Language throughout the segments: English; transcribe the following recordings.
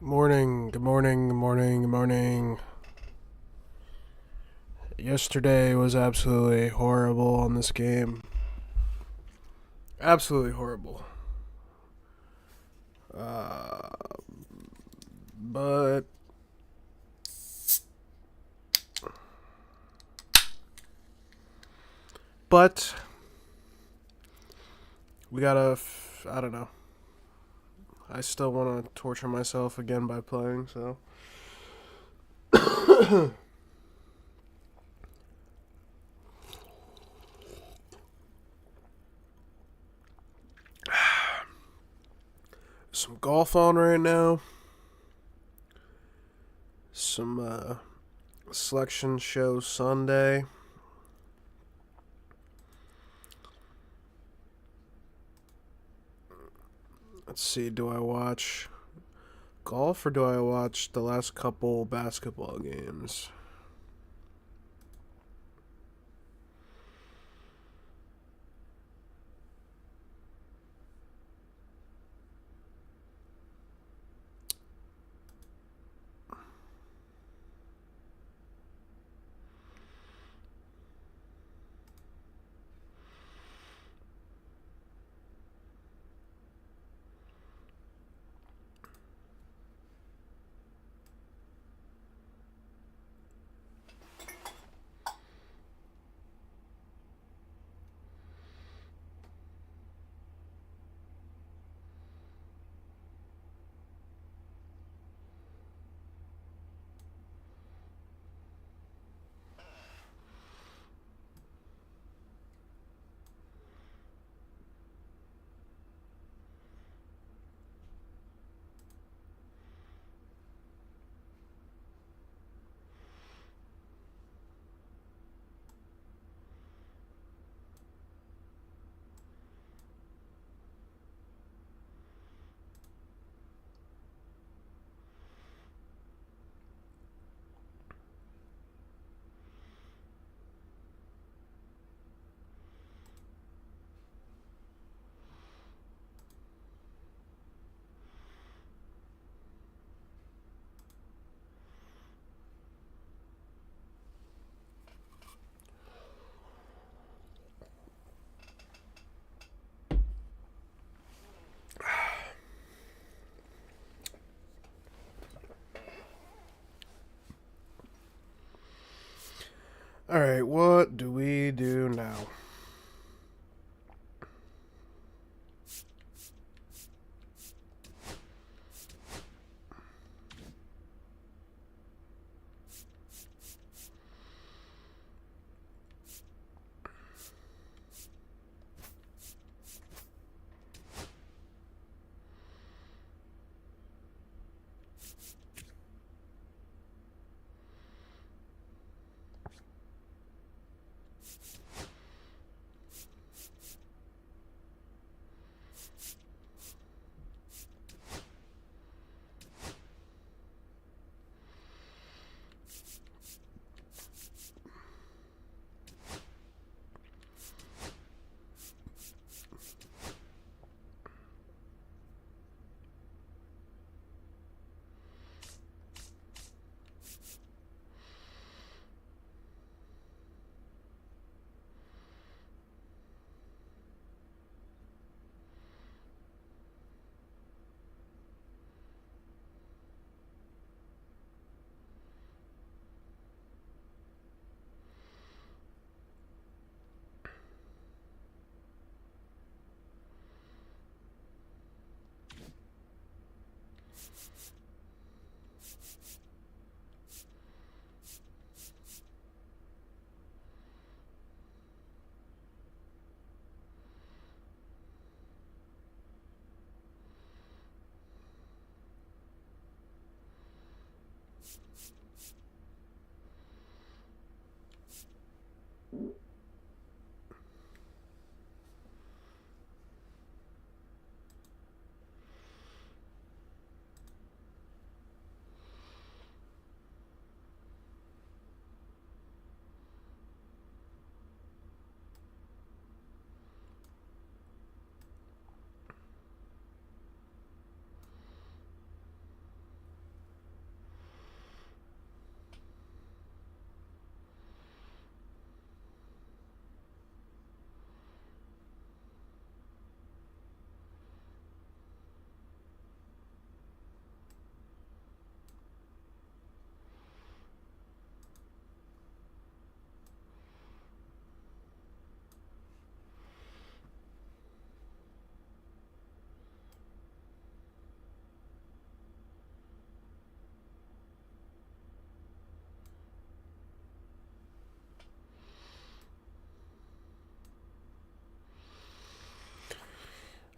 Morning, good morning, good morning, good morning. Yesterday was absolutely horrible on this game. Absolutely horrible. Uh, but but we gotta. I don't know. I still want to torture myself again by playing. So some golf on right now. Some selection show Sunday. Let's see. Do I watch golf or do I watch the last couple basketball games? Alright, what do we do now?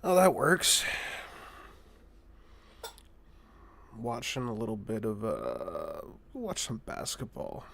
Oh, that works. Watching a little bit of watch some basketball.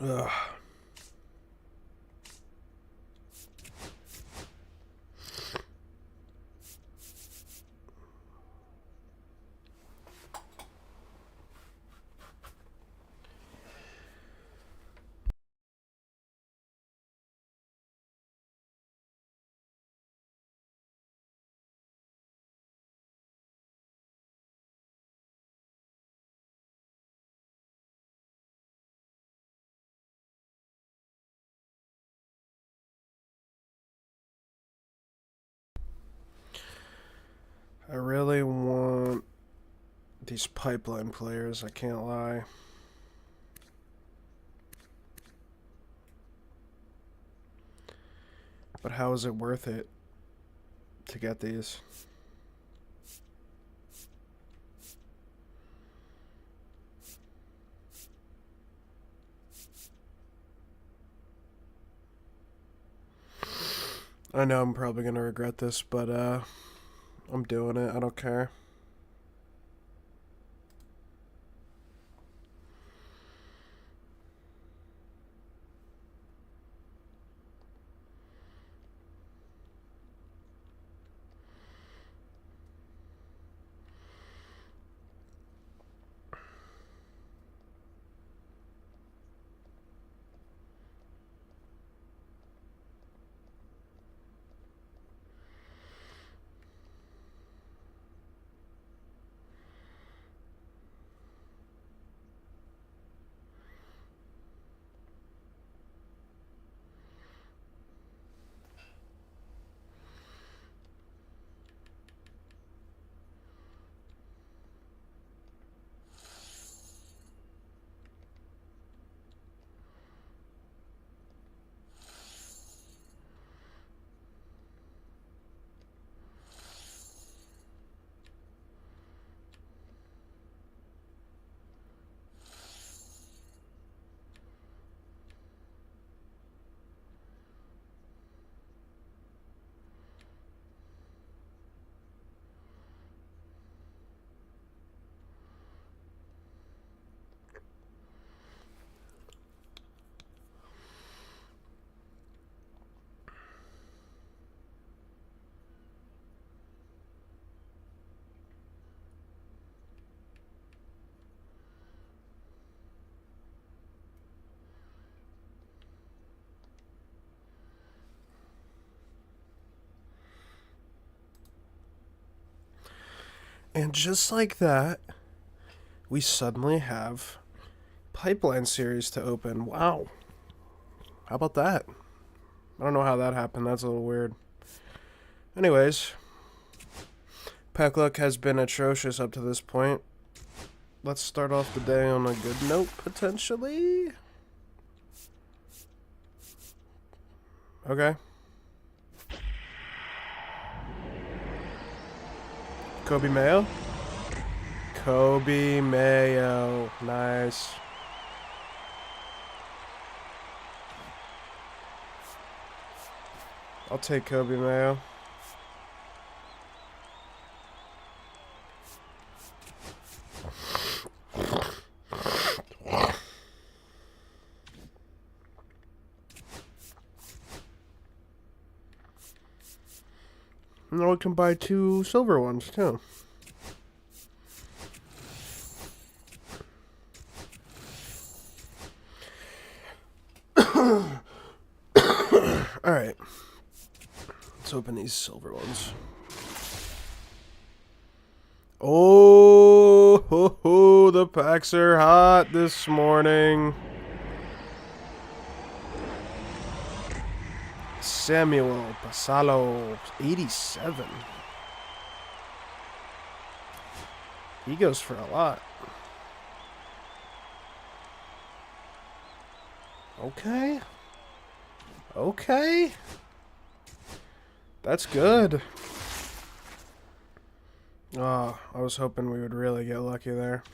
Ugh. I really want these pipeline players, I can't lie. But how is it worth it to get these? I know I'm probably gonna regret this, but I'm doing it. I don't care. And just like that, we suddenly have Pipeline series to open. Wow. How about that? I don't know how that happened. That's a little weird. Anyways, pack luck has been atrocious up to this point. Let's start off the day on a good note, potentially. Okay. Kobe Mayo? Kobe Mayo. Nice. I'll take Kobe Mayo. And then we can buy 2 silver ones, too. Alright. Let's open these silver ones. Oh, ho, ho, the packs are hot this morning. Samuel Pasalo, 87. He goes for a lot. Okay. Okay. That's good. Oh, I was hoping we would really get lucky there.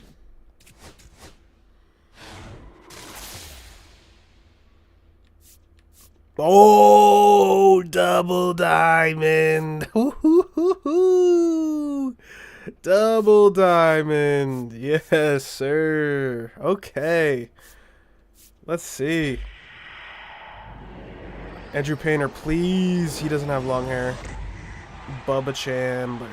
Oh, double diamond. Double diamond. Yes, sir. Okay. Let's see. Andrew Painter, please. He doesn't have long hair. Bubba Chandler.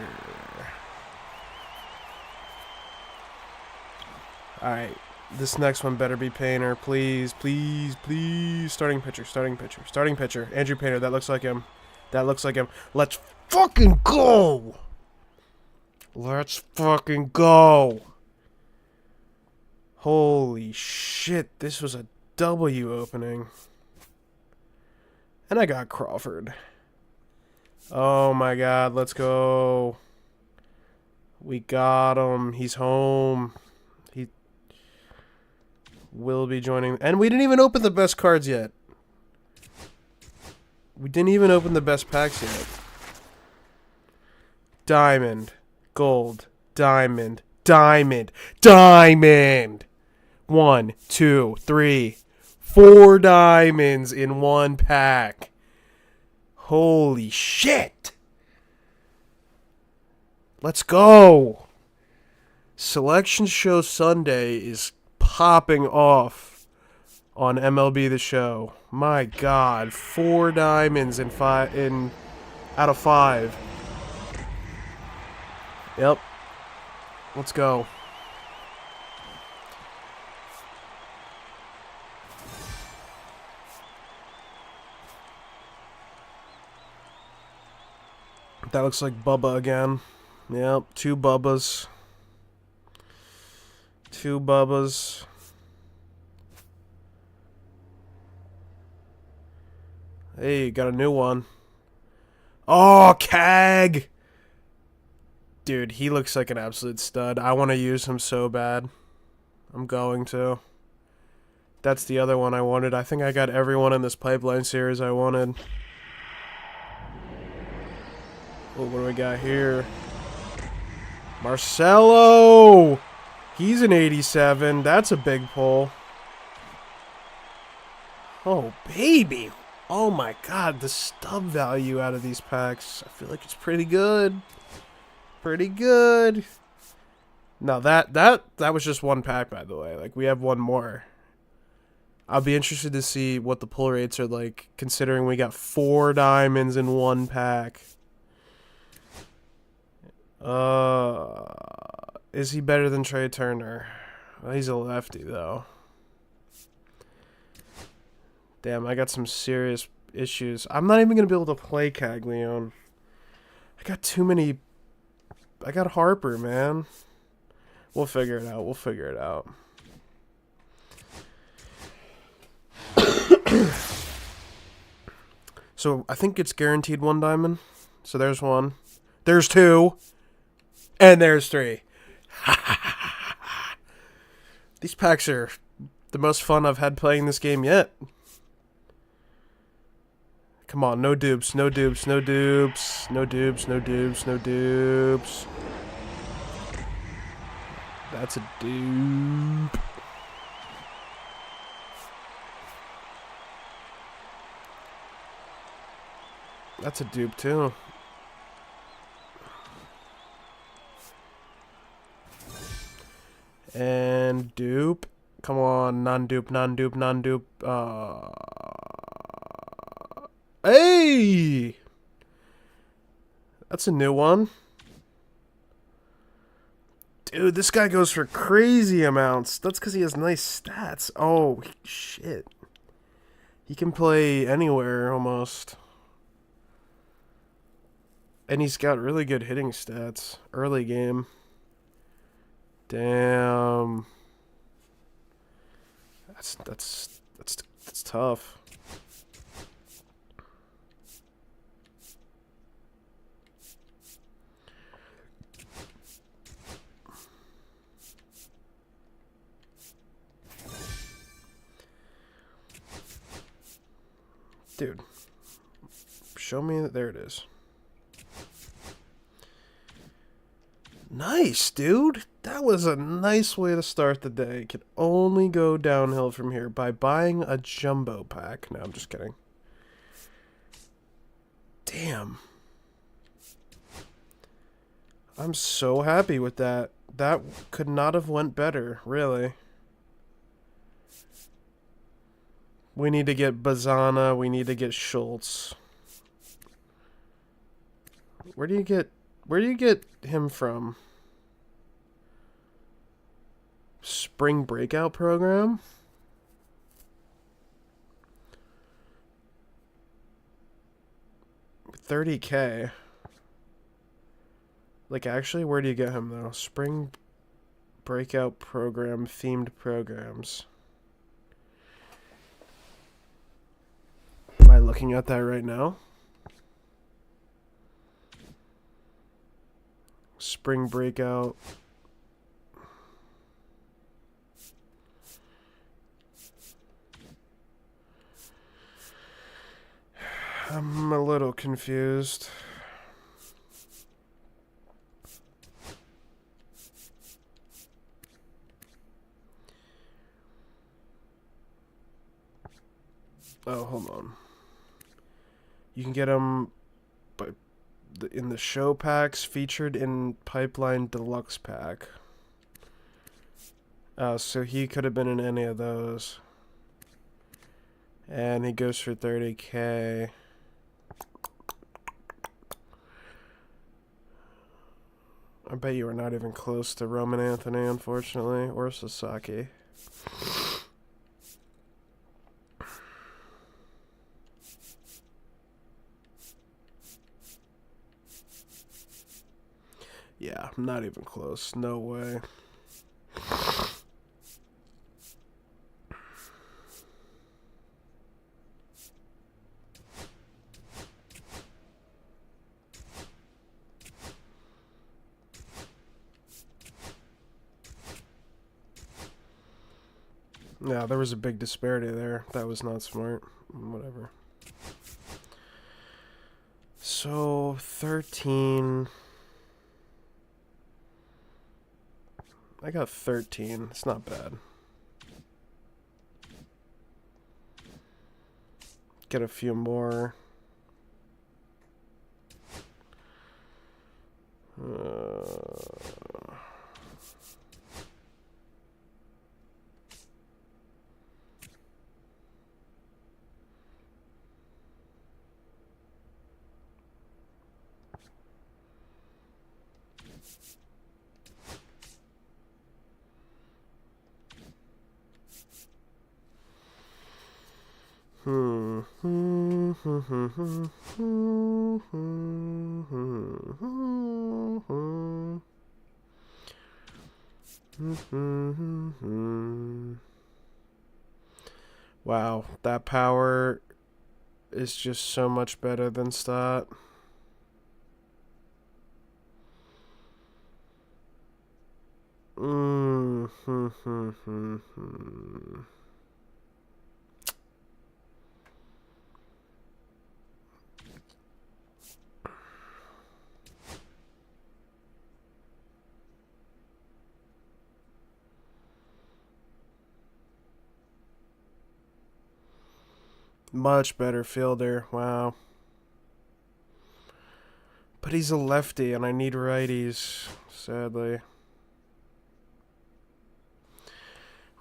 Alright. This next one better be Painter. Please, please, please. Starting pitcher, starting pitcher, starting pitcher. Andrew Painter, that looks like him. That looks like him. Let's fucking go! Let's fucking go! Holy shit, this was a W opening. And I got Crawford. Oh my god, let's go. We got him. He's home. He will be joining. And we didn't even open the best cards yet. We didn't even open the best packs yet. Diamond. Gold. Diamond. Diamond. Diamond! 1, 2, 3, 4 diamonds in one pack. Holy shit! Let's go! Selection Show Sunday is popping off on MLB The Show. My god, 4 diamonds in out of 5. Yep. Let's go. That looks like Bubba again. Yep, 2 Bubbas. 2 Bubbas. Hey, got a new one. Oh, Kag! Dude, he looks like an absolute stud. I want to use him so bad. I'm going to. That's the other one I wanted. I think I got everyone in this pipeline series I wanted. Oh, what do we got here? Marcelo! He's an 87. That's a big pull. Oh, baby. Oh, my God. The stub value out of these packs. I feel like it's pretty good. Pretty good. No, that was just one pack, by the way. Like, we have one more. I'll be interested to see what the pull rates are like, considering we got 4 diamonds in one pack. Is he better than Trey Turner? Well, he's a lefty, though. Damn, I got some serious issues. I'm not even going to be able to play Caglione. I got too many... I got Harper, man. We'll figure it out. We'll figure it out. So, I think it's guaranteed 1 diamond. So, there's 1. There's 2. And there's 3. These packs are the most fun I've had playing this game yet. Come on, no dupes, no dupes, no dupes, no dupes, no dupes, no dupes. That's a dupe. That's a dupe too. And dupe. Come on, non-dupe, non-dupe, non-dupe. Hey! That's a new one. Dude, this guy goes for crazy amounts. That's because he has nice stats. Oh, shit. He can play anywhere, almost. And he's got really good hitting stats. Early game. Damn. That's tough. Dude. Show me that. There it is. Nice, dude. That was a nice way to start the day. Can only go downhill from here by buying a jumbo pack. No, I'm just kidding. Damn. I'm so happy with that. That could not have went better, really. We need to get Bazana. We need to get Schultz. Where do you get him from? Spring breakout program? $30K. Like, actually, where do you get him, though? Spring breakout program, themed programs. Am I looking at that right now? Spring breakout. I'm a little confused. Oh, hold on. You can get them in the show packs featured in Pipeline Deluxe Pack. Oh, so he could have been in any of those. And he goes for $30K. I bet you were not even close to Roman Anthony, unfortunately, or Sasaki. Yeah, not even close. No way. Yeah, there was a big disparity there. That was not smart. Whatever. So, 13. I got 13. It's not bad. Get a few more. Wow, that power is just so much better than stat. Much better fielder. Wow. But he's a lefty, and I need righties, sadly.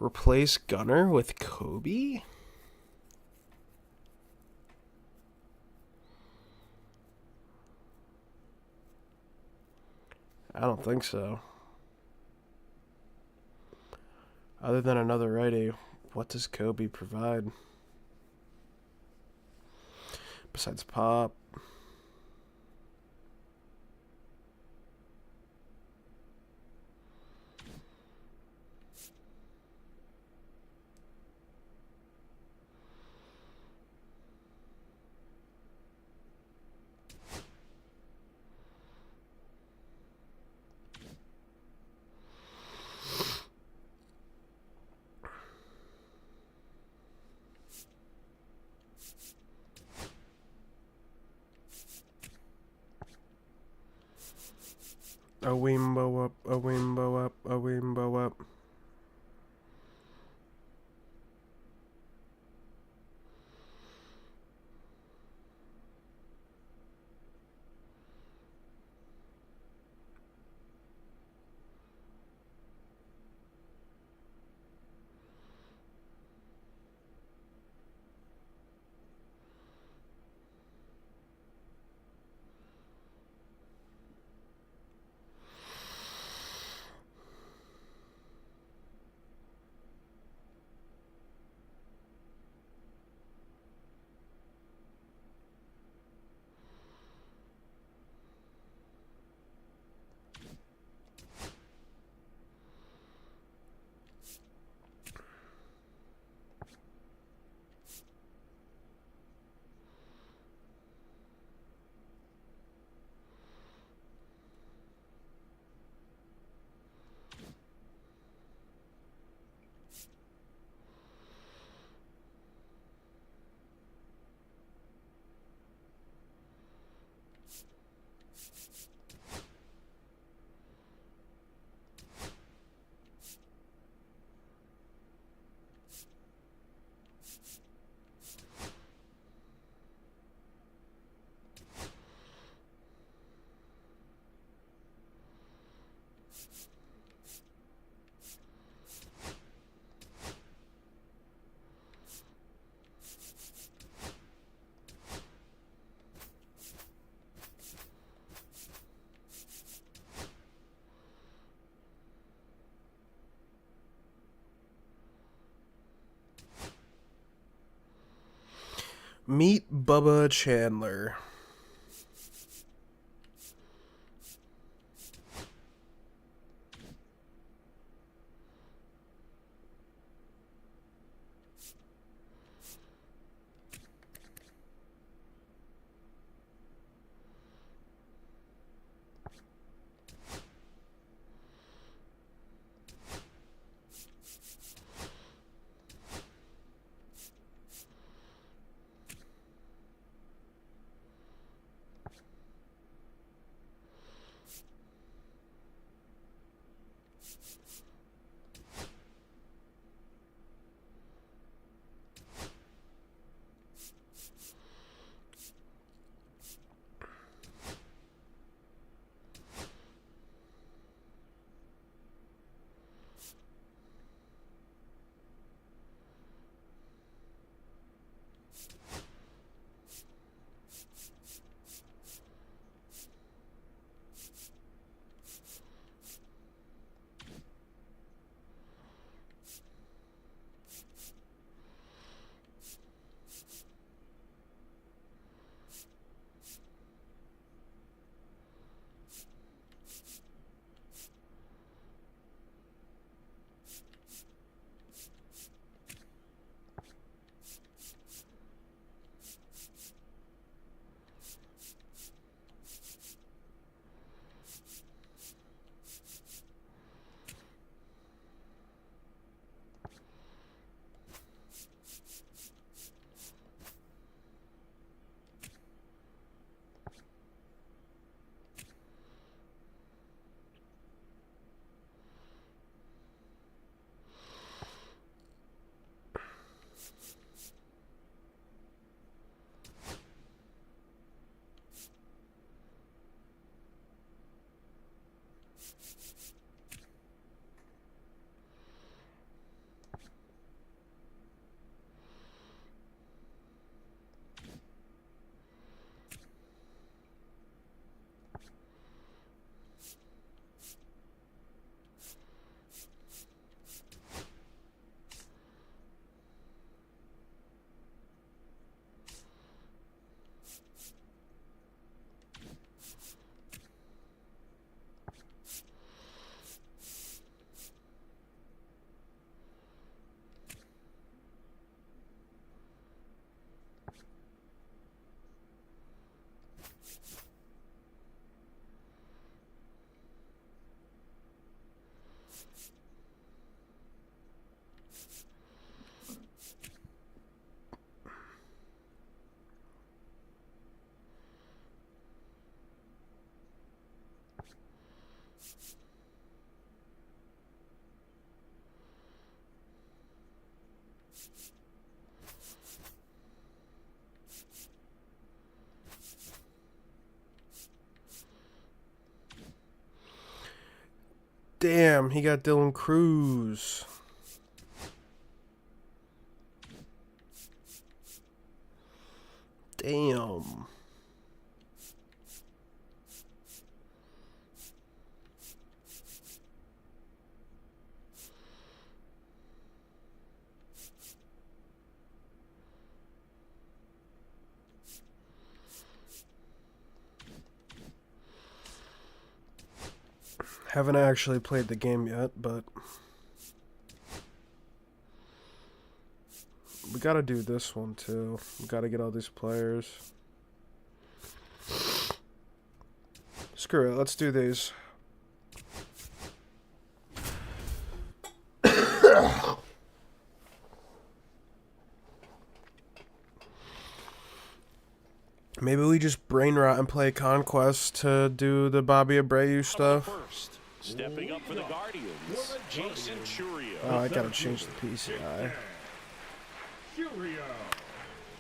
Replace Gunner with Kobe? I don't think so. Other than another righty, what does Kobe provide? Besides pop. A wimbo up, a wimbo up, a wimbo up. Meet Bubba Chandler. Damn, he got Dylan Cruz. Damn. Haven't actually played the game yet, but we gotta do this one too. We gotta get all these players. Screw it, let's do these. Maybe we just brain rot and play Conquest to do the Bobby Abreu stuff. Stepping up for the Guardians, Jason Churio. Oh, I gotta change the PCI.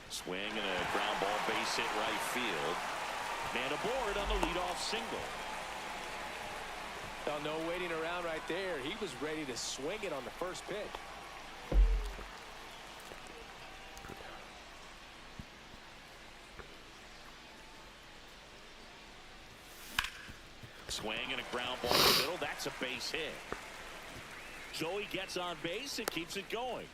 Swing and a ground ball base hit right field. Man aboard on the leadoff single. Oh, no waiting around right there. He was ready to swing it on the first pitch. Swing and a ground ball in the middle. That's a base hit. Joey gets on base and keeps it going.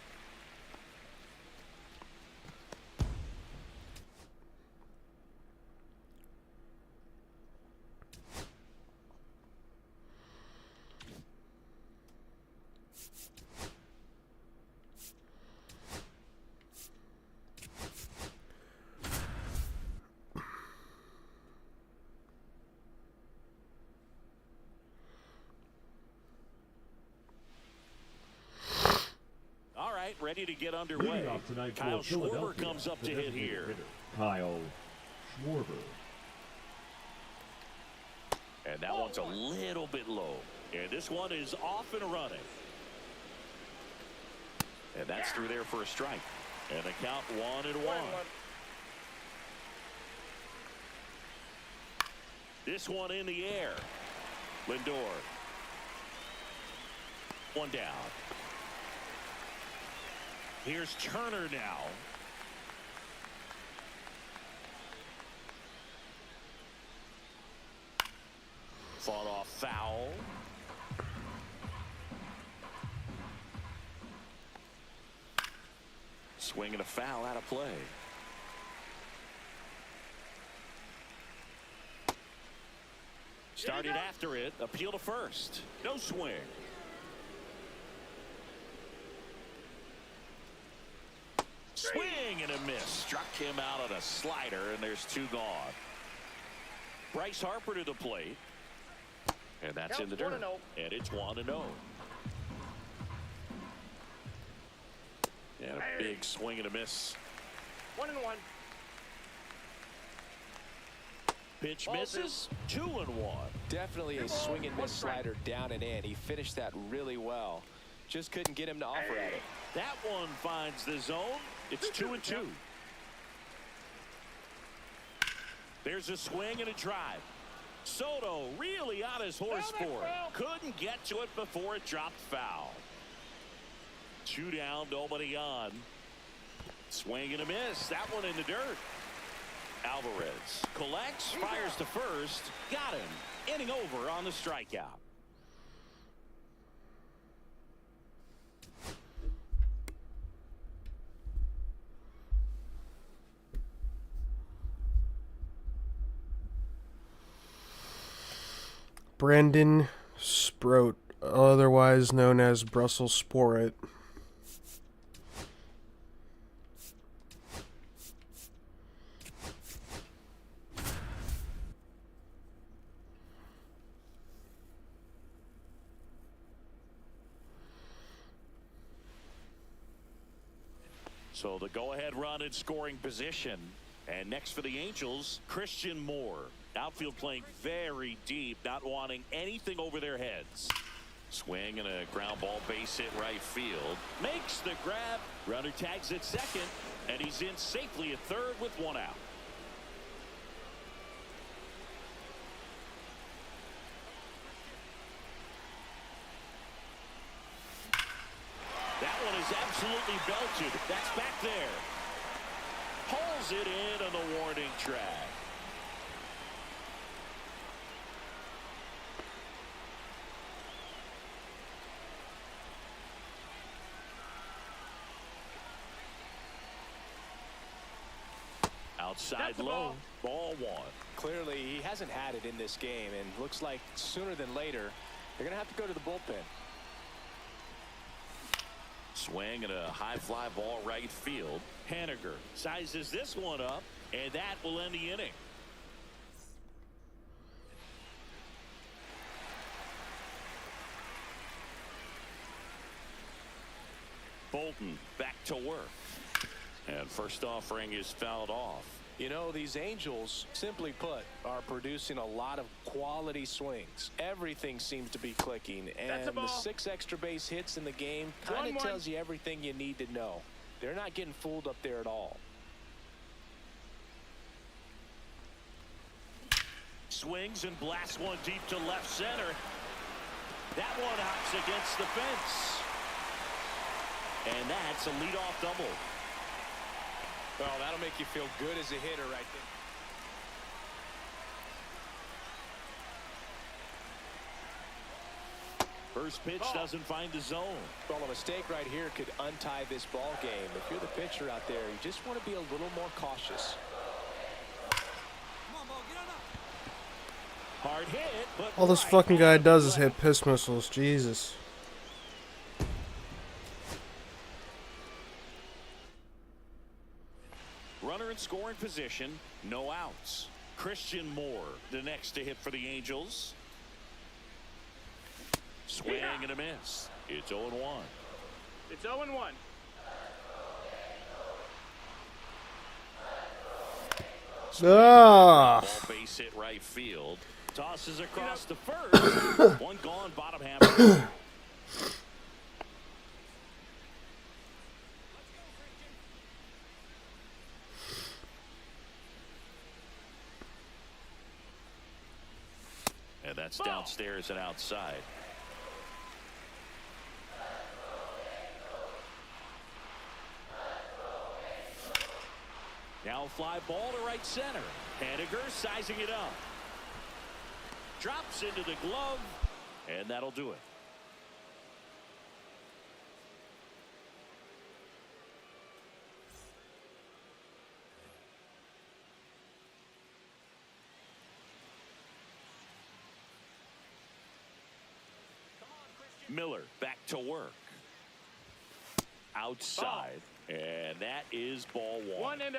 Ready to get underway. Kyle Schwarber comes up to hit here. Kyle Schwarber. And that one's a little bit low. And this one is off and running. And that's through there for a strike. And the count 1-1. This one in the air. Lindor. One down. Here's Turner now. Fought off foul. Swing and a foul out of play. Started after it. Appeal to first. No swing. Swing and a miss. Struck him out on a slider, and there's two gone. Bryce Harper to the plate. And that's in the dirt. And it's 1-0. And a big swing and a miss. 1-1. Pitch misses. 2-1. Definitely a swing and miss slider down and in. He finished that really well. Just couldn't get him to offer at it. That one finds the zone. It's 2-2. There's a swing and a drive. Soto really on his horse for it. Couldn't get to it before it dropped foul. 2 down, nobody on. Swing and a miss. That one in the dirt. Alvarez collects, fires to first. Got him. Inning over on the strikeout. Brandon Sproat, otherwise known as Brussels Sport. So the go-ahead run in scoring position. And next for the Angels, Christian Moore. Outfield playing very deep, not wanting anything over their heads. Swing and a ground ball base hit right field. Makes the grab. Runner tags at second, and he's in safely at third with one out. That one is absolutely belted. That's back there. Pulls it in on the warning track. Outside low, ball one. Clearly, he hasn't had it in this game, and looks like sooner than later, they're going to have to go to the bullpen. Swing and a high fly ball right field. Haniger sizes this one up, and that will end the inning. Bolton back to work. And first offering is fouled off. You know, these Angels, simply put, are producing a lot of quality swings. Everything seems to be clicking, and the 6 extra base hits in the game kind of tells you everything you need to know. They're not getting fooled up there at all. Swings and blasts one deep to left center. That one hops against the fence. And that's a leadoff double. Well, that'll make you feel good as a hitter right there. First pitch doesn't find the zone. Well, a mistake right here could untie this ball game. If you're the pitcher out there, you just want to be a little more cautious. Hard hit, but All this fucking guy does is hit piss missiles. Jesus. Runner in scoring position, no outs. Christian Moore, the next to hit for the Angels. Swing and a miss. It's 0-1. It's 0-1. Ah. Ball base hit right field. Tosses across the first. One gone, bottom half. And that's downstairs and outside. Now a fly ball to right center. Haniger sizing it up. Drops into the glove, and that'll do it. Miller back to work. Outside. And that is ball one. 1-0.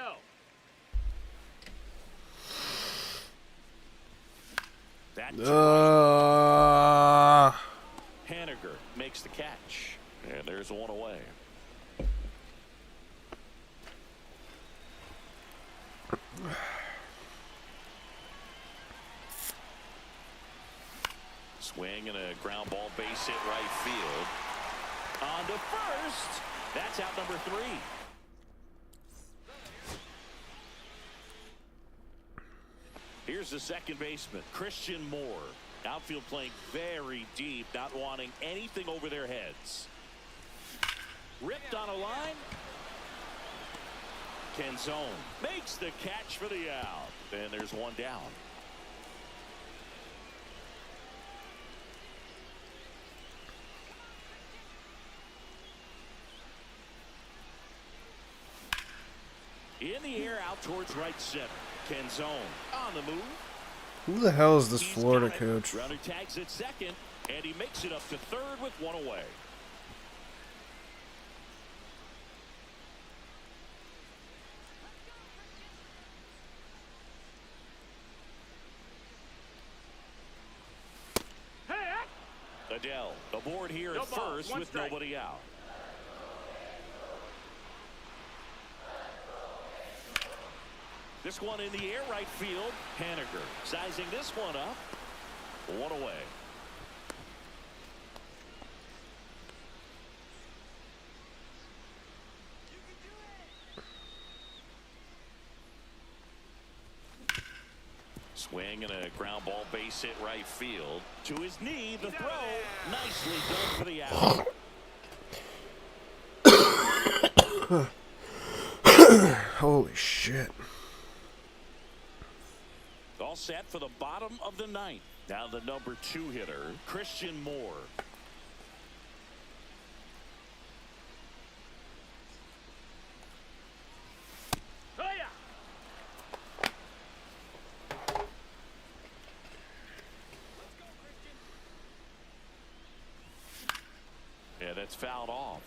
That Haniger makes the catch. And there's one away. Swing and a ground ball base hit right field. On to first. That's out number 3. Here's the second baseman, Christian Moore. Outfield playing very deep, not wanting anything over their heads. Ripped on a line. Canzone makes the catch for the out. And there's one down. In the air out towards right center. Canzone on the move. Who the hell is this He's Florida got it. coach? Runner tags at second, and he makes it up to third with one away. Adele aboard here at first with nobody out. This one in the air right field. Haniger sizing this one up. One away. Swing and a ground ball base hit right field. To his knee, the throw. Nicely done for the out. Holy shit. All set for the bottom of the ninth. Now the number 2 hitter, Christian Moore. Yeah, that's fouled off.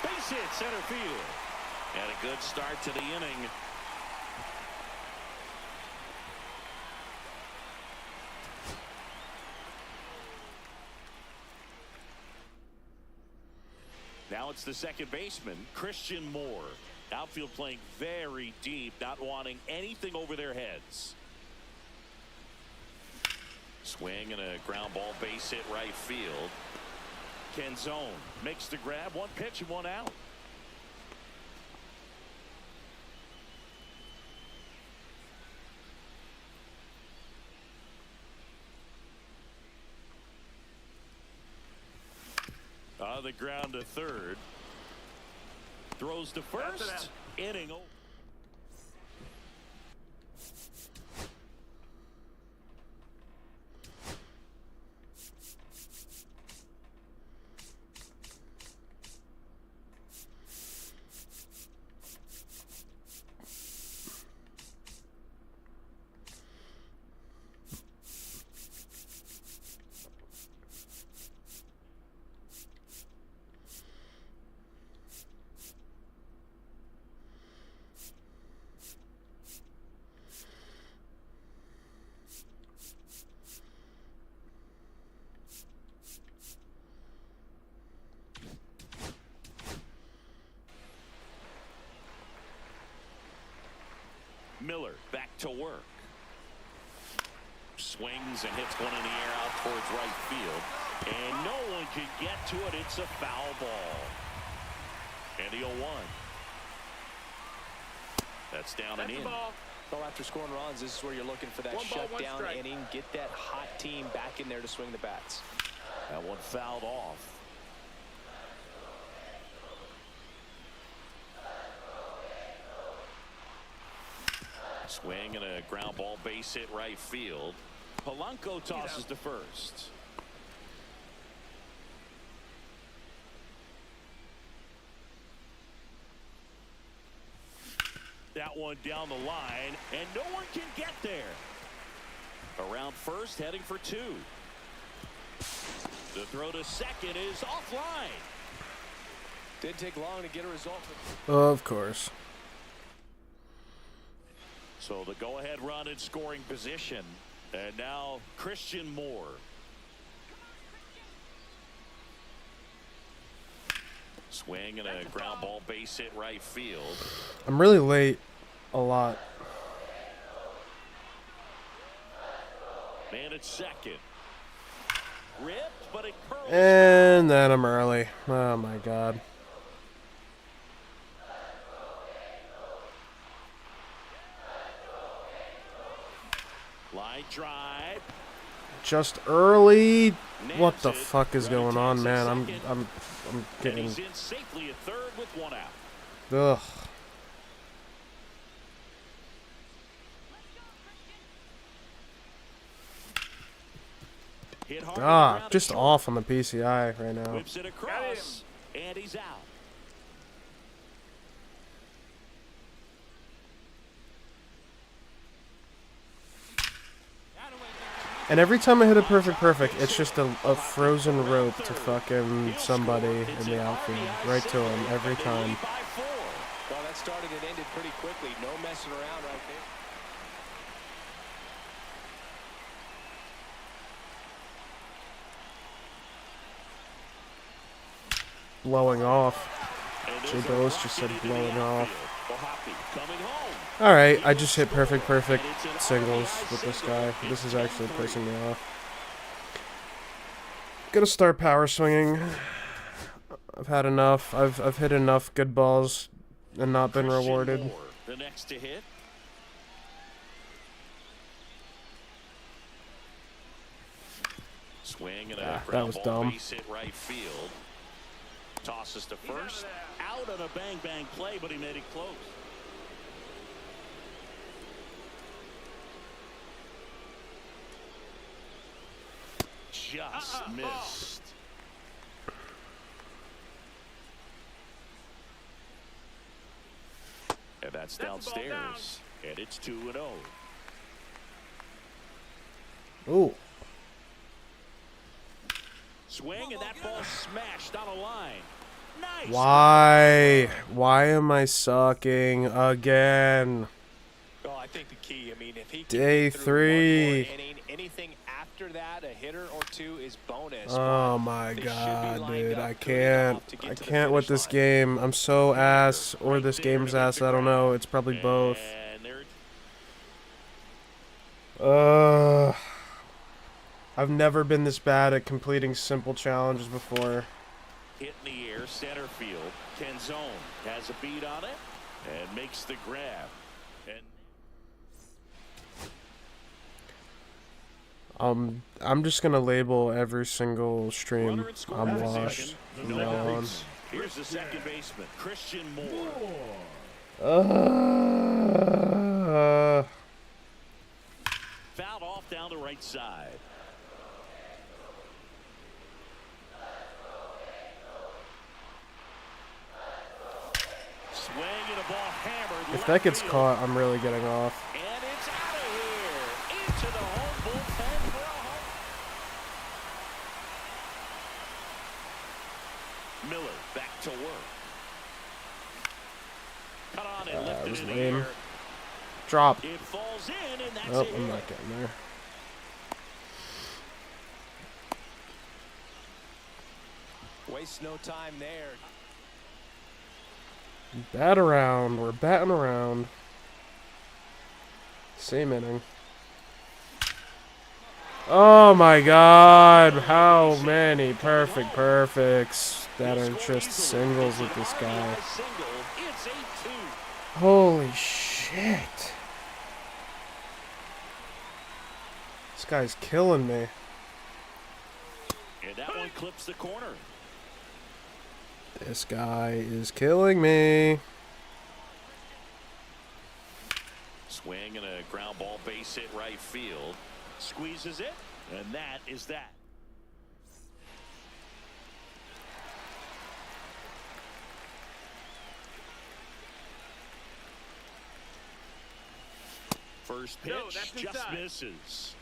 Base hit center field. And a good start to the inning. Now it's the second baseman, Christian Moore. Outfield playing very deep, not wanting anything over their heads. Swing and a ground ball base hit right field. Canzone makes the grab. One pitch and one out. On the ground to third. Throws to first. Inning over. Miller back to work. Swings and hits one in the air out towards right field. And no one can get to it. It's a foul ball. And the 0-1. That's down and in. Well, after scoring runs, this is where you're looking for that shutdown inning. Get that hot team back in there to swing the bats. That one fouled off. Swing and a ground ball base hit right field. Polanco tosses to first. That one down the line, and no one can get there. Around first, heading for 2. The throw to second is offline. Didn't take long to get a result. Of course. So the go-ahead run in scoring position. And now Christian Moore. Swing and a ground ball base hit right field. I'm really late. A lot. Man at second. Ripped, but it curls. And then I'm early. Oh my god. Line drive. Just early. What Nails the it. fuck is Runner going on, takes at man? I'm second. And getting. he's in safely at third with one out. Ugh. Hit hard Ah, around just the off on the PCI right now. whips it across, and he's out. And every time I hit a perfect, it's just a frozen rope to fucking somebody in the outfield. Right to him, every time. Well, that started and ended pretty quickly. No messing around right there. Blowing off. And Jay there's a Billis just rocket said into the blowing off. outfield. Ohapi coming home. Alright, I just hit perfect singles with this guy. This is actually pissing me off. Gonna start power swinging. I've had enough. I've hit enough good balls and not been Christian rewarded. Moore, the next to hit. Swing and a That ground was ball dumb. base hit right field. Tosses to first. Out on a bang play, but he made it close. Just missed. And that's downstairs. And it's 2-0. Ooh. Swing, and that ball smashed on a line. Nice. Why? Why am I sucking again? Well, I think the key, I mean, if he can Day get through 3. one more inning, anything after that, a hitter or two is bonus. Oh but my they should be god, lined dude. up I good enough can't. to get I to the can't with finish this line. game. I'm so ass. Or this game's ass. I don't know. It's probably both. And there I've never been this bad at completing simple challenges before. hit in the air, center field. Canzone has a beat on it and makes the grab. And I'm just gonna label every single stream runner in scoring I'm position. washed from No now on. outs. Here's the second baseman, Christian Moore. Fouled off down the right side. Swing and a ball hammered. If that gets caught, I'm really getting off. And it's out of here. Into the home bullpen for a home. Miller back to work. Cut on and That lifted was in the lame. air. Drop. It falls in, and that's Oh, it. I'm not getting there. Waste no time there. Bat around. We're batting around. Same inning. Oh my god. How many perfects that are just singles with this guy. Single. It's 8-2. Holy shit. This guy's killing me. And that one clips the corner. This guy is killing me. Swing and a ground ball base hit right field. Squeezes it, and that is that. First pitch No, that's just inside. misses.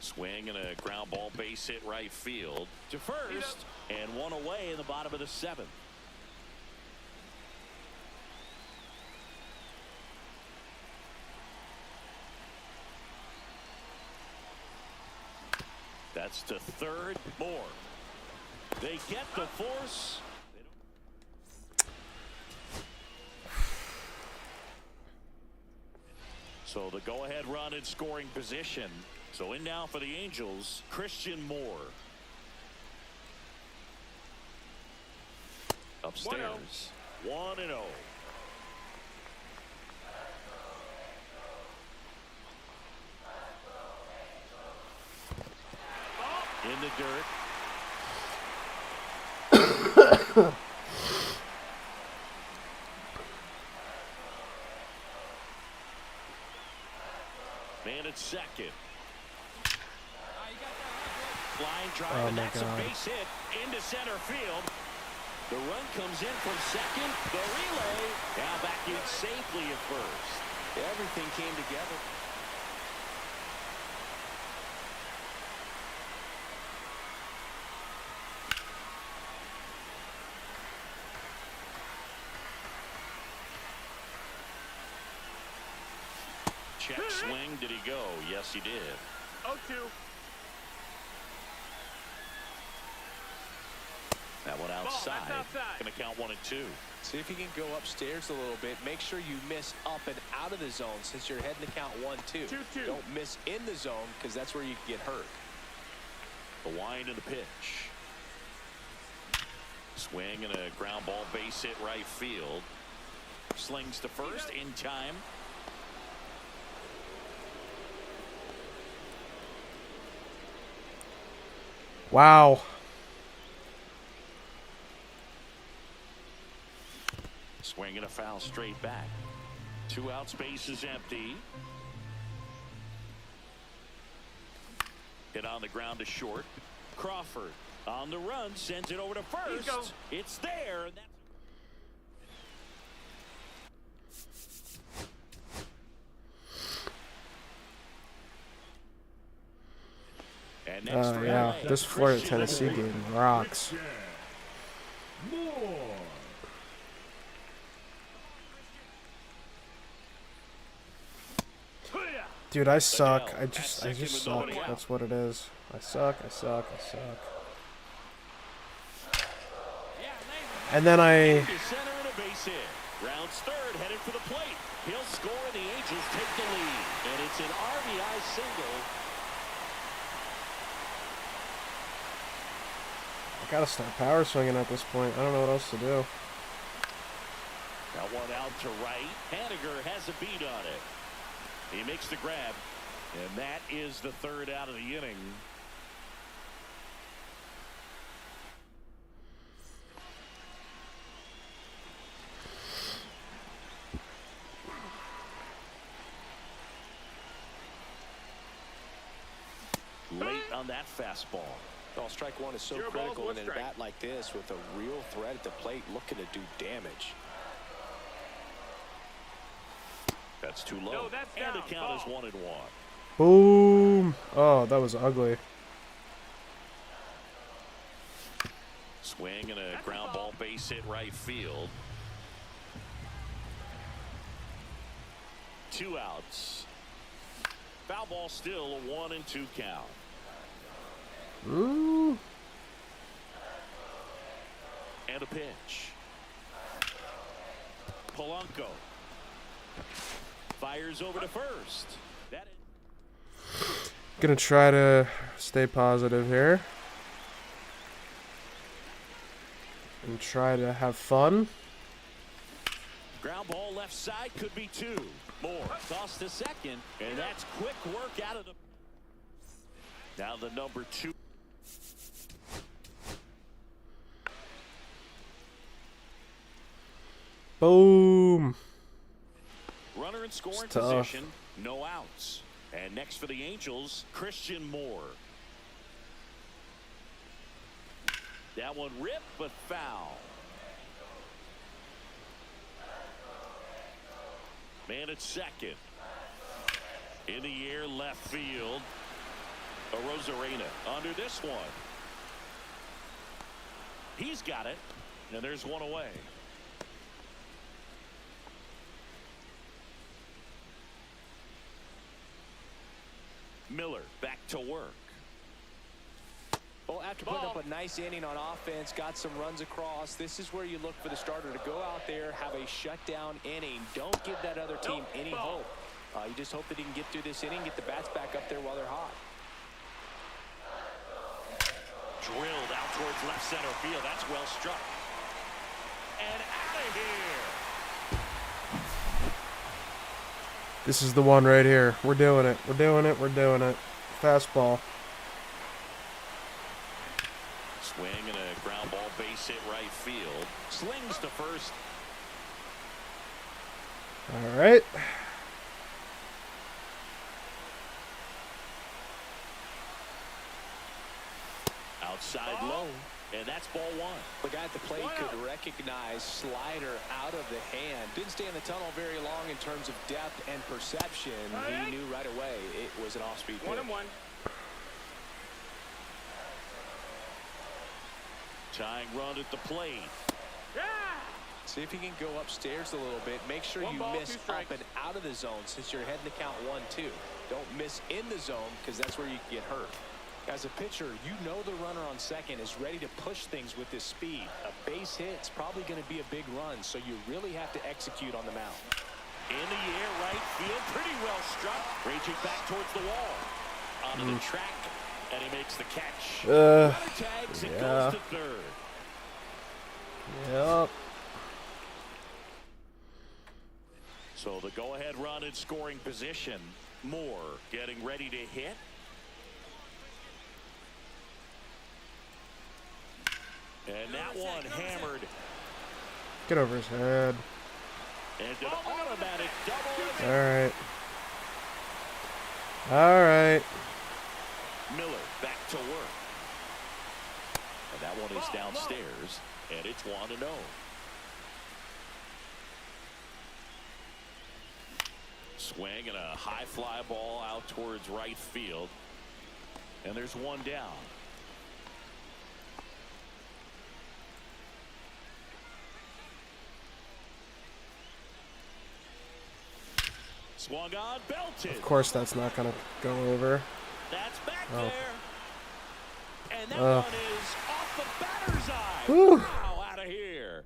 Swing and a ground ball base hit right field to first, and one away in the bottom of the seventh. That's to third. More. They get the force. So the go-ahead run in scoring position. So in now for the Angels, Christian Moore. Upstairs. 1-0. In the dirt. Man at second. Line drive, Oh and my that's God. a base hit into center field. The run comes in from second. The relay. Now back in safely at first. Everything came together. Check swing. Did he go? Yes, he did. 0-2. That one outside. Going to count 1 and 2. See if you can go upstairs a little bit. Make sure you miss up and out of the zone since you're heading to count 1-2. Don't miss in the zone because that's where you can get hurt. The wind and the pitch. Swing and a ground ball, base hit right field. Slings to first in time. Wow. Swing and a foul straight back. 2 outs, base is empty. Hit on the ground to short. Crawford on the run, sends it over to first. It's there. And Yeah, this Florida Tennessee game rocks. Dude, I suck. I just suck. That's what it is. I suck. And then I. Center and a base hit. Rounds third, headed for the plate. He'll score, and the Angels take the lead. And it's an RBI single. I gotta start power swinging at this point. I don't know what else to do. Got one out to right. Haniger has a beat on it. He makes the grab, and that is the 3rd out of the inning. Late on that fastball. Well, strike one is so critical in a bat like this with a real threat at the plate looking to do damage. That's too low. And the count is 1-1. Boom. Oh, that was ugly. Swing and a ground ball, base hit right field. 2 outs. Foul ball, still a 1-2 count. Ooh. And a pitch. Polanco fires over to first. Gonna try to stay positive here and try to have fun. Ground ball left side, could be 2 more. Toss to second, and that's quick work out of the. Now the number 2. Boom. Runner in scoring It's tough. position, no outs. And next for the Angels, Christian Moore. That one ripped, but foul. Man at second. In the air, left field. Rosarena under this one. He's got it, and there's one away. Miller back to work. Well, after putting up a nice inning on offense, got some runs across, this is where you look for the starter to go out there, have a shutdown inning. Don't give that other team any hope. You just hope that he can get through this inning, get the bats back up there while they're hot. Drilled out towards left center field. That's well struck. And out of here. This is the one right here. We're doing it. We're doing it. We're doing it. Fastball. Swing and a ground ball, base hit right field. Slings to first. All right. Outside low, and that's ball 1. The guy at the plate could recognize slider out of the hand. Didn't stay in the tunnel very long in terms of depth and perception. He knew right away it was an off-speed pitch. 1-1. Tying run at the plate. See if you can go upstairs a little bit. Make sure you miss up and out of the zone since you're heading to count 1-2. Don't miss in the zone because that's where you get hurt. As a pitcher, you know the runner on second is ready to push things with his speed. A base hit's probably going to be a big run, so you really have to execute on the mound. In the air, right field, pretty well struck. Raging back towards the wall. Onto the track, and he makes the catch. Runner tags and goes to third. Yep. So the go-ahead run in scoring position. Moore getting ready to hit. And that one hammered. Get over his head. And an automatic double. All right. All right. Miller back to work. And that one is downstairs. And it's 1-0. Swing and a high fly ball out towards right field. And there's one down. Swung on, belted. Of course, that's not gonna go over. That's back Oh. there. And that one is off the batter's eye. Whew. Wow, out of here.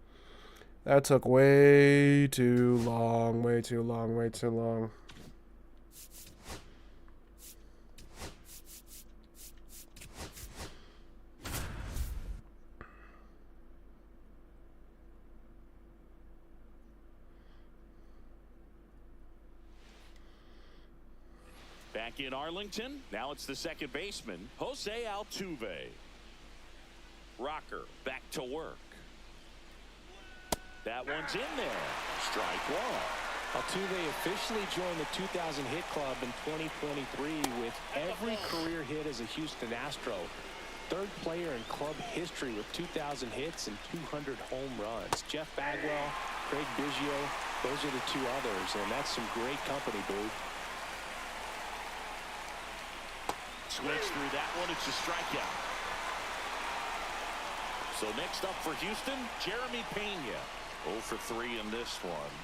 That took way too long. Way too long. Way too long. Back in Arlington. Now it's the second baseman, Jose Altuve. Rocker back to work. That one's in there. Strike one. Altuve officially joined the 2000 hit club in 2023 with every career hit as a Houston Astro. Third player in club history with 2,000 hits and 200 home runs. Jeff Bagwell, Craig Biggio, those are the two others, and that's some great company, Boo. Swings through that one. It's a strikeout. So next up for Houston, Jeremy Pena. 0 for 3 in this one.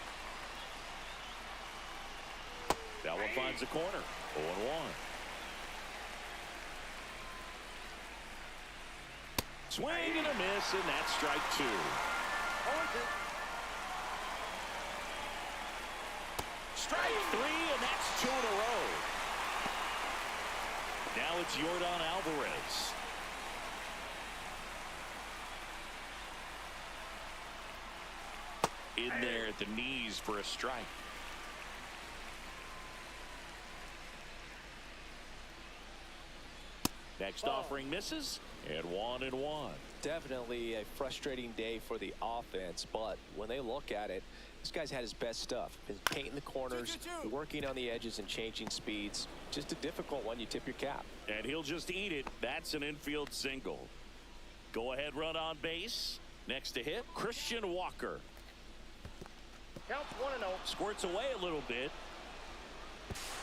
That one finds the corner. 0-1. Swing and a miss, and that's strike two. Strike three, and that's 2 in a row. Now it's Yordan Alvarez. In there at the knees for a strike. Next offering misses, and 1-1. Definitely a frustrating day for the offense, but when they look at it, this guy's had his best stuff. Been painting the corners, working on the edges and changing speeds. Just a difficult one. You tip your cap. And he'll just eat it. That's an infield single. Go ahead run on base. Next to hit, Christian Walker. Counts 1-0. Squirts away a little bit.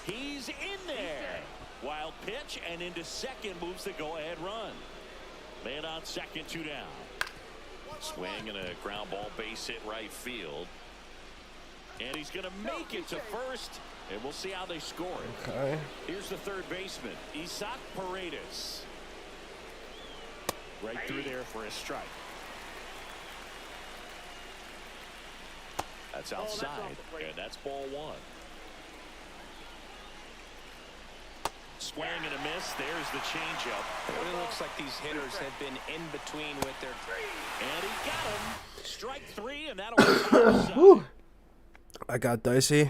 He's in there. Wild pitch, and into second moves the go-ahead run. Man on second, 2 down. Swing and a ground ball base hit right field. And he's going to make it to first, and we'll see how they score it. Okay. Here's the third baseman, Isaac Paredes. Right through there for a strike. That's outside, and that's ball one. Swing and a miss. There's the changeup. It really looks like these hitters have been in between with their... And he got him. Strike three, and that'll be I got dicey.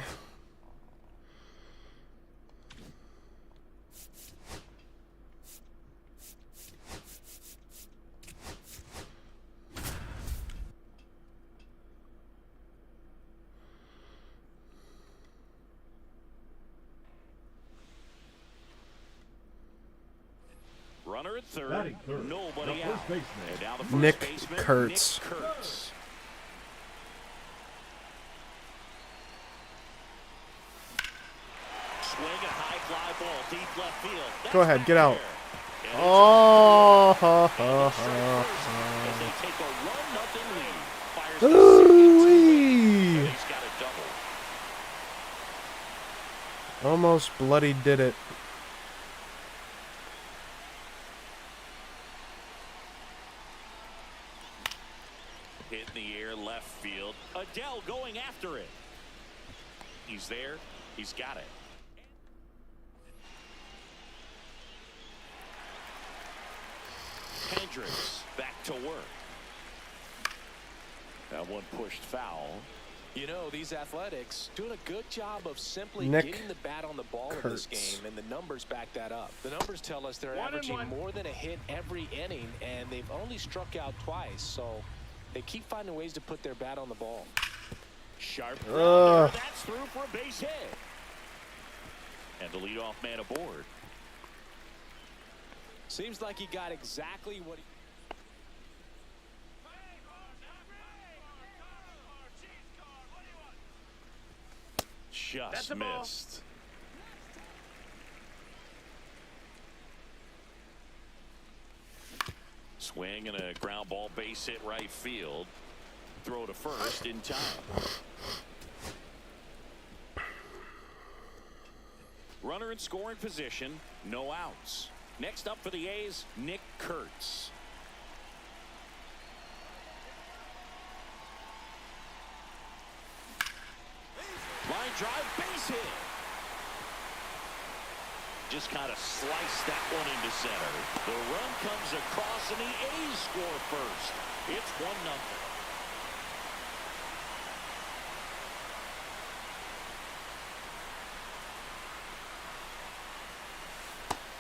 Runner at third. Batting third, Nobody the out. first baseman. And now the first Nick baseman, Kurtz. Nick Kurtz. Swing a high fly ball, deep left field. That's Go ahead, back get out. there. And Oh, ha, it's ha, a straight ha, first as they take a 1-0 lead. Fires ha. the second Ooh-wee. and he's got a double. Almost bloody did it. Hit in the air, left field. Adele going after it. He's there. He's got it. Hendricks back to work. That one pushed foul. You know, these Athletics doing a good job of simply Nick getting the bat on the ball in this game, and the numbers back that up. The numbers tell us they're 1-1. averaging more than a hit every inning, and they've only struck out twice, so they keep finding ways to put their bat on the ball. Sharp grounder. That's through for a base hit. And the leadoff man aboard. Seems like he got exactly what he... Just missed. Swing and a ground ball, base hit right field. Throw to first in time. Runner in scoring position, no outs. Next up for the A's, Nick Kurtz. Line drive, base hit. Just kind of sliced that one into center. The run comes across and the A's score first. It's 1-0.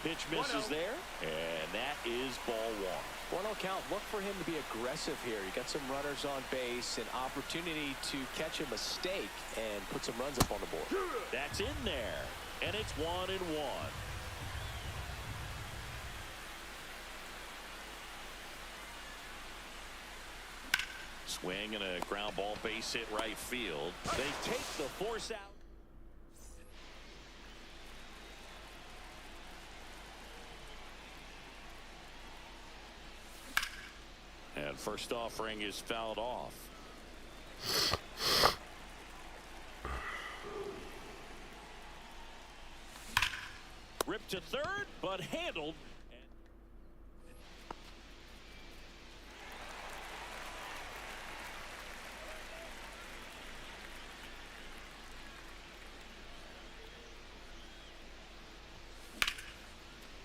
Pitch misses there, and that is ball one. 1-0 count. Look for him to be aggressive here. You got some runners on base, an opportunity to catch a mistake and put some runs up on the board. That's in there, and it's 1-1. Swing and a ground ball, base hit right field. They take the force out. And first offering is fouled off. Ripped to third, but handled.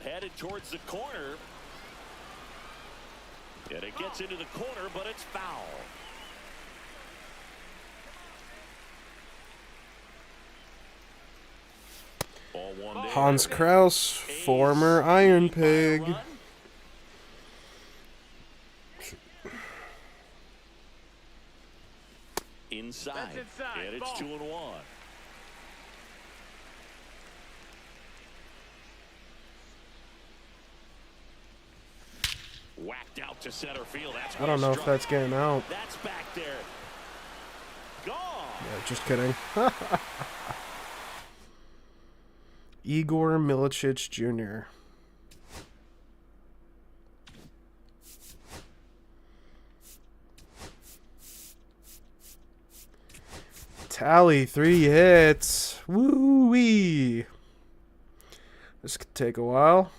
Headed towards the corner. And it gets into the corner, but it's foul. Ball one there. Hans Kraus, former Iron Pig. Inside. And it's 2-1. Whacked out to center field. That's I don't know if that's getting out. That's back there. Gone. Yeah, just kidding. Igor Milicic Jr. Tally, 3 hits. Woo-wee. This could take a while.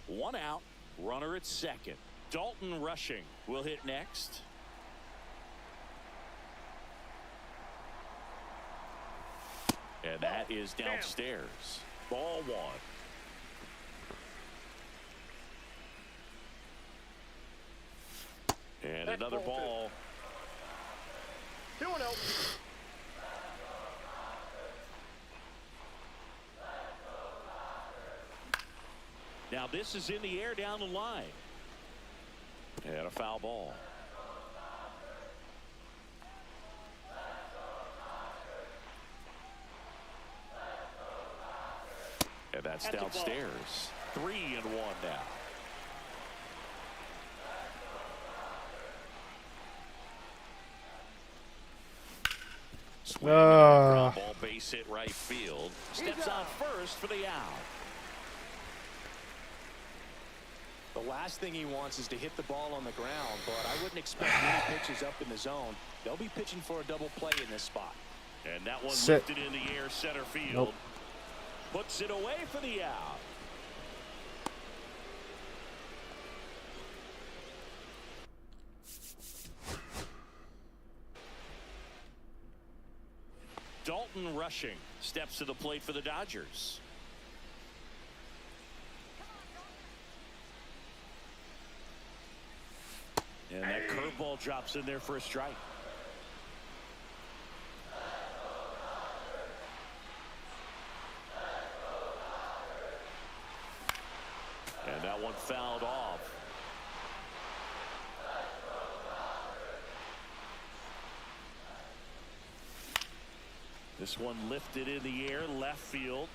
One out, runner at second. Dalton Rushing will hit next. And that is downstairs. Ball one. And another ball. 2-0. Now this is in the air down the line. And a foul ball. And that's downstairs. 3-1 now. Swing, ground ball, base hit right field. Steps on first for the out. The last thing he wants is to hit the ball on the ground, but I wouldn't expect many pitches up in the zone. They'll be pitching for a double play in this spot. And that one Sit. lifted in the air center field. Nope. Puts it away for the out. Dalton Rushing steps to the plate for the Dodgers. And that curveball drops in there for a strike. And that one fouled off. This one lifted in the air, left field.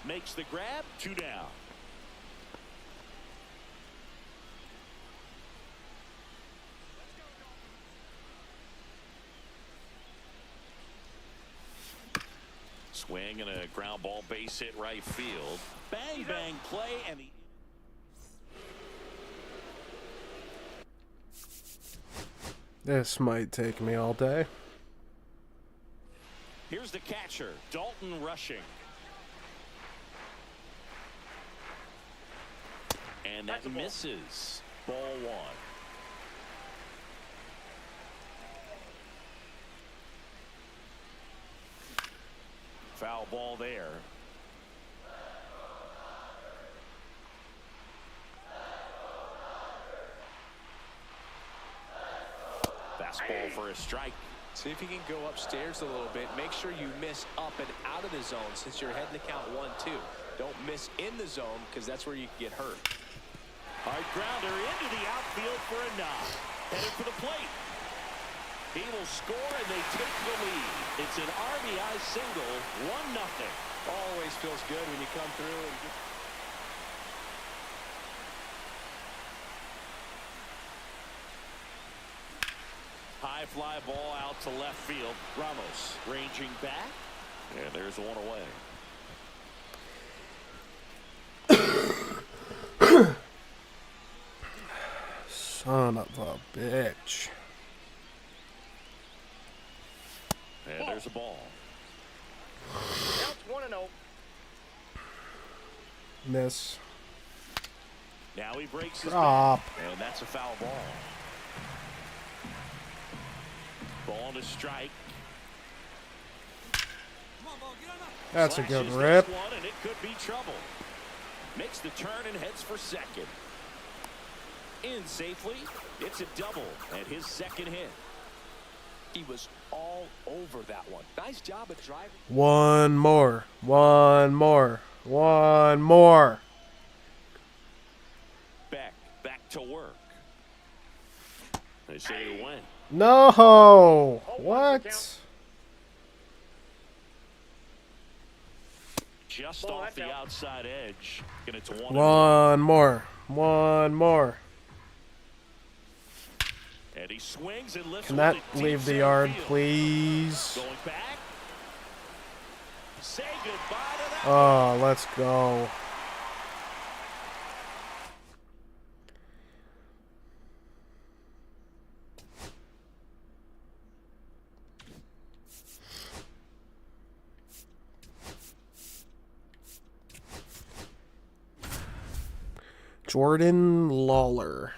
Makes the grab, 2 down. Swing and a ground ball, base hit right field. Bang, bang play, and the This might take me all day. here's the catcher, Dalton Rushing. And that misses. Ball 1. Foul ball there. Fastball for a strike. See if you can go upstairs a little bit. Make sure you miss up and out of the zone since you're heading to count 1-2. Don't miss in the zone because that's where you can get hurt. Hard grounder into the outfield for a knock. Headed for the plate. He will score and they take the lead. It's an RBI single, 1-0. Always feels good when you come through and high fly ball out to left field. Ramos ranging back. And there's one away. Son of a bitch. And there's a ball. Counts 1-0. Miss. Now he breaks his Drop. back. And that's a foul ball. Ball to strike. That's a good Slashes rip. this one, and it could be trouble. Makes the turn and heads for second. In safely. It's a double and his second hit. he was all over that one. Nice job at driving. One more. One more. One more. Back to work. They say he went. No. What? Just Ball, off that's the out. outside edge. And it's 1-0. One more. One more. And he swings and lifts. Can one that to deep leave the center yard, field. please? Going back. Say goodbye to that. Oh, let's go. Jordan Lawler.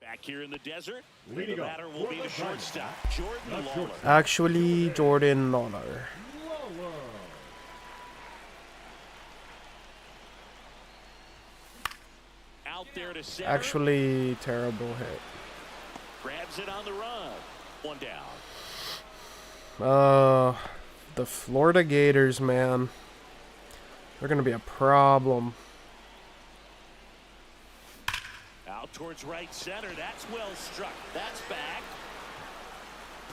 Back here in the desert. Leading The up batter will for be the the shortstop, Jordan That's Lawler. shortstop. Actually, Jordan Lawler. Lawler. Out there to center. Actually, terrible hit. Grabs it on the run. One down. The Florida Gators, man. They're going to be a problem. Out towards right center. That's well struck. That's back.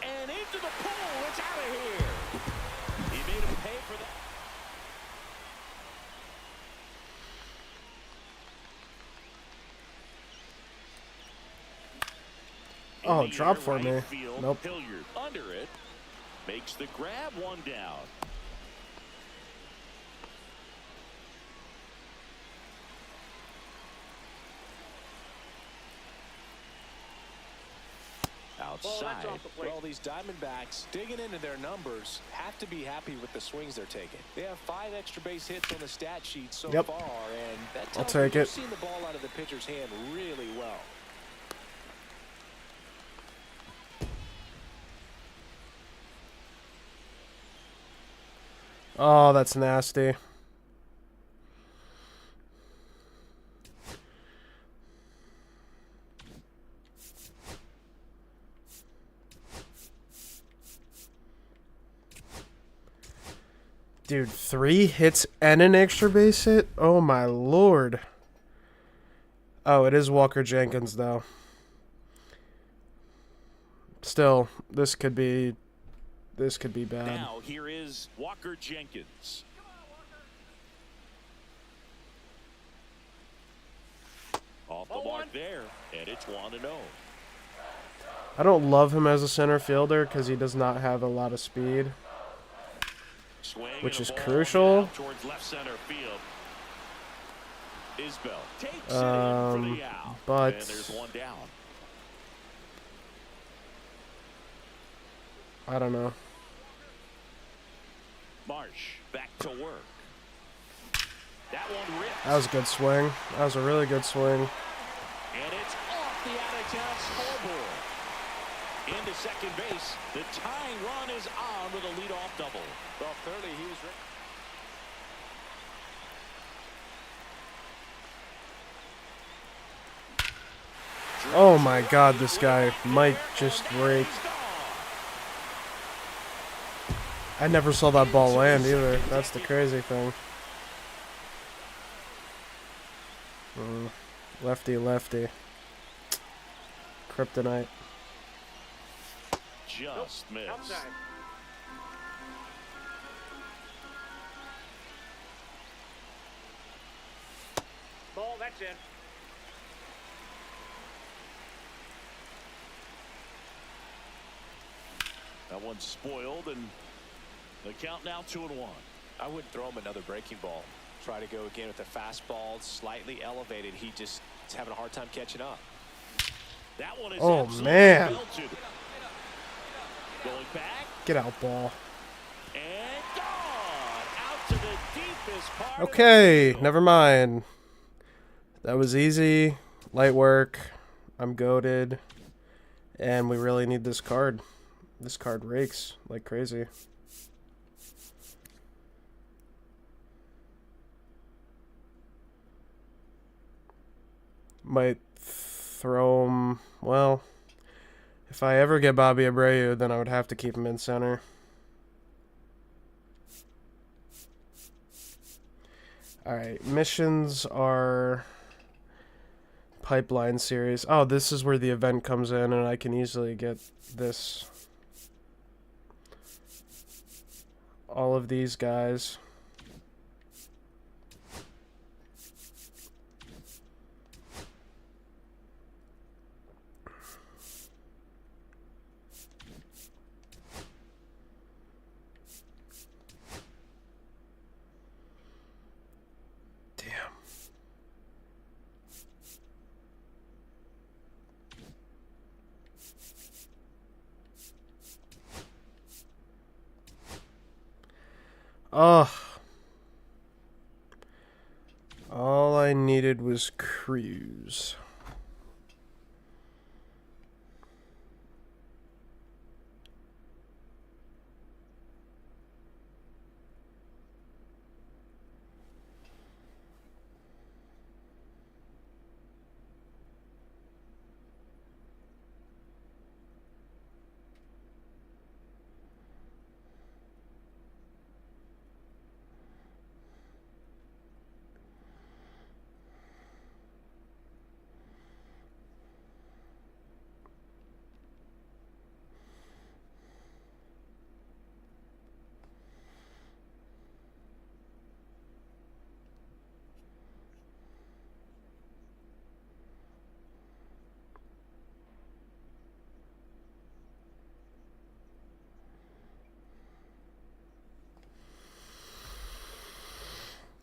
And into the pool. It's out of here. He made him pay for that. Oh, In the drop air, for right me. field. Nope. Hilliard under it. Makes the grab. One down. Ball, that's side. off the plate. Well, these Diamondbacks digging into their numbers have to be happy with the swings they're taking. They have 5 extra base hits on the stat sheet so Yep. far, and that I'll tells take me it. they've seen the ball out of the pitcher's hand really well. Oh, that's nasty. Dude, 3 hits and an extra base hit? Oh my lord. Oh, it is Walker Jenkins though. Still, this could be bad. Now here is Walker Jenkins. Off the mark there, and it's 1-0. I don't love him as a center fielder because he does not have a lot of speed. Swing Which and is a ball crucial. down towards left center field. Isbell takes it in for the out. but- And there's one down. I don't know. Marsh back to work. That one rips. That was a good swing. That was a really good swing. And it's off the out-of-town scoreboard. Into second base. The tying run is on with a leadoff double. Well, clearly he was ready. Oh my god, this guy might just break. I never saw that ball land either. That's the crazy thing. Lefty, lefty. Kryptonite. Just missed. Outside. Ball, that's in. That one's spoiled, and the count now 2-1. I wouldn't throw him another breaking ball. Try to go again with the fastball, slightly elevated. He just is having a hard time catching up. That one is Oh, absolutely man. belted. Going back Get out, ball. and gone out to the deepest part. Okay, of the field. never mind. That was easy. Light work. I'm goated. And we really need this card. This card rakes like crazy. Might throw him. Well, if I ever get Bobby Abreu, then I would have to keep him in center. Alright, missions are pipeline series. Oh, this is where the event comes in, and I can easily get this. All of these guys. Damn. Ugh. All I needed was Cruz.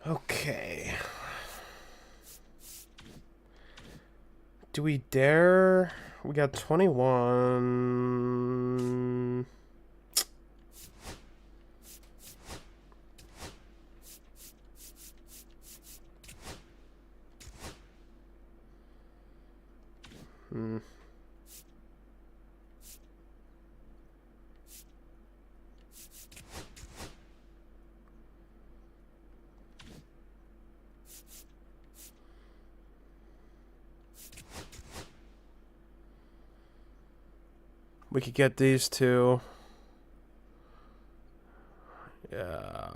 Okay. Do we dare We got 21. We could get these two. Yeah.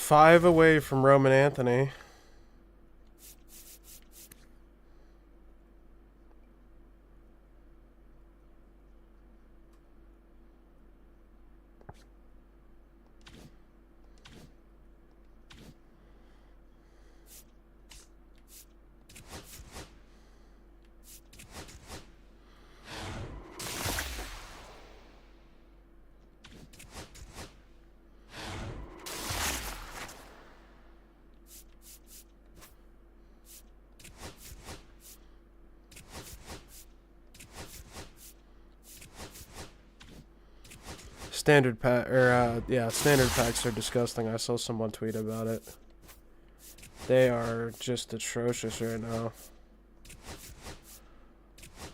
5 away from Roman Anthony. Standard pack, or standard packs are disgusting. I saw someone tweet about it. They are just atrocious right now.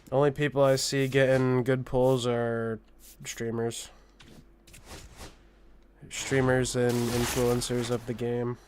The only people I see getting good pulls are streamers. Streamers and influencers of the game.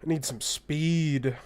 I need some speed.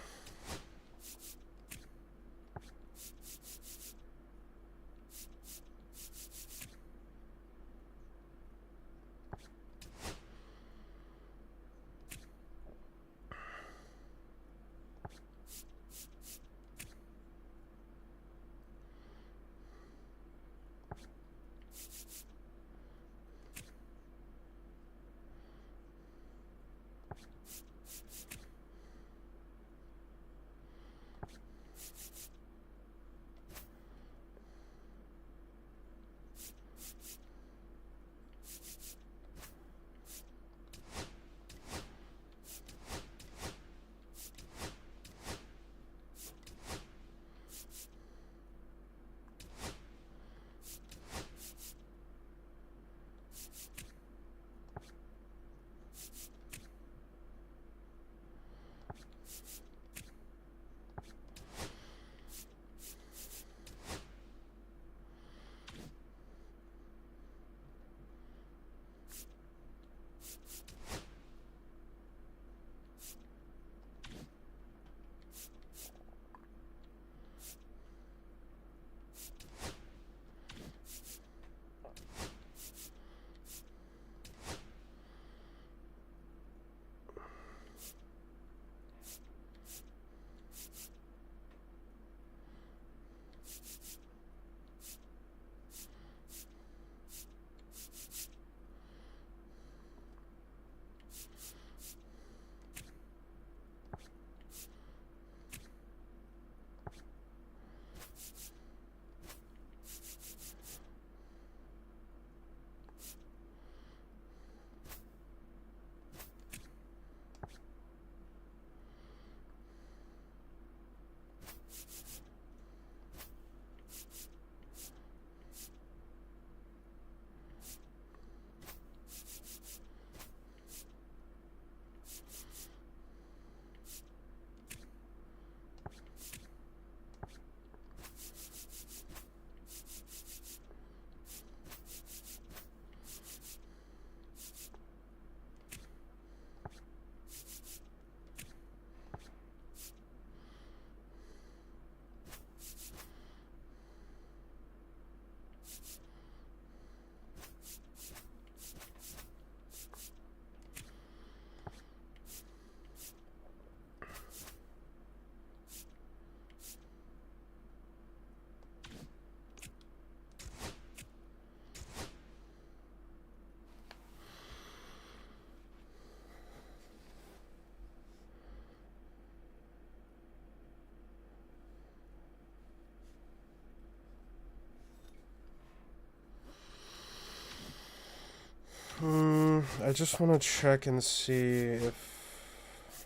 I just want to check and see if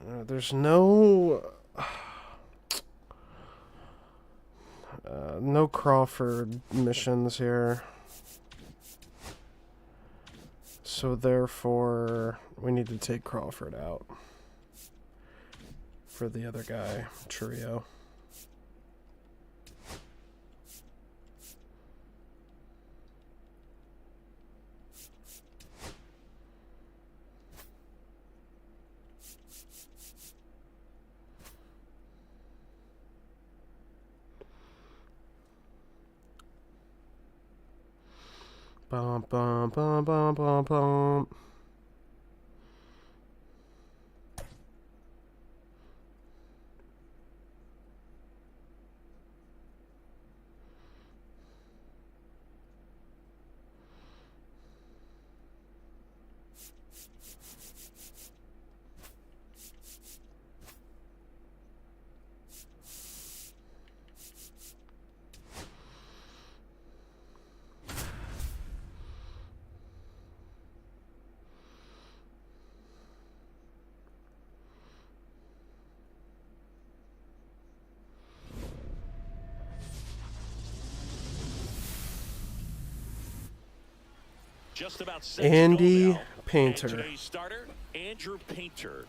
there's no no Crawford missions here, so therefore we need to take Crawford out for the other guy, Trio. Bum, bum, bum, bum, bum, bum. Just about set to Andy go now. Painter. And today's starter, Andrew Painter.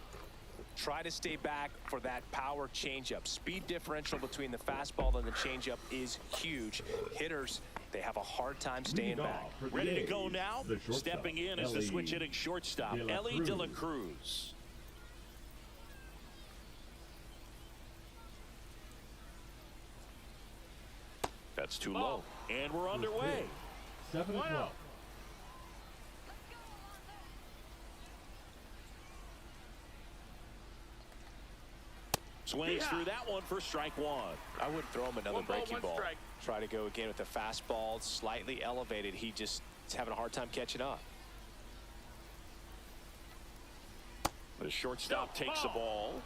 Try to stay back for that power changeup. Speed differential between the fastball and the changeup is huge. Hitters They have a hard time staying Leading back. off for the Ready to A's, go now. the shortstop, Stepping in is the Ellie switch hitting shortstop, Ellie De La Cruz. That's too low. And we're underway. 7-12. Swings through that one for strike one. I wouldn't throw him another breaking ball. strike. Try to go again with the fastball, slightly elevated. He just is having a hard time catching up. The shortstop takes the ball.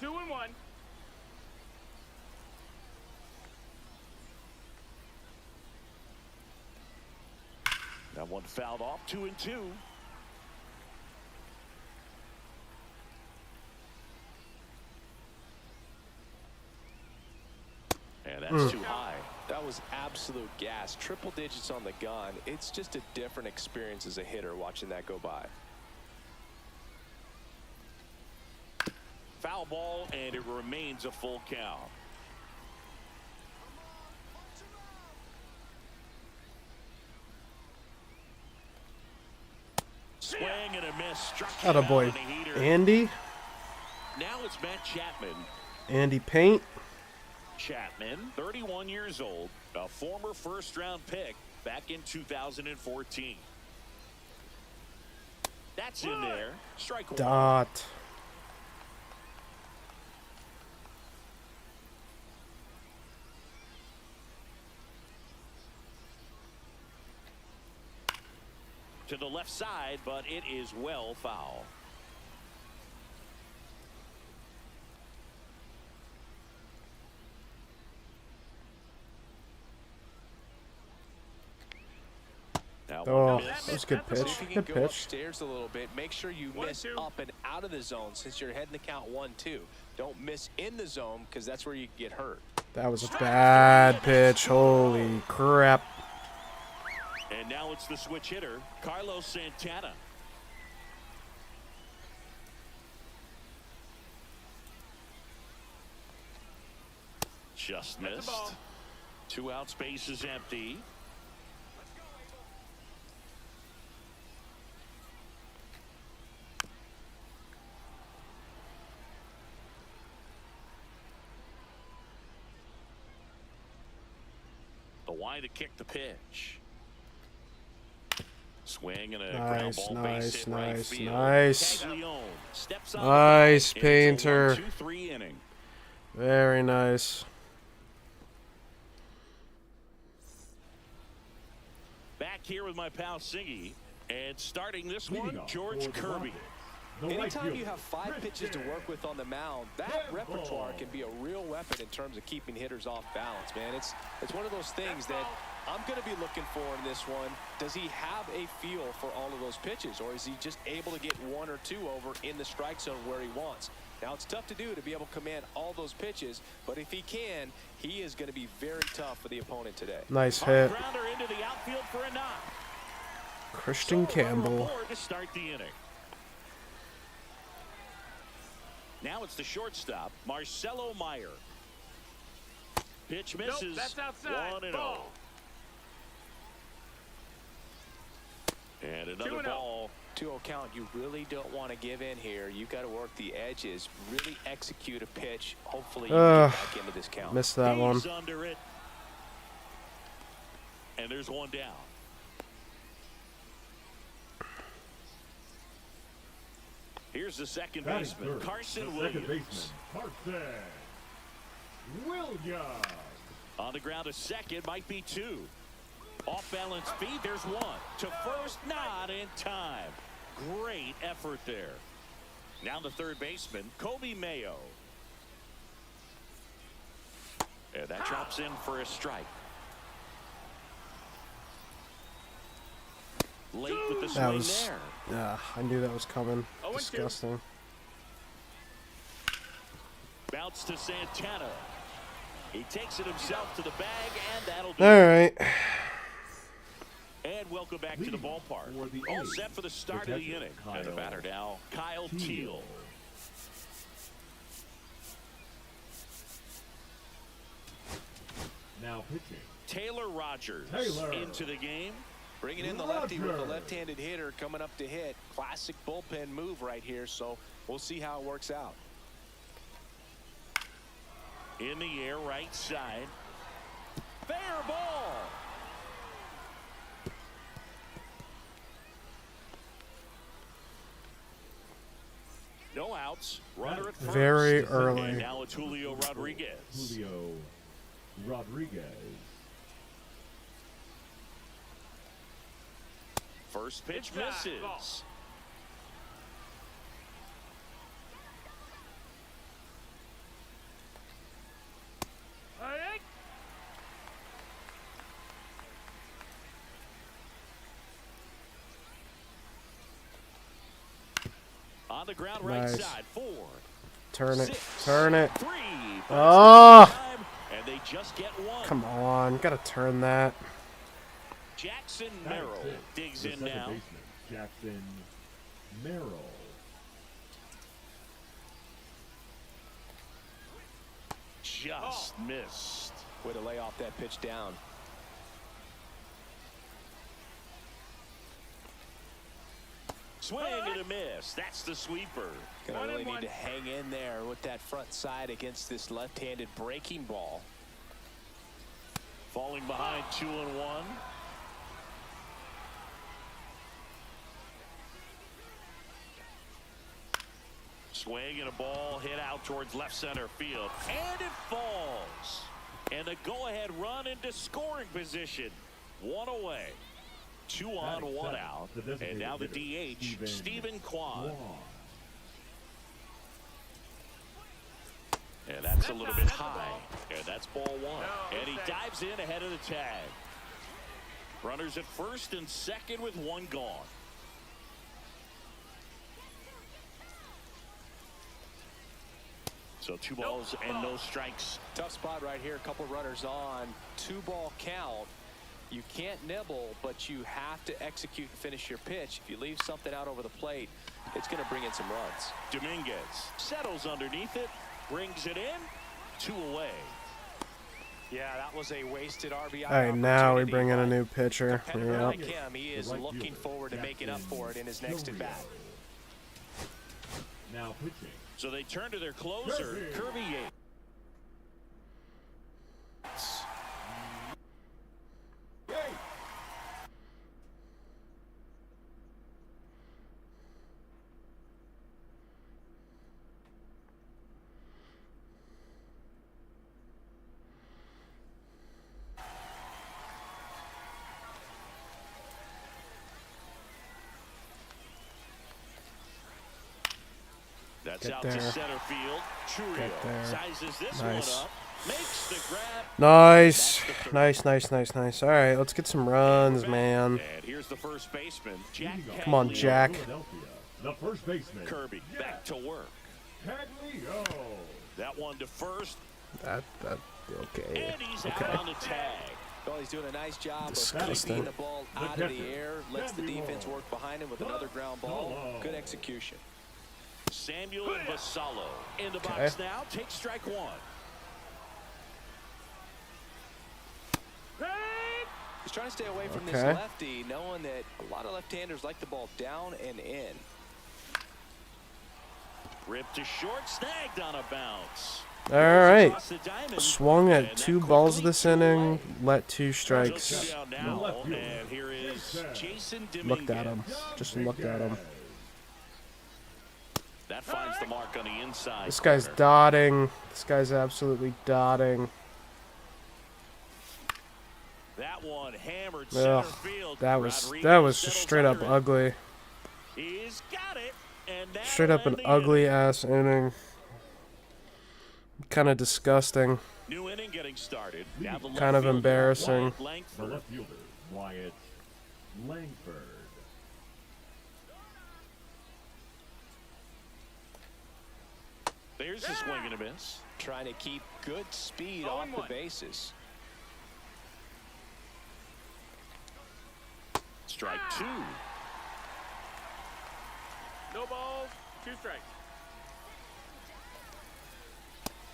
2-1. That one fouled off. 2-2. And that's too high. That was absolute gas. Triple digits on the gun. It's just a different experience as a hitter watching that go by. Foul ball, and it remains a full count. Swing and a miss. Struck him out Attaboy. on the heater. Andy. Now it's Matt Chapman. Andy Paint. Chapman, 31 years old, a former first-round pick back in 2014. That's in there. Strike one. Dot. To the left side, but it is well foul. Now Oh, one miss. that was a good See pitch. if you can Good go pitch. upstairs a little bit. Make sure you miss 1-2. up and out of the zone since you're heading the count 1-2. Don't miss in the zone because that's where you get hurt. That was a bad pitch. Holy crap. And now it's the switch hitter, Carlos Santana. Just missed. 2 out, space is empty. The wide to kick the pitch. Swing and a ground Nice, ball base nice, hit right nice, field. nice. Taglione steps on Nice, the plate, and it's a Painter. 1-2-3 inning. Very nice. Back here with my pal Siggy, and starting this Leading one, off George for the Kirby. Rockets, the right Anytime you fielder, have 5 pitches to work with on the mound, that repertoire can be a real weapon in terms of keeping hitters off balance, man. It's one of those things that I'm going to be looking for in this one. Does he have a feel for all of those pitches, or is he just able to get 1 or 2 over in the strike zone where he wants? Now, it's tough to do to be able to command all those pitches, but if he can, he is going to be very tough for the opponent today. Nice Hard hit. grounder into the outfield for a knock. Christian So, runner Campbell. aboard to start the inning. Now it's the shortstop, Marcelo Meyer. Pitch misses. That's outside. 1-0. Ball. And another 2-0. ball. 2-0 count. You really don't want to give in here. You've got to work the edges, really execute a pitch. Hopefully you get back into this count. Missed that one. He's under it. And there's one down. Here's the second batting baseman, third, Carson the Williams. second baseman, Carson Williams. On the ground, a second, might be 2. Off balance feed, there's 1. To first, not in time. Great effort there. Now the third baseman, Kobe Mayo. And that drops in for a strike. Late with the That swing was. there. Yeah, I knew that was coming. 0-2. Disgusting. Bounce to Santana. He takes it himself to the bag, and that'll do All it. right. And welcome back to the Leading ballpark. for the All A's, set for the start the of the catcher, inning. And the Kyle batter now, Kyle Teal. Now pitching Taylor Rogers Taylor. into the game. Bringing in the lefty with the Rogers. left-handed hitter coming up to hit. Classic bullpen move right here, so we'll see how it works out. In the air, right side. Fair ball. No outs. Runner at first. Very And early. now it's Julio Rodriguez. Julio Rodriguez. First pitch Inside, misses. ball. Hey, On the ground, right Nice. side. 4, Turn it. 6, Turn it. 3. Oh! And they just get one. Come on. Gotta turn that. Jackson Batting Merrill six, digs the in second now. baseman, Jackson Merrill. Just missed. Way to lay off that pitch down. Swing and a miss. That's the sweeper. Gonna One really and need one. to hang in there with that front side against this left-handed breaking ball. Falling behind 2-1. Swing and a ball hit out towards left center field. And it falls. And the go-ahead run into scoring position. One away. 2 on, Batting 1 seven, out. the designated And now the hitter, DH, Stephen Kwan. And that's a little bit high. And that's ball 1. No, And he thanks. dives in ahead of the tag. Runners at first and second with 1 gone. So 2 balls and no strikes. Tough spot right here. A couple runners on. 2-ball count. You can't nibble, but you have to execute and finish your pitch. If you leave something out over the plate, it's going to bring in some runs. Dominguez settles underneath it, brings it in, 2 away. Yeah, that was a wasted RBI. All right, now we opportunity, bring in a but new pitcher. competitor Yep. like him, he is Right looking fielder, forward to making up for it in his next Julio. at-bat. Now pitching. So they turn to their closer, Kirby Yates. That's Get out there. to center field. Churio Get there. sizes this Nice. one up, makes the grab. Nice. Nice, nice, nice, nice. All right, let's get some runs, man. And here's the first baseman, Jack. Come on, Cagliano. Jack. Philadelphia. The first baseman. Kirby back to work. Cagliano. That one to first, That, okay. and he's Okay. out on the tag. Well, he's doing a nice job Disgusting. of keeping the ball out of the catcher, air. Lets the Samuel defense work behind him with another ground ball. Vasallo. Good execution. Samuel Vasallo in the Okay. box now. Takes strike 1. He's trying to stay away from Okay. this lefty, knowing that a lot of left-handers like the ball down and in. Ripped to short, snagged on a bounce. All right. Across the diamond, Swung and at that 2 balls quickly this 2 inning, away. let 2 So strikes. 2 down now, left fielder. and here is Jason Dominguez. Looked at him. Just looked at him. That finds the mark on the inside. This guy's corner. dotting. This guy's absolutely dotting. That one hammered Ugh, center field. that was Rodriguez just settles straight up under it. ugly. He's got it, and that'll Straight up an end the ugly inning. ass inning. Kind of disgusting. New inning getting started. Now the left Kind of fielder, embarrassing. Wyatt The Langford. left fielder, Wyatt Langford. There's a swing and a miss. Trying to keep good speed Oh, off and the one. bases. Strike 2. No balls, 2 strikes.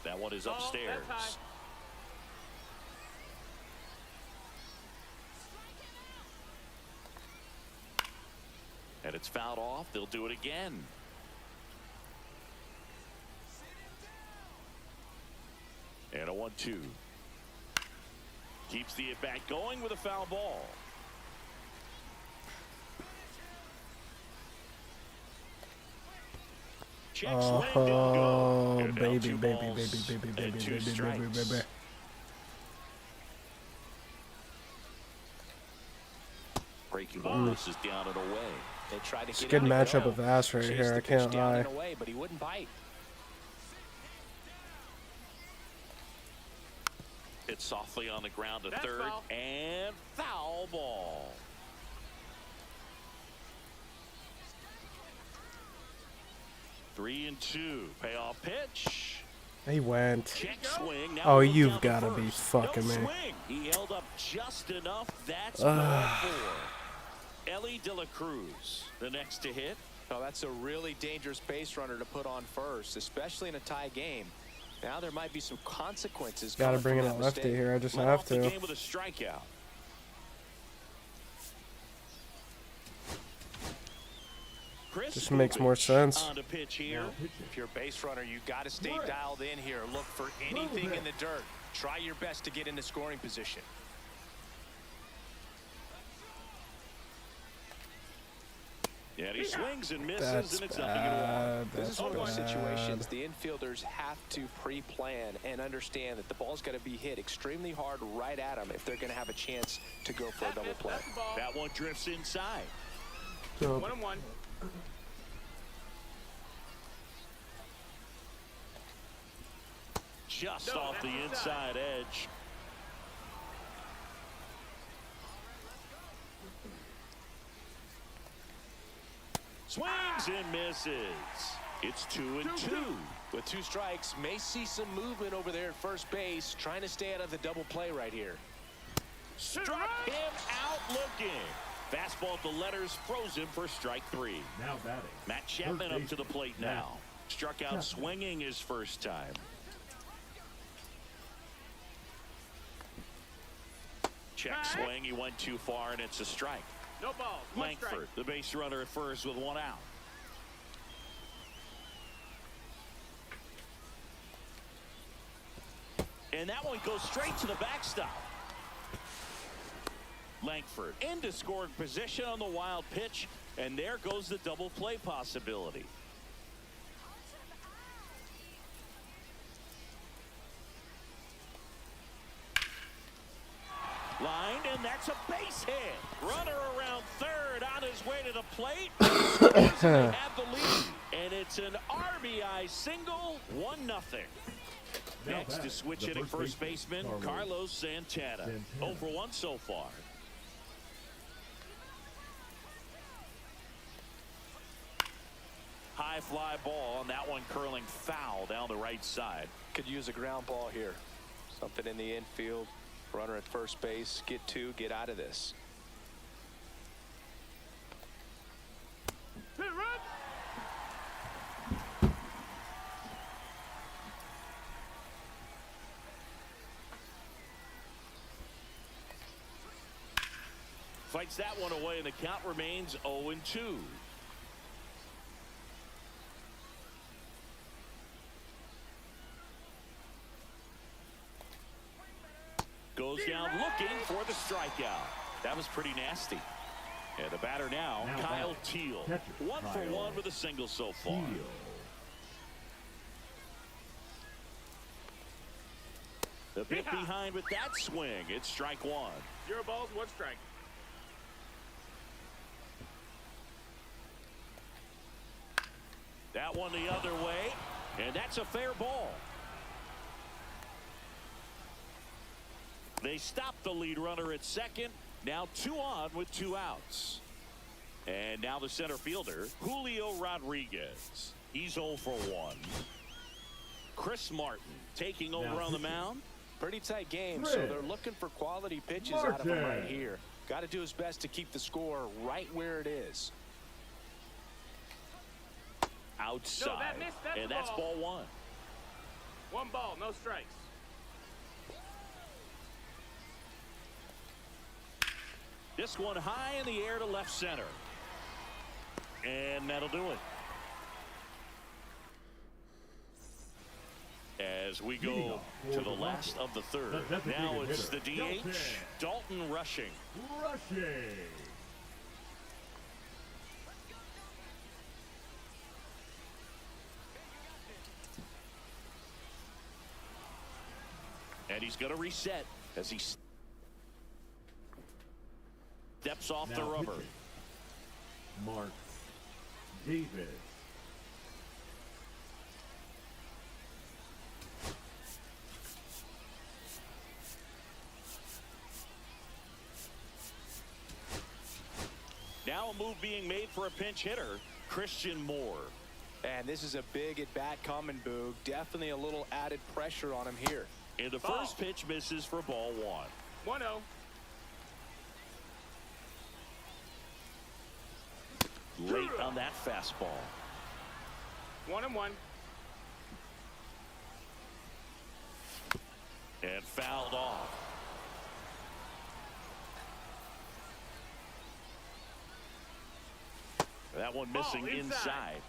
That one is Ball, upstairs. that's high. And it's fouled off. They'll do it again. And a 1-2. Keeps the at-bat going with a foul ball. Check swing, didn't go. And now baby, two baby, balls baby, baby, and baby, two baby, baby, strikes. baby. Breaking ball misses down and away. They tried to It's a get good him to matchup go. of ass right Chased here. the I pitch can't down lie. and away, but he wouldn't bite. Hit softly on the ground to That's third. foul. And foul ball. Three and two. Payoff pitch. He went. Check swing. Now Oh, moved you've down to gotta be first. fucking no me. Swing. He held up just enough. That's ball four. Ellie De La Cruz, the next to hit. Oh, that's a really dangerous base runner to put on first, especially in a tie game. Now there might be some consequences. Gotta coming bring in from a that lefty mistake. here. I just Led have off the to. game with a strikeout. Chris Just makes more sense. on the pitch here. Now pitching. If you're a base runner, you got to stay Right. dialed in here. Look for anything in the dirt. Try your best to get into scoring position. Yeah, he swings and misses, That's and it's nothing at one. bad. This is one of those That's situations bad. the infielders have to pre-plan and understand that the ball's got to be hit extremely hard right at them if they're going to have a chance to go for a double play. That's the ball. That one drifts inside. So, 1-1. Just No, off that's the inside edge. Swings and misses. It's 2-2. With two strikes, may see some movement over there at first base, trying to stay out of the double play right here. Struck him out looking. Fastball at the letters, frozen for strike three. Now batting. Matt Chapman up to the plate now. Struck out swinging his first time. Check swing, he went too far, and it's a strike. No balls. One strike. Langford, the base runner at first with one out. And that one goes straight to the backstop. Langford into scoring position on the wild pitch, and there goes the double play possibility. Lined, and that's a base hit. Runner around third on his way to the plate. They have the lead, and it's an RBI single, 1-0. Now Next to batting, switch the hitting first first baseman Carlos Santana. 0 for 1 so far. High fly ball, and that one curling foul down the right side. Could use a ground ball here. Something in the infield. Runner at first base. Get two. Get out of this. Hit, run. Fights that one away, and the count remains 0-2. Goes down looking for the strikeout. That was pretty nasty. And the batter now, Now Kyle batting. Teal. Catcher, 1 for Kyle 1 with a single so far. Teal. The bit behind with that swing. It's strike one. 0 balls. 1 strike. That one the other way, and that's a fair ball. They stop the lead runner at second. Now 2 on with 2 outs. And now the center fielder, Julio Rodriguez. He's 0 for 1. Chris Martin taking over on the mound. Pretty tight game, so they're looking for quality pitches out of him right Martin. here. Got to do his best to keep the score right where it is. Outside. No, that missed. That's and the that's ball. ball 1. 1 ball. No strikes. This one high in the air to left center. And that'll do it. As we go to the last of the third. Now it's the DH, Dalton Rushing. And he's going to reset as he steps off the rubber. Pitching. Mark Davis. Now a move being made for a pinch hitter, Christian Moore. And this is a big at-bat coming, Boog. Definitely a little added pressure on him here. And the first pitch misses for ball one. 1-0. Late on that fastball. 1-1. And fouled off. That one missing inside.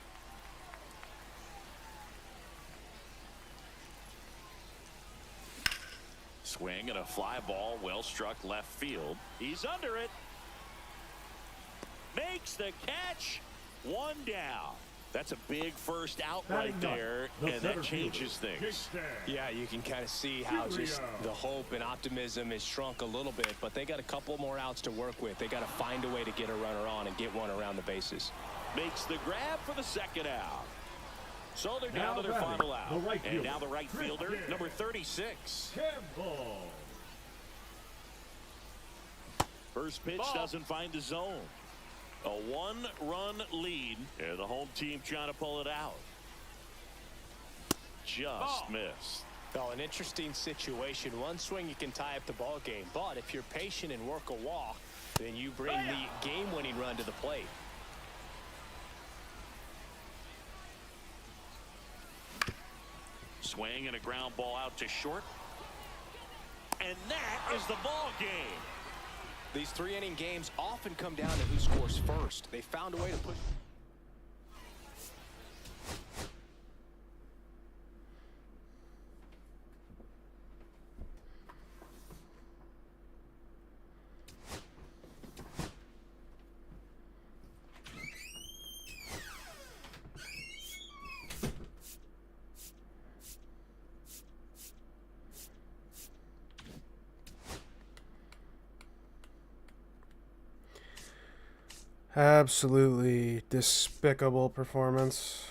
Swing and a fly ball, well struck left field. He's under it. Makes the catch. One down. That's a big first out right there, and that changes things. Yeah, you can kind of see how just the hope and optimism is shrunk a little bit, but they got a couple more outs to work with. They got to find a way to get a runner on and get one around the bases. Makes the grab for the second out. So they're down to their final out. And now the right fielder, number 36. Campbell. First pitch doesn't find the zone. A one-run lead, and the home team trying to pull it out. Just missed. Oh, an interesting situation. One swing you can tie up the ball game, but if you're patient and work a walk, then you bring the game-winning run to the plate. Swing and a ground ball out to short. And that is the ball game. These three-inning games often come down to who scores first. They found a way to push. Absolutely despicable performance.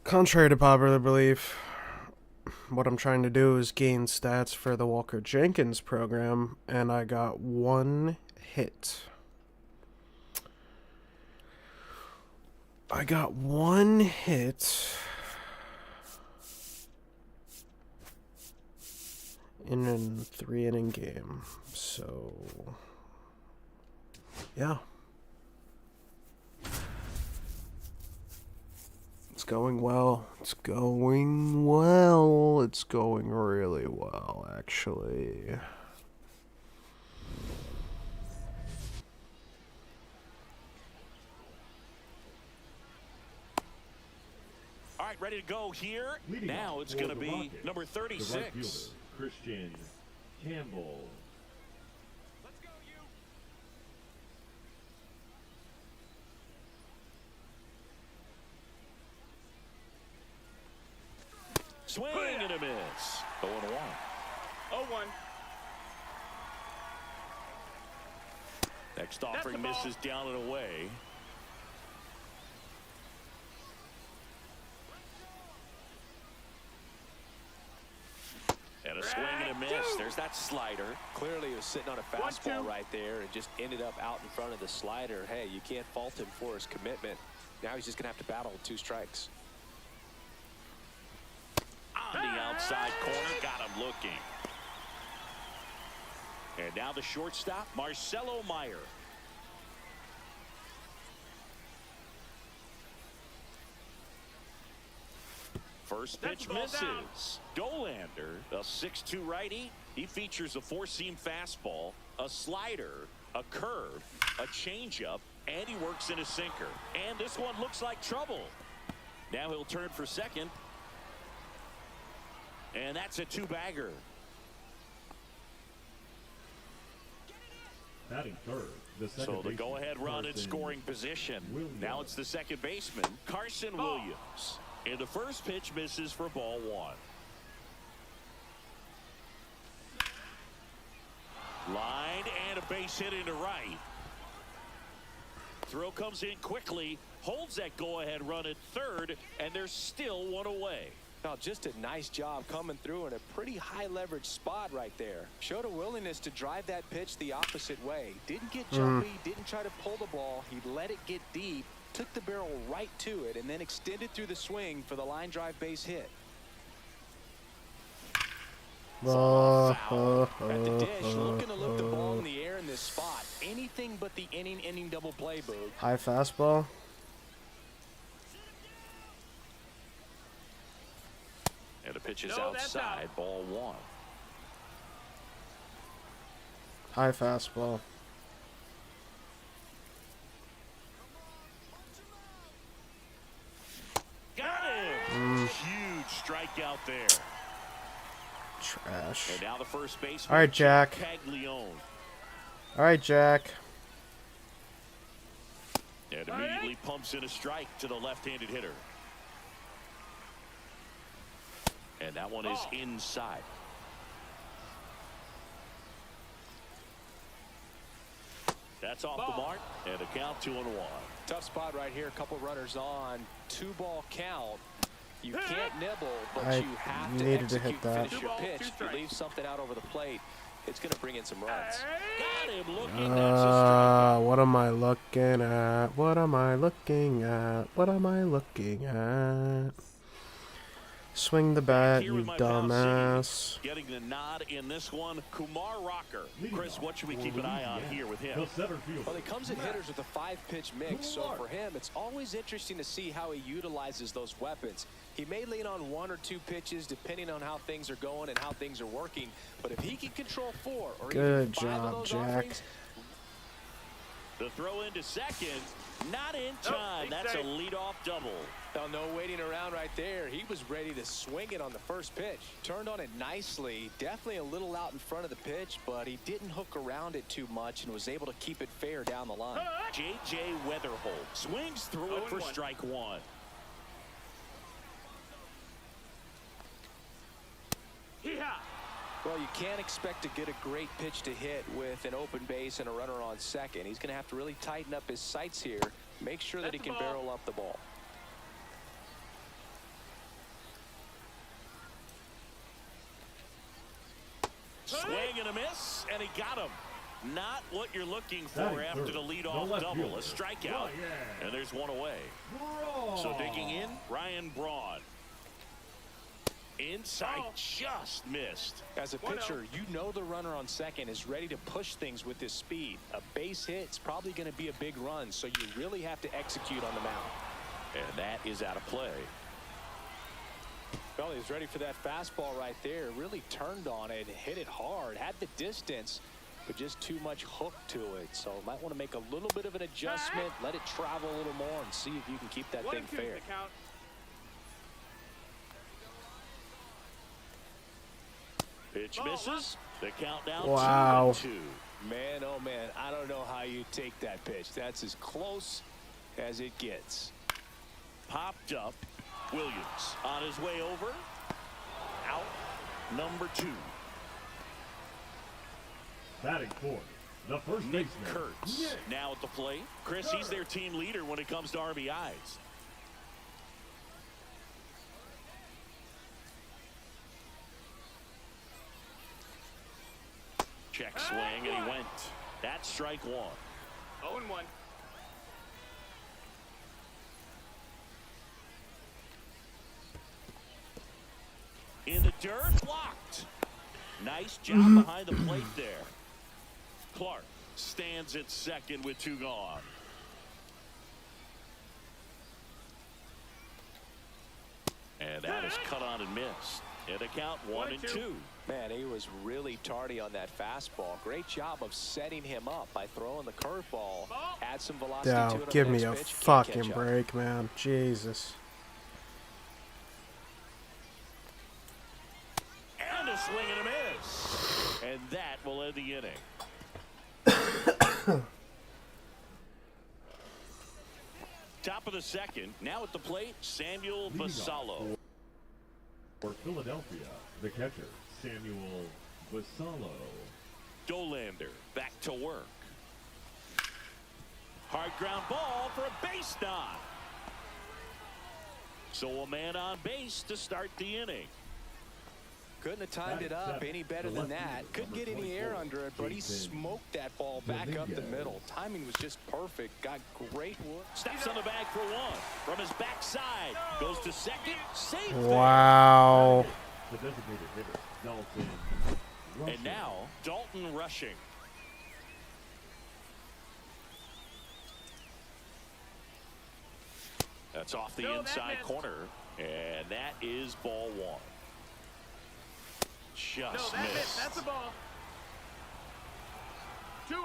Contrary to popular belief, what I'm trying to do is gain stats for the Walker Jenkins program, and I got 1 hit. I got 1 hit in a 3-inning game. So, yeah. It's going well. It's going well. It's going really well, actually. All right, ready to go here. Leading Now off it's for going to the be Rockets, number the right 36. fielder, Christian Campbell. Swing and a miss. 0-1. 0-1. Next the offering ball. misses down and away. And a swing and a miss. There's that slider. Clearly he was sitting on a 1-2. fastball right there and just ended up out in front of the slider. Hey, you can't fault him for his commitment. Now he's just going to have to battle with 2 strikes. On the outside corner, got him looking. And now the shortstop, Marcelo Meyer. First pitch misses. Dolander, a 6'2 righty. He features a 4-seam fastball, a slider, a curve, a changeup, and he works in a sinker. And this one looks like trouble. Now he'll turn for second. And that's a 2-bagger. Batting third, the second So the baseman, go-ahead run in Carson scoring position. Williams. Now it's the second baseman, Carson Williams. And the first pitch misses for ball 1. Line and a base hit into right. Throw comes in quickly, holds that go-ahead run at third, and there's still 1 away. Now, just a nice job coming through in a pretty high leverage spot right there. Showed a willingness to drive that pitch the opposite way. Didn't get jumpy, didn't try to pull the ball. He let it get deep, took the barrel right to it, and then extended through the swing for the line drive base hit. At the dish, looking to lift the ball in the air in this spot. Anything but the inning double play, Boog. High fastball. And the pitch is No, that's outside, out. ball 1. High fastball. Got him! Huge strikeout there. Trash. And now the first baseman. All right, Jack. Caglione. All right, Jack. And immediately pumps in a strike to the left-handed hitter. And that one is inside. That's off the mark. And a count 2-1. Tough spot right here. A couple runners on. 2-ball count. You can't nibble, but I you have to needed to execute hit that. and finish your 2 balls, 2 pitch. If you strikes. leave something out over the plate, it's going to bring in some runs. Got him looking. That's a strike. What am I looking at? What am I looking at? What am I looking at? Swing the bat, Here you with my pal dumbass. City, getting the nod in this one, Kumar Rocker. Leading Chris, off what should we for keep an eye on Louisiana, here with him? The center fielder, Well, he comes at hitters with a 5-pitch mix, so for him, it's always interesting to see how he utilizes those weapons. He may lean on 1 or 2 pitches depending on how things are going and how things are working, but if he can control 4 or Good even 5 job, of those Jack. offerings, The throw into second, not in time. That's a leadoff double. now no waiting around right there. He was ready to swing it on the first pitch. Turned on it nicely, definitely a little out in front of the pitch, but he didn't hook around it too much and was able to keep it fair down the line. J.J. Weatherholt swings through it for 0-1. strike 1. Hee-haw. Well, you can't expect to get a great pitch to hit with an open base and a runner on second. He's going to have to really tighten up his sights here, make sure that he can barrel up the ball. Swing and a miss, and he got him. Not what you're looking for Batting after third, the leadoff left double. fielder, A strikeout. Ryan And there's one away. Braun. So digging in, Ryan Braun. Inside, just missed. As a pitcher, you know the runner on second is ready to push things with his speed. A base hit is probably going to be a big run, so you really have to execute on the mound. And that is out of play. Well, he was ready for that fastball right there. Really turned on it, hit it hard, had the distance, but just too much hook to it. So might want to make a little bit of an adjustment, let it travel a little more, and see if you can keep that thing fair. Pitch misses. The countdown. Wow. 2-2. Man, oh man, I don't know how you take that pitch. That's as close as it gets. Popped up. Williams on his way over. Out. Number 2. Batting fourth, the first Nick baseman. Kurtz Nick now at the plate. Chris, he's their team leader when it comes to RBIs. Check swing, and he went. That's strike 1. 0-1. In the dirt, blocked. Nice job behind the plate there. Clark stands at second with 2 gone. And that is cut on and missed. And the count 1-2. Man, he was really tardy on that fastball. Great job of setting him up by throwing the curveball. Add some velocity to Now, it on give the me next a pitch. Can't fucking catch up. break, man. Jesus. And a swing and a miss. And that will end the inning. Top of the second. Now at the plate, Samuel Basallo. For Philadelphia, the catcher, Samuel Basallo. Dolander back to work. Hard ground ball for a base knock. So a man on base to start the inning. Couldn't have timed it up any better than that. Couldn't get any air under it, but he smoked that ball back up the middle. Timing was just perfect. Got great work. Steps on the bag for 1. From his backside. Goes to second. Safe there. Wow. The designated hitter, Dalton Rushing. And now, Dalton rushing. That's off the inside corner. And that is ball 1. Just missed. That's a ball. 2-0.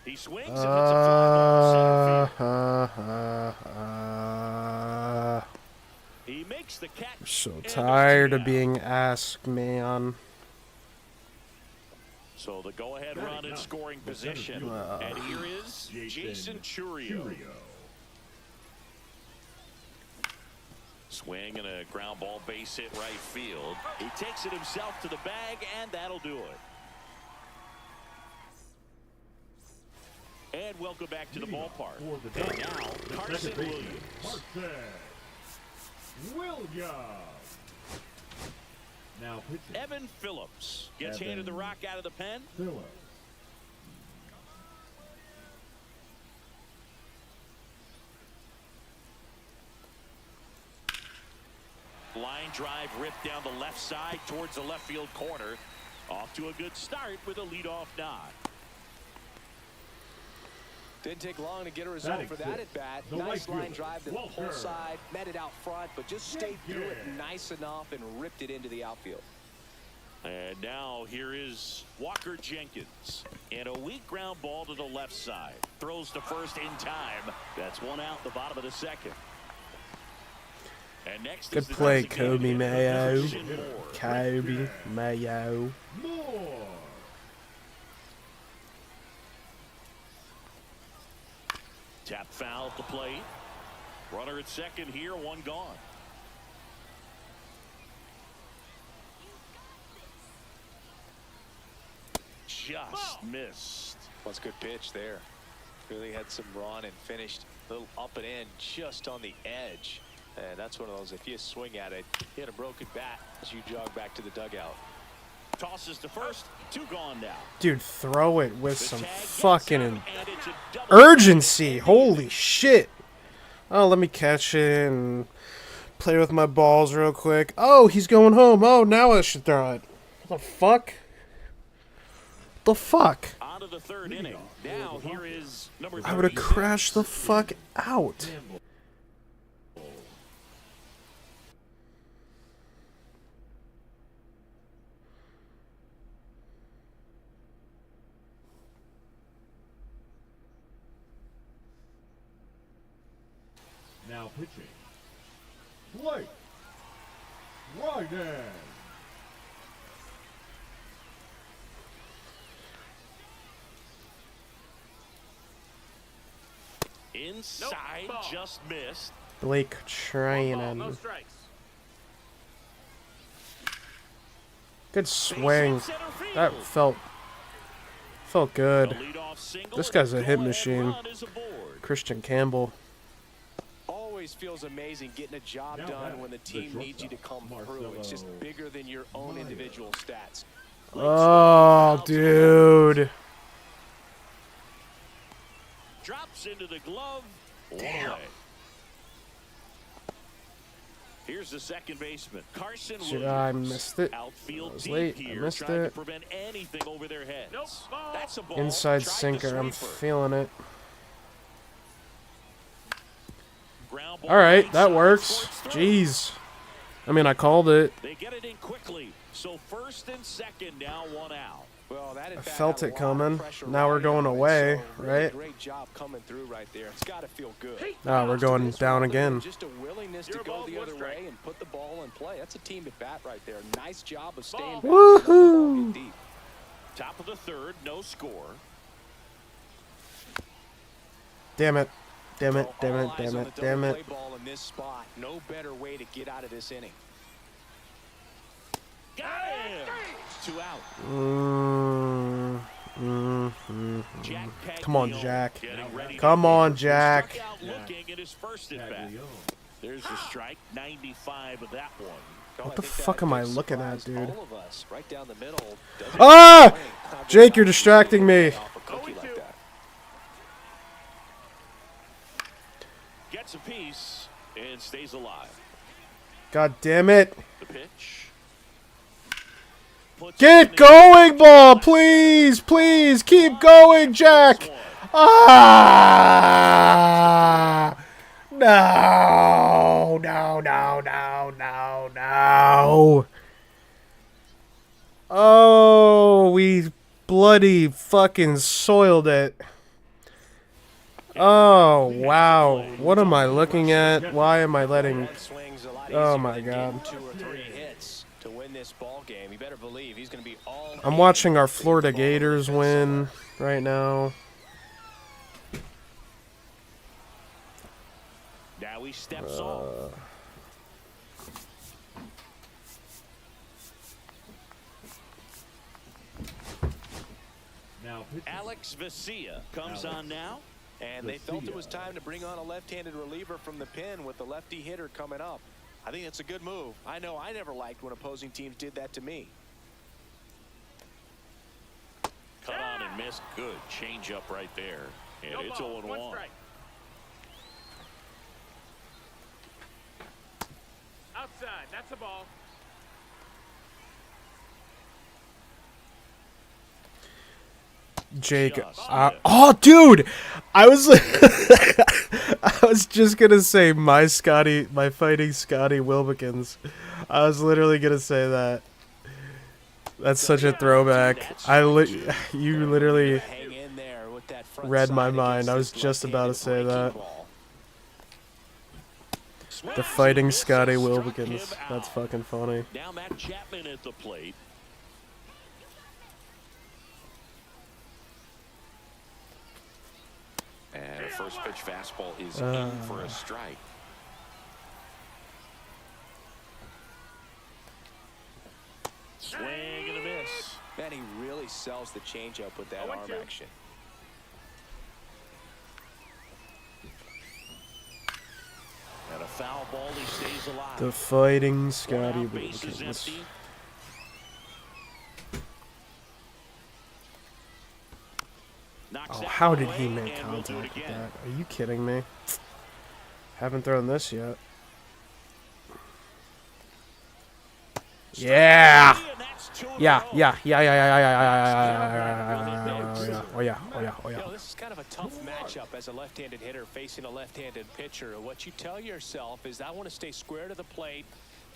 He swings and hits a fly ball to center field. He makes the catch. I'm so and tired goes of down. being asked, man. So the go-ahead run in scoring position. And here is Jason Churio. Swing and a ground ball base hit right field. He takes it himself to the bag, and that'll do it. And welcome back to the ballpark. For the And Dodgers, now, the Carson second baseman, Williams. Carson Williams. Now pitching. Evan Phillips gets handed the rock out of the pen. Phillips. Line drive ripped down the left side towards the left field corner. Off to a good start with a leadoff nod. Didn't take long to get a result for that at bat. Nice line drive to the pull side, met it out front, but just stayed through it nice enough and ripped it into the outfield. And now here is Walker Jenkins. And a weak ground ball to the left side. Throws to first in time. That's 1 out, the bottom of the second. And next Good is the play, designated Kobe hitter, Mayo. Christian Moore. Kobe Mayo. Moore. Tap foul at the plate. Runner at second here, 1 gone. Just missed. That's a good pitch there. Really had some run and finished a little up and in just on the edge. And that's one of those, if you swing at it, hit a broken bat as you jog back to the dugout. Tosses to first, 2 gone now. Dude, throw it with some Tag gets fucking him, and it's a double urgency. play. Holy shit. Oh, let me catch it and play with my balls real quick. Oh, he's going home. Oh, now I should throw it. What the fuck? The fuck? On to the 3rd inning. Now here is number I would have 36. crashed the fuck out. Now pitching. Blake Ryden. Inside, Nope, ball. just missed. Blake Ball, no Trinan. strikes. Good swing. Base hit center field. That felt A good. leadoff single, This and guy's the a hit go-ahead machine. run is aboard. Christian Campbell. Always feels amazing getting a job Now done back, when the the team needs you to shortstop, come through. It's just Marcelo bigger than your own Meyer. individual stats. Oh, dude. Drops into the glove. One away. Here's the second baseman, Carson Shit, Williams. I missed it. Outfield I was deep late. I here, missed trying it. to prevent anything over their heads. Nope, ball. That's a ball. Inside Tried the sinker. I'm sweeper. feeling it. Ground ball All right, right that side works. towards third. Jeez. I mean, I called it. They get it in quickly. So first and second, now 1 out. Well, that in I fact felt had it a lot of coming. pressure Now we're riding going on it, away, so really right? Great job coming through right there. It's got to feel good. Oh, we're going This down one, again. Just a willingness to You're go above the one other strike. way and put the ball in play. That's a team at bat right there. Nice job of staying Ball. back and letting the ball Woohoo! get deep. Top of the 3rd, no score. Damn it. Damn it. So Damn all it. eyes Damn on it. the Damn double it. play ball in this spot. No better way to get out of this inning. Got him. 2 out. Jack Come on, Caglione Jack. getting ready to Come on, hit. Jack. Struck out looking at his first at bat. Caglione. There's the strike, 95 of that one. What the fuck am I looking at, dude? All of us right down the middle. Doesn't Ah! swing. Not Jake, you're good distracting me. off a cookie like that. Gets a piece and stays alive. God damn it. The pitch. Puts Get it in going, ball. Please. Please. Keep going, Jack. Ah! No. No, no, no, no, no. Oh, we bloody fucking soiled it. Oh, wow. What am I looking at? Why am I letting... One swing's a lot Oh easier my than God. getting 2 or 3 hits to win this ball game. You better believe he's going to be all I'm in watching our to get the Florida ball in the Gators fence win somewhere. right now. Now he steps off. Now pitching. Alex Vesia comes Alex. on now. And they felt it was time to bring on a left-handed reliever from the pen with the lefty hitter coming up. I think it's a good move. I know I never liked when opposing teams did that to me. Cut on and missed. Good change up right there. And No it's ball, 0-1. 1 strike. Outside, that's a ball. Jake. Just Oh, dude! I was I was just gonna say my fighting Scotty Wilbeckins. I was literally gonna say that. That's such a throwback. You literally Hang in there with that front read side my against mind. I was this just about to say left-handed that. breaking ball. The fighting Misses, Scotty struck Wilbeckins. him That's out. fucking funny. Now Matt Chapman at the plate. And a first pitch fastball is in for a strike. Swing and a miss. Man, he really sells the changeup with that 0-2. arm action. And a foul ball, he stays alive. The Fighting One Scotty out, base is Wilkins. empty. Knocks Oh, that how one did he away, make and we'll do it contact with again. that? Are you kidding me? Haven't thrown this yet. Yeah! And that's two in a Yeah, row. yeah, yeah, yeah, yeah, yeah, yeah, yeah, oh yeah, oh yeah, oh You yeah. know, this is kind of a tough matchup as a left-handed hitter facing a left-handed pitcher. What you tell yourself is, I want to stay square to the plate,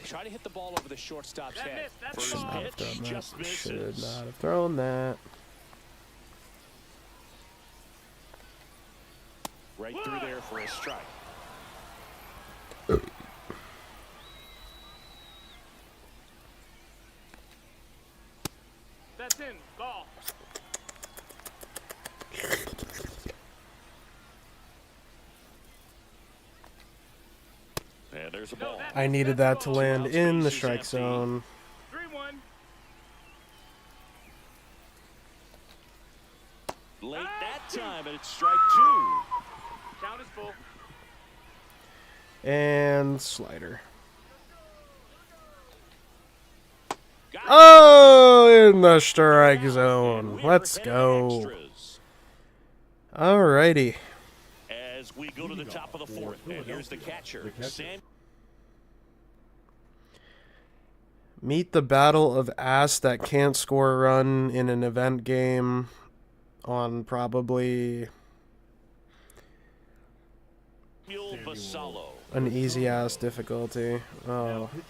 try to hit the ball over the shortstop's That head. missed. That's First the ball. Not have pitch thrown just that. Should misses. not have thrown that. Right through there for a strike. That's in. Ball. And there's a ball. I needed that to land in the strike zone. 3-1. Late that time, and it's strike two. Count is full. And slider. Got it. Oh, in the strike And zone. we're Let's headed go. extras. Alrighty. As we go to the top of the fourth, and here's the catcher, Sam. Meet the battle of ass that can't score a run in an event game on probably Basallo. an easy ass difficulty. Oh, Pitching.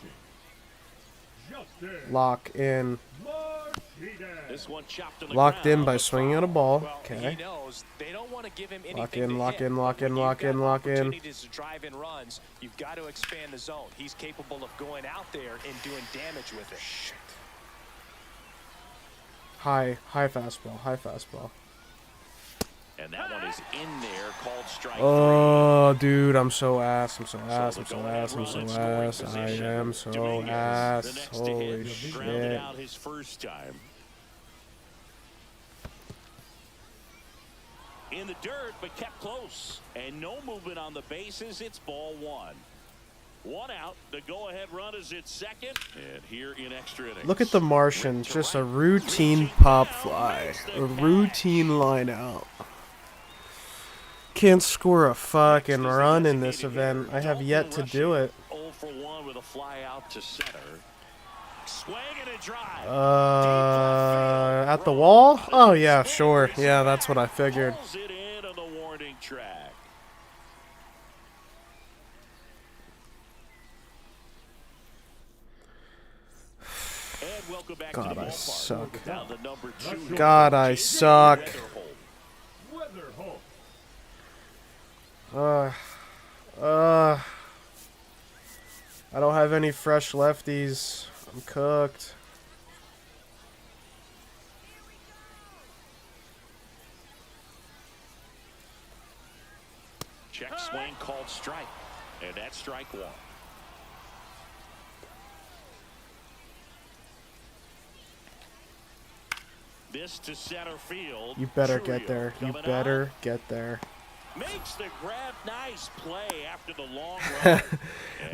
Justin lock in. Martinez. This one chopped in the Locked in ground, by but swinging at a ball. Well, he Okay. knows they don't want to give him anything Lock in, to lock hit. in, lock But in, when lock you've in, got lock in. opportunities to drive in runs, you've got to expand the zone. He's capable of going out there and doing damage with it. Shit. High fastball, high fastball. And that one is in there, called strike Oh, dude, I'm so ass. I'm so ass. I'm the so go-ahead ass. I'm run so in scoring ass. I position. am so Dominguez, the ass. next to Holy hit, grounded shit. out his first time. In the dirt, but kept close. And no movement on the bases. It's ball one. One out. The go-ahead run is at second. And here in extra innings. Look at the Martian. Just a routine pop fly. A routine line out. Can't score a fucking run in this event. I have yet to do it. 0 for 1 with a fly out to center. Swing and a drive. At the wall? Oh, yeah, sure. Yeah, that's what I figured. Pulls it in on the warning track. And welcome back God, to the I ballpark. suck. Now the number 2. God, I suck. Weatherholt. Weatherholt. I don't have any fresh lefties. I'm cooked. Check swing called strike. And that's strike one. This to center field. You better Churio get there. You coming better out. get there. Makes the grab. Nice play after the long run.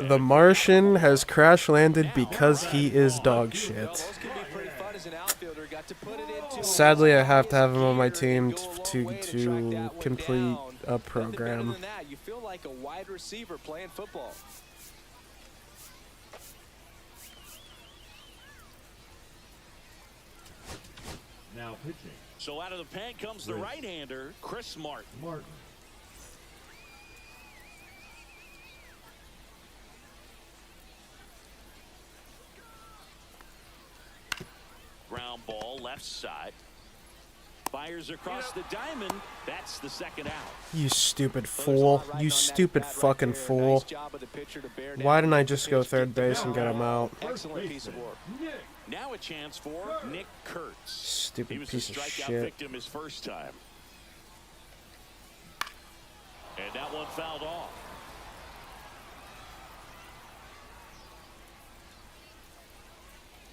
The Martian has crash landed because he is dog shit. Those can be pretty fun as an outfielder. Got to put it into Sadly, I have to have him on my team Go a long to way to track that one complete down. a Nothing better program. than that. You feel like a wide receiver playing football. Now pitching. So out of the pen comes the right-hander, Chris Martin. Martin. Ground ball left side. Fires across the diamond. That's the second out. You stupid fool. You stupid fucking fool. Nice job of the pitcher to bear Why down, didn't I get the just go pitch, third get the base and ball. get him out? Excellent piece of work. Nick. Now a chance for Nick Kurtz. Stupid He was piece a of strikeout shit. victim his first time. And that one fouled off.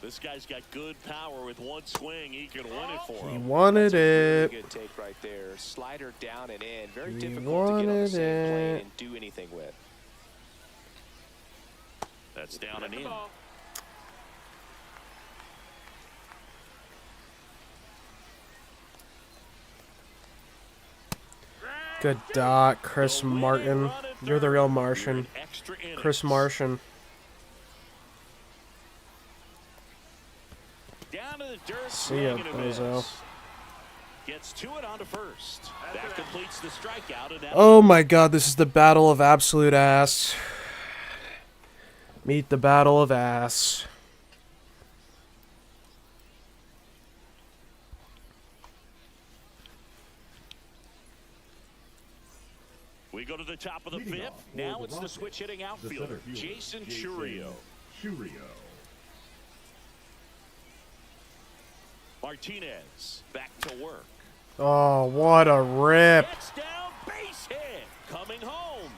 This guy's got good power. With one swing, he can win it for He him. wanted Really it. good take right there. Slider down and in. Very He difficult to get on the wanted same plane it. and do anything with. That's down and That's the in. ball. Good dot, Chris The winning Martin. run at You're the real third. Martian. We're in extra innings. Chris Martian. Down to the dirt. See ya, swing and a bozo. miss. Gets to it on to first. That completes the strikeout. And Oh my god, this is the battle of absolute ass. Meet the battle of ass. we go to the top of the Leading fifth. off for Now the it's the Rockets, switch-hitting the outfielder, center fielder, Jason Churio. Churio. Martinez back to work. Oh, what a rip. Gets down, base hit. Coming home.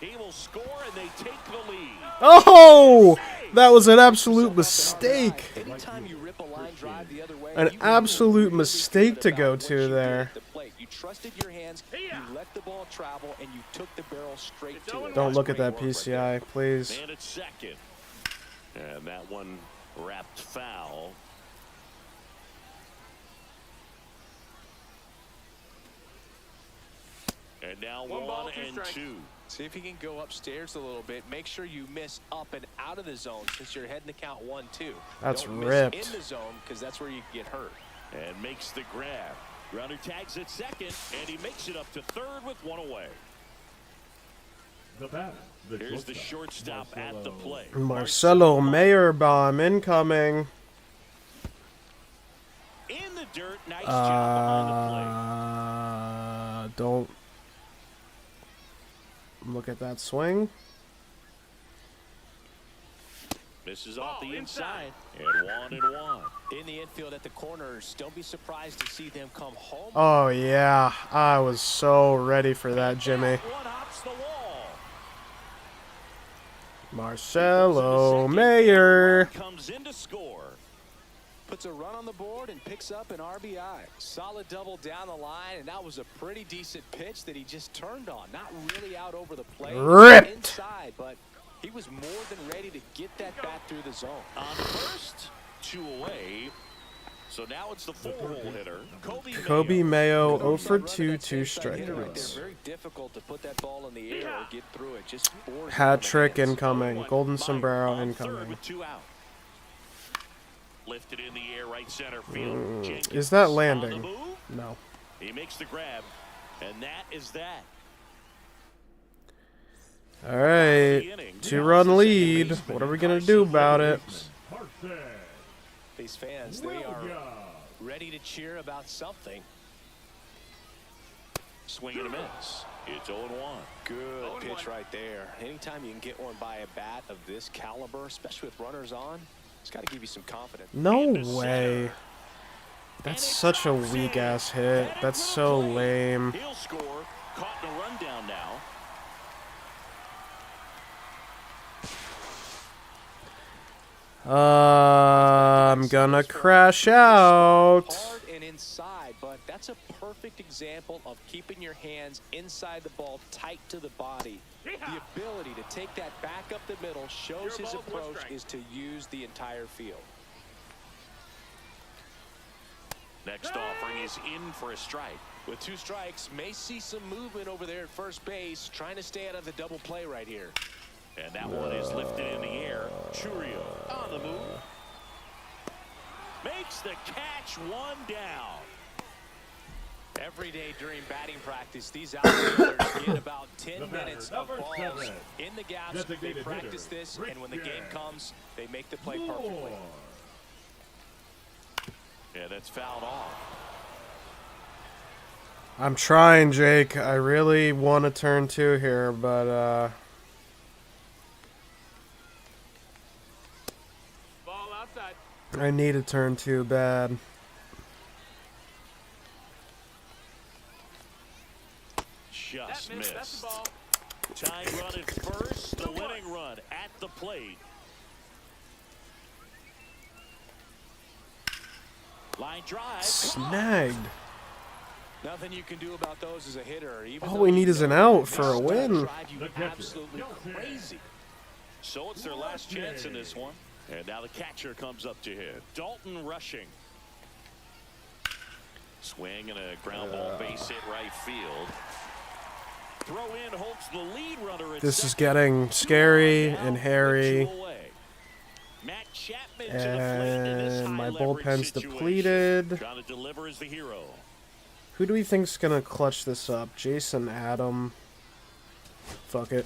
He will score, and they take the lead. Oh! That was an absolute mistake. Anytime you rip a line drive the other way, An you absolute really mistake good to about go what to you did there. at the plate. You trusted your hands, you let the ball travel, and you took the barrel straight to it. Don't look at that Great work right there. PCI, please. Man at second. And that one wrapped foul. And now One ball, one two and strikes. two. See if you can go upstairs a little bit. Make sure you miss up and out of the zone since you're heading to count 1-2. That's Don't ripped. miss in the zone because that's where you get hurt. And makes the grab. Runner tags at second, and he makes it up to third with one away. The batter. Here's the shortstop at the plate. Marcelo Mayerbomb incoming. In the dirt, nice job behind the plate. Don't look at that swing. Misses off Ball the inside. inside. And one. In the infield at the corners, don't be surprised to see them come home. Oh, yeah. I was so ready for that, Jimmy. One hops the wall. Marcelo Mayer. Comes in to score. Puts a run on the board and picks up an RBI. Solid double down the line, and that was a pretty decent pitch that he just turned on. Not really out over the plate. Ripped. Inside, but he was more than ready to get that bat through the zone. On first, two away. So now it's the four-hole hitter, Kobe Mayo 0 for Running 2, that 2 same side hitter right there. strikeouts. Very difficult to put that ball in the air or get through it. Just force it Hat on the trick hands. incoming. Golden sombrero On third incoming. with two out. Lifted in the air, right center field. Jenkins Is that on the landing? move. No. He makes the grab, and that is that. All right. 2-run lead. What are we going to do about it? Carson. These fans, they are ready to cheer about something. Swing and a miss. It's 0-1. Good pitch right there. Anytime you can get one by a bat of this caliber, especially with runners on, it's got to give you some confidence. No way. That's such a weak-ass hit. That's so lame. He'll score. Caught in a rundown now. I'm gonna crash out. Hard and inside, but that's a perfect example of keeping your hands inside the ball, tight to the body. The ability to take that back up the middle shows his approach is to use the entire field. Next offering is in for a strike. With 2 strikes, may see some movement over there at first base, trying to stay out of the double play right here. And that one is lifted in the air. Churio on the move. Makes the catch, one down. Every day during batting practice, these outfielders get about 10 minutes of number balls 7. in the gaps. They Designated practice hitter, this, and when the game Richard comes, they make the play perfectly. Yeah, that's fouled off. I'm trying, Jake. I really want to turn 2 here, but Ball outside. I need to turn 2 bad. Just That missed. That's missed. the ball. Tying run at first. The winning run at the plate. Line drive. Snagged. Nothing you can do about those as a hitter. Even All though we you need is know an out this for a is gonna win. drive you The catcher, absolutely Nelson. crazy. So it's their last chance in this one. And now the catcher comes up to hit. Dalton rushing. Swing and a ground ball base hit right field. Throw in holds the lead runner at This is second. getting scary and hairy. Matt Chapman to the plate in this And my high-leverage bullpen's situation. depleted. Trying to deliver as the hero. Who do we think's gonna clutch this up? Jason Adam. Fuck it.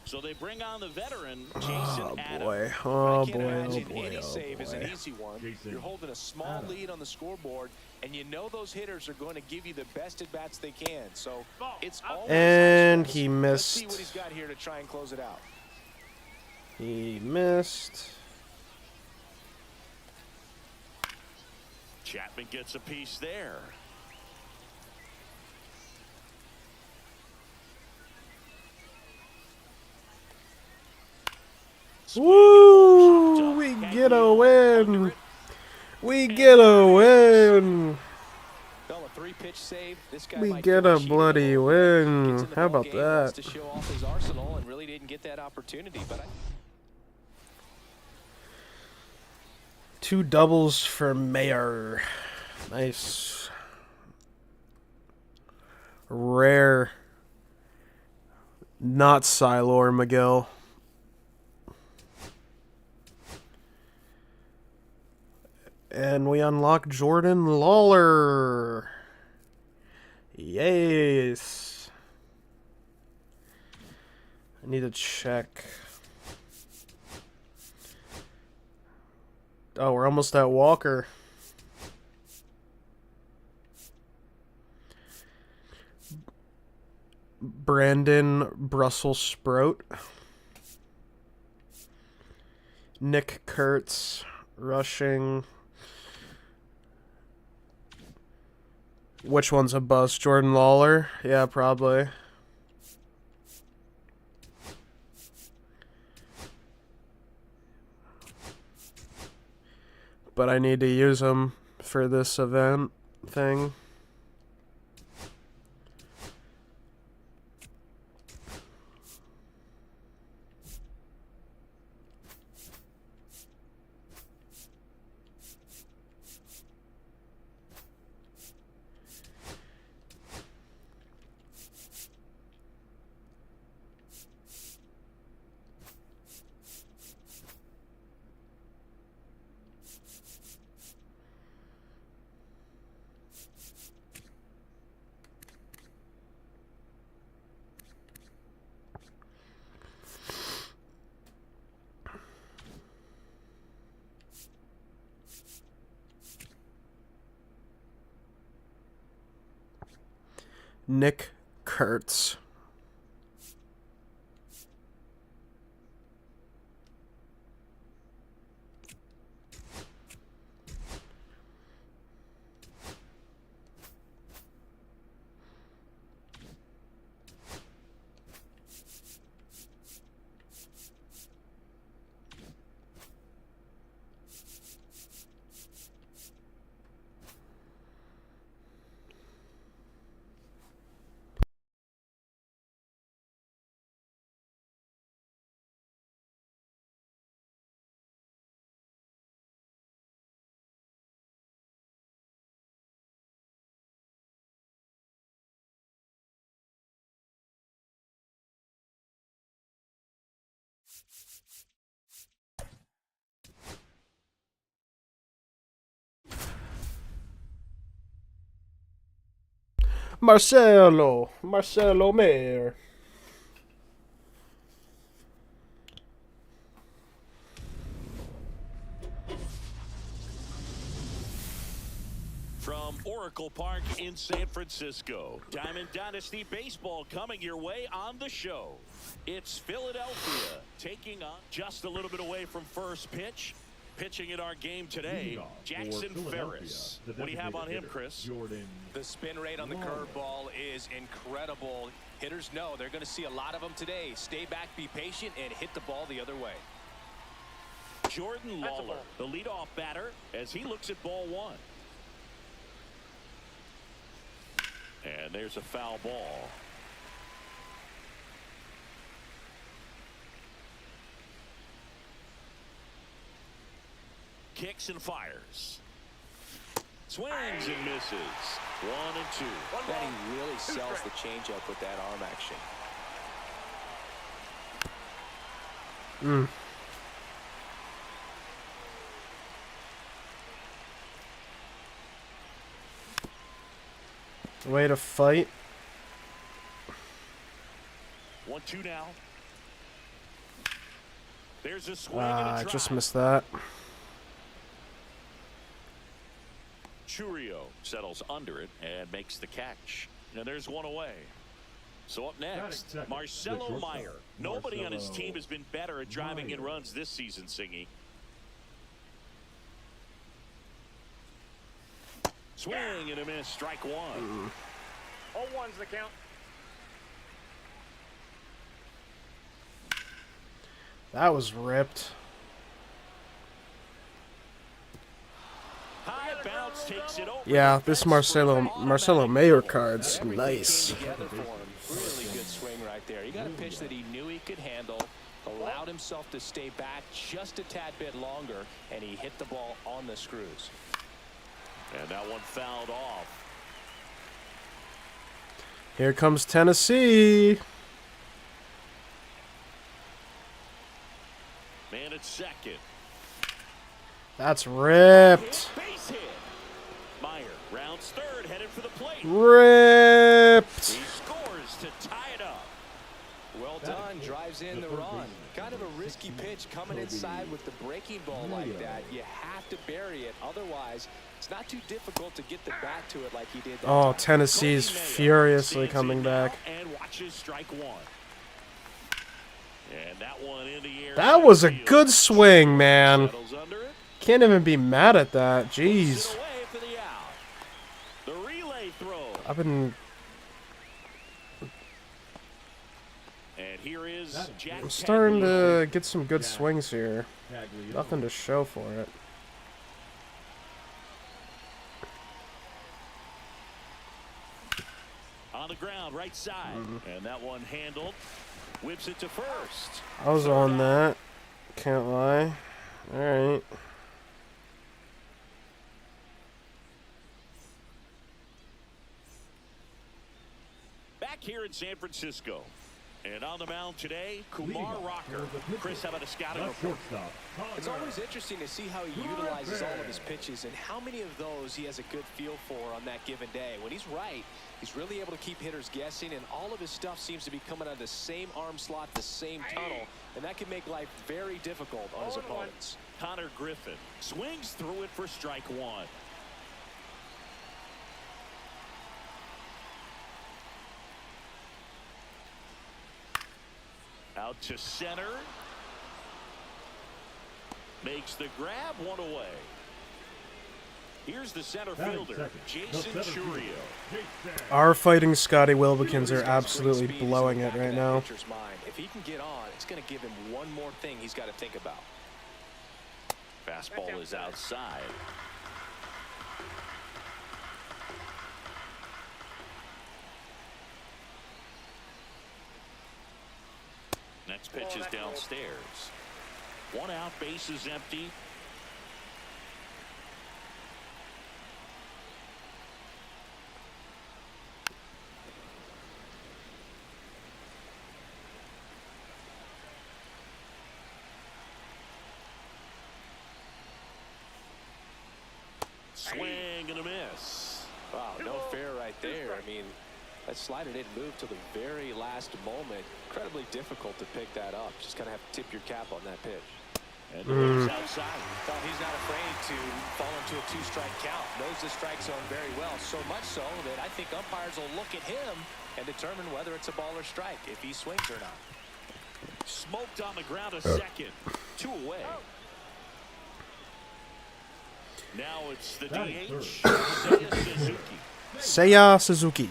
So they bring on the veteran, Jason Oh Adam. boy. I Oh can't boy. Oh imagine boy. any Oh save is an boy. easy one. Jason You're holding a small Adam. lead on the scoreboard, and you know those hitters are going to give you the best at bats they can. So it's always And high stress. he Let's see missed. what he's got here to try and close it out. He missed. Chapman gets a piece there. Woo! We get a win. We get a win. Well, a three-pitch save. This guy We might get feel a cheated bloody little bit. win. Gets in the How ball about game, wants that? to show off his arsenal and really didn't get that opportunity. But 2 doubles for Mayer. Nice. Rare. Not Sylor McGill. And we unlock Jordan Lawler. Yes. I need to check. Oh, we're almost at Walker. Brandon Brussels Sprout. Nick Kurtz rushing. Which one's a bust? Jordan Lawler? Yeah, probably. But I need to use him for this event thing. Nick Kurtz. Marcelo Mayer. From Oracle Park in San Francisco, Diamond Dynasty Baseball coming your way on the show. It's Philadelphia taking on just a little bit away from first pitch. Pitching in our game today, Jackson Ferris. What do you have on him, Chris? Jordan. the spin rate on the curveball is incredible. Hitters know they're going to see a lot of them today. Stay back, be patient, and hit the ball the other way. Jordan Lawler, the leadoff batter, as he looks at ball one. And there's a foul ball. kicks and fires. Swings and misses. 1-2. That he really sells the changeup with that arm action. Way to fight. 1-2 now. There's a swing and a I drive. just missed that. Churio settles under it and makes the catch. And there's one away. So up next, Second. Marcelo The shortstop, Meyer. Nobody on his Marcelo team has been better at driving in Meyer. runs this season, Singy. Swing and a miss, strike one. 0-1's the count. That was ripped. High bounce takes it over. Yeah, this Marcelo Mayer card's nice. Came together for him. Really good swing right there. He got a pitch that he knew he could handle, allowed himself to stay back just a tad bit longer, and he hit the ball on the screws. And that one fouled off. Here comes Tennessee. Man at second. That's ripped. Base hit. Meyer rounds third, headed for the plate. Ripped. He scores to tie it up. Well done. Drives in the run. Kind of a risky pitch coming inside with the breaking ball like that. You have to bury it. Otherwise, it's not too difficult to get the bat to it like he did that Oh, time. Tennessee's Cody Mayo furiously stands coming in back. now and watches strike one. And that one in the air. That was a field. good swing, man. Settles under it. Can't even be mad at that. Puts Jeez. it away for the out. The relay throw. I've been And here is Jack I'm starting Caglianone. to get some good swings here. Nothing to show for it. On the ground, right side. And that one handled. Whips it to first. I was on that. Can't lie. Alright. Back here in San Francisco. And on the mound today, Kumar Rocker. Chris, how about a scouting report? It's always interesting to see how he utilizes all of his pitches and how many of those he has a good feel for on that given day. When he's right, he's really able to keep hitters guessing, and all of his stuff seems to be coming out of the same arm slot, the same tunnel, and that can make life very difficult on his opponents. Connor Griffin swings through it for strike one. Out to center. Makes the grab, one away. Here's the center fielder, Jason Churio. Our fighting Scotty Wilbeckins are He's got absolutely great speed blowing in the it back of right that now. pitcher's mind. If he can get on, it's going to give him one more thing he's got to think about. Fastball is outside. Next pitch is downstairs. One out, base is empty. Swing and a miss. Wow, no fair right there. I mean, that slider didn't move till the very last moment. Incredibly difficult to pick that up. Just kind of have to tip your cap on that pitch. And the winner's outside. Well, he's not afraid to fall into a two-strike count. Knows the strike zone very well. So much so that I think umpires will look at him and determine whether it's a ball or strike, if he swings or not. Smoked on the ground a second. Two away. Now it's the DH, Seiya Suzuki. Seiya Suzuki.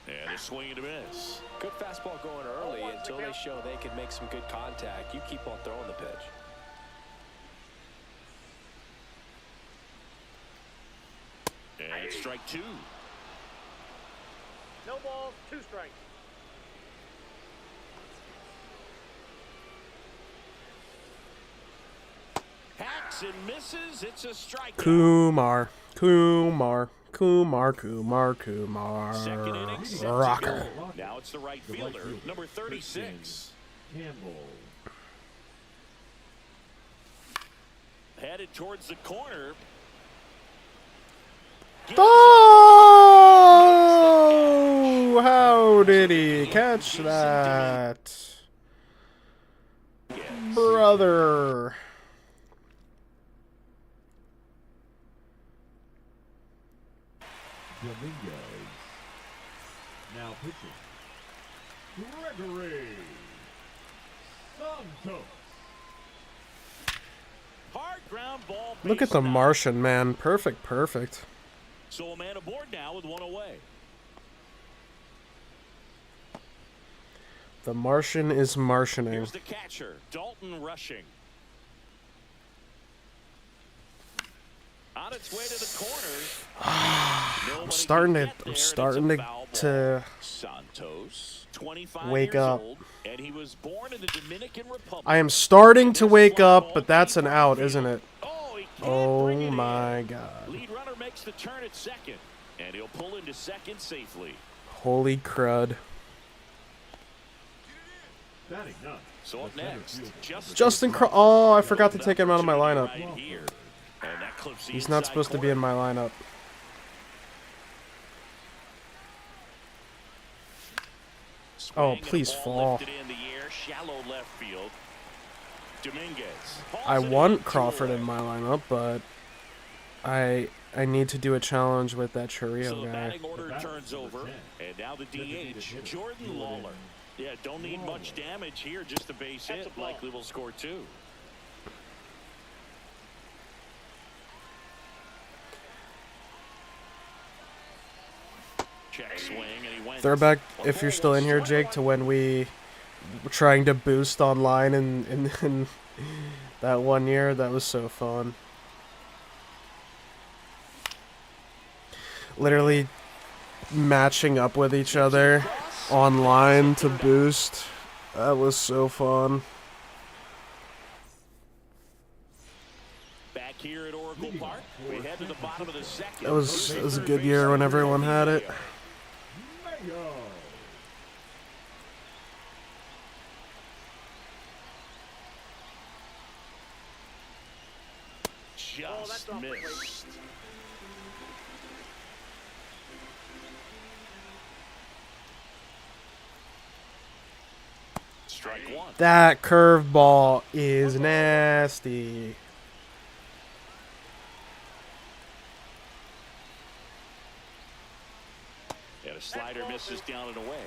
And a swing and a miss. Good fastball going early until they show they can make some good contact. You keep on throwing the pitch. And strike two. No balls, 2 strikes. Hacks and misses. It's a strikeout. Kumar. Kumar. Kumar. Kumar. Kumar. Second inning, set to Rocker. go. Now it's the right fielder, number 36. Campbell. Headed towards the corner. Oh! How did he catch that? Brother. Dominguez. Now pitching. Gregory Santos. Hard ground ball. Look at the base Martian, man. Perfect, perfect. So a man aboard now with 1 away. The Martian is Martianing. Here's the catcher, Dalton rushing. On its way to the corner. I'm starting to Santos, 25 wake years up. old, and he was born in the Dominican Republic. I am starting to wake up, but that's an out, isn't it? Oh, he can't Oh bring it my in. god. Lead runner makes the turn at second, and he'll pull into second safely. Holy crud. Batting ninth. So up The center next, fielder. Justin Oh, I forgot to take him out of my lineup. Right here. And that clips the He's not inside supposed to be in corner. my lineup. Swing Oh, and a please ball fall. lifted in the air, shallow left field. Dominguez. I hauls it want in, Crawford 2 in away. my lineup, but I need to do a challenge with that So Churrio the guy. batting order turns over, and now the DH, Jordan Lawler. Yeah, don't need much damage here, just a base That's hit. a ball. Likely will score 2. Check swing, and he went. Throw back, if you're still in here, Jake, to when we were trying to boost online in that one year. That was so fun. Literally matching up with each other online to boost. That was so fun. Back here at Oracle Park, we head to the bottom of the second. It was a good year when everyone had it. Mayo. Just missed. Strike 1. That curveball is nasty. And a slider misses down and away.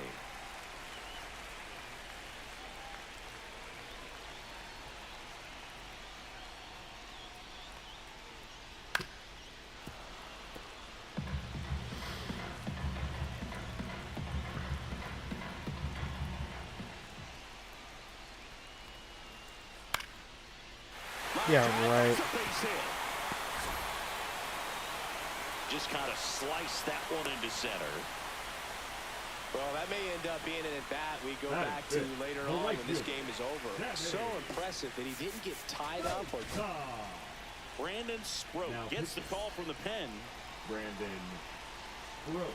Yeah, right. Just kind of sliced that one into center. Well, that may end up being an at-bat we go That back is to it. later The on right when this fielder. game is over. That So is- impressive that he didn't get tied up or Brandon Sproat Now gets the pitching. call from the pen. Brandon Brooks.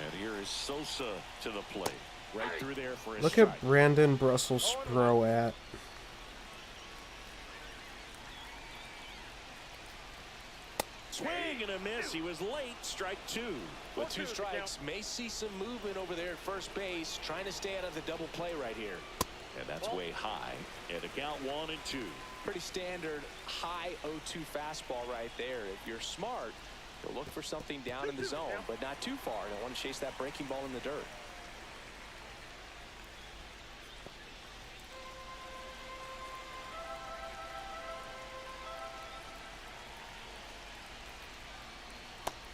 And here is Sosa to the plate. Right through there for a Look strike. at Brandon Brussels Spro at. Swing and a miss. He was late. Strike 2. with 2 strikes. May see some movement over there at first base, trying to stay out of the double play right here. And that's way high. And a count 1 and 2. Pretty standard high 0-2 fastball right there. If you're smart, you'll look for something down in the zone, but not too far. Don't want to chase that breaking ball in the dirt.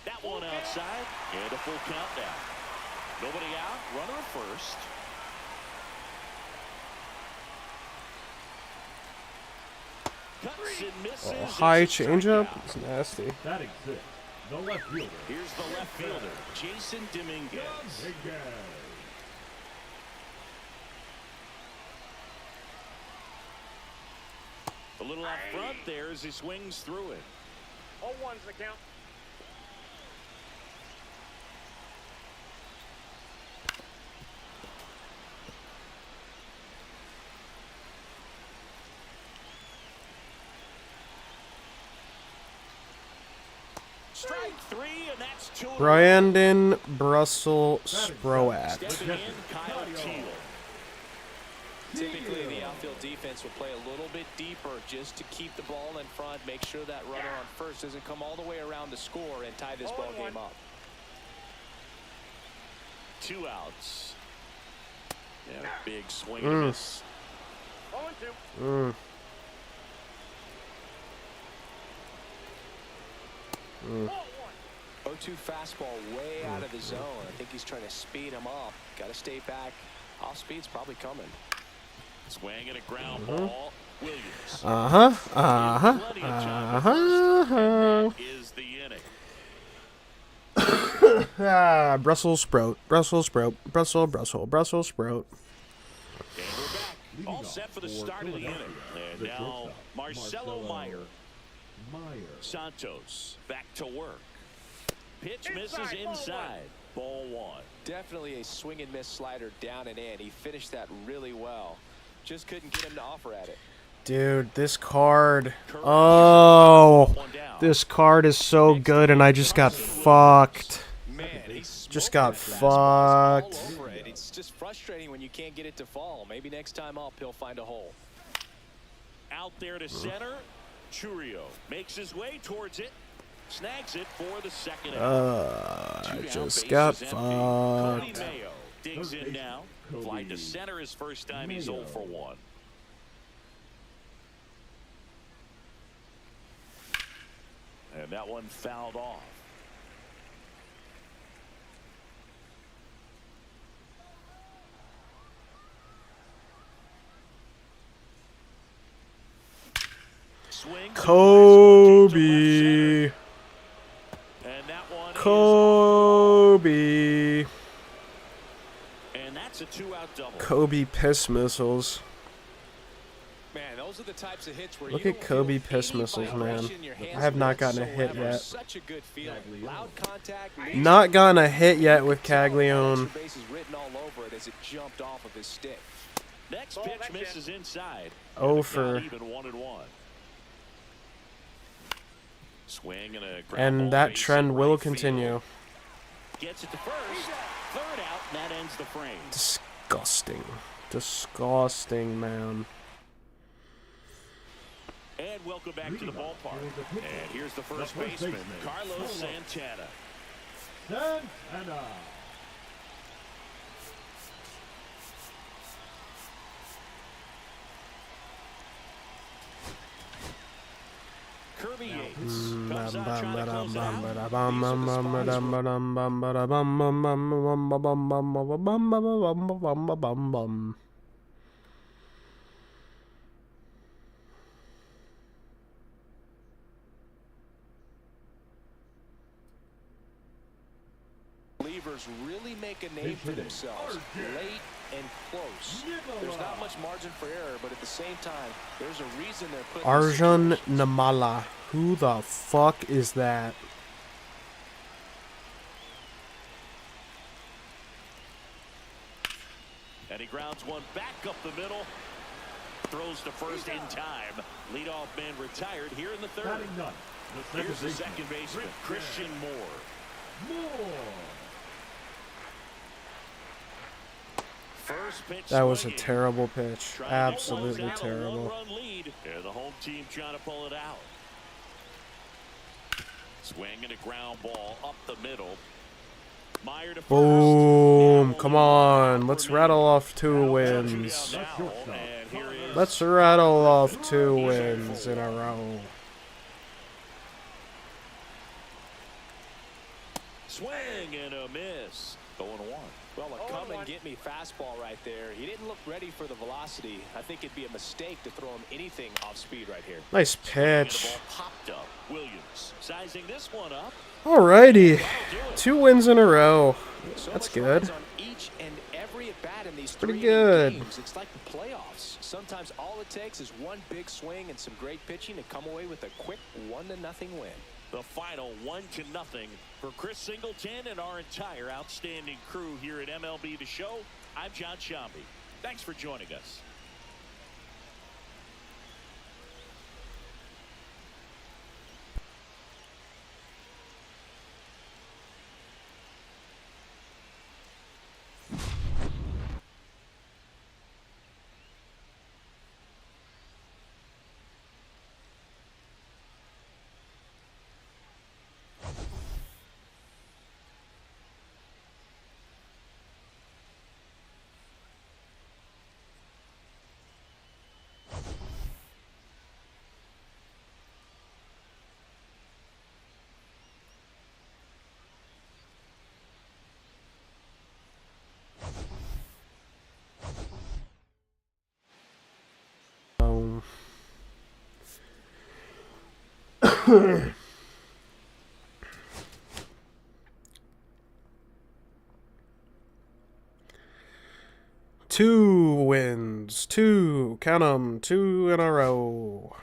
That one outside. And a full count now. Nobody out. Runner at first. Cuts and misses. Oh, high It's a changeup. strikeout. It's nasty. Batting six, the left fielder. Here's the left fielder, Jason Dominguez. Dominguez. A little out front there as he swings through it. 0-1's the count. Strike three, and that's two. Brandon Brussel Sproat. Stepping in, Kyle Teal. Typically, the outfield defense will play a little bit deeper just to keep the ball in front, make sure that runner on first doesn't come all the way around to score and tie this ball game up. 2 outs. Yeah, big swing and a miss. 0-2. 0-2 fastball way out of the zone. I think he's trying to speed him up. Got to stay back. Off speed's probably coming. Swing and a ground ball. Williams. Is the inning. Brussels sprout. Brussels sprout. Brussels sprout. And we're back. All set for the start of the inning. And now Marcelo Meyer. Santos back to work. Pitch misses inside. Ball 1. Definitely a swing and miss slider down and in. He finished that really well. Just couldn't get him to offer at it. Dude, this card. Oh, this card is so good, and I just got fucked. Man, Just got fucked. It's just frustrating when you can't get it to fall. Maybe next time up he'll find a hole. Out there to center. Churio makes his way towards it. Snags it for the second out. I Two down, just base got is empty. Cody fucked. Mayo digs in now. Fly to center his first time. He's 0 for 1. And that one fouled off. Swing. Kobe. And that one Kobe. and that's a 2-out double. Kobe piss missiles. Man, those are the types of hits where Look you at Kobe feel piss any missiles, man. vibration in your hands I have not whatsoever. gotten a hit yet. Such a good feeling. Loud contact. Not gotten a hit yet with Caglione. Extra base is written all over it as it jumped off of his stick. Next Ball, pitch next misses inside. Oh, And for- even 1-1. Swing and a ground ball And that base trend in will right field. continue. Gets it to first. Third out, and that ends the frame. Disgusting. Disgusting, man. And welcome back to the ballpark. And here's the first baseman, Carlos Santana. Santana. Kirby Yates comes out trying to close it out. These are the spots Relievers really make a name for themselves late and close. There's not much margin for error, but at the same time, there's a reason they're put in Arjun these situations. Namala. Who the fuck is that? And he grounds one back up the middle. Throws to first in time. Leadoff man retired here in the third. Batting ninth, the Here's the second second baseman, Christian Moore. First pitch That was a swinging. terrible pitch. Trying to close Absolutely out a terrible. one-run lead. And the home team trying to pull it out. Swing and a ground ball up the middle. Meyer to first. Boom. Now Come one on. out Let's for rattle me. off 2 Now wins. now, and here is Let's rattle off 2 wins in a row. swing and a miss. 0-1. Well, a come-and-get-me fastball right there. He didn't look ready for the velocity. I think it'd be a mistake to throw him anything off speed right here. Nice The pitch. ball popped up. Williams sizing this one up. Alrighty. 2 wins in a row. That's good. On each and every at bat in these Pretty 3 good. games. It's like the playoffs. Sometimes all it takes is one big swing and some great pitching to come away with a quick 1-0 win. The final 1-0 for Chris Singleton and our entire outstanding crew here at MLB The Show. I'm John Shambi. Thanks for joining us. Two wins. 2. Count 'em. 2 in a row.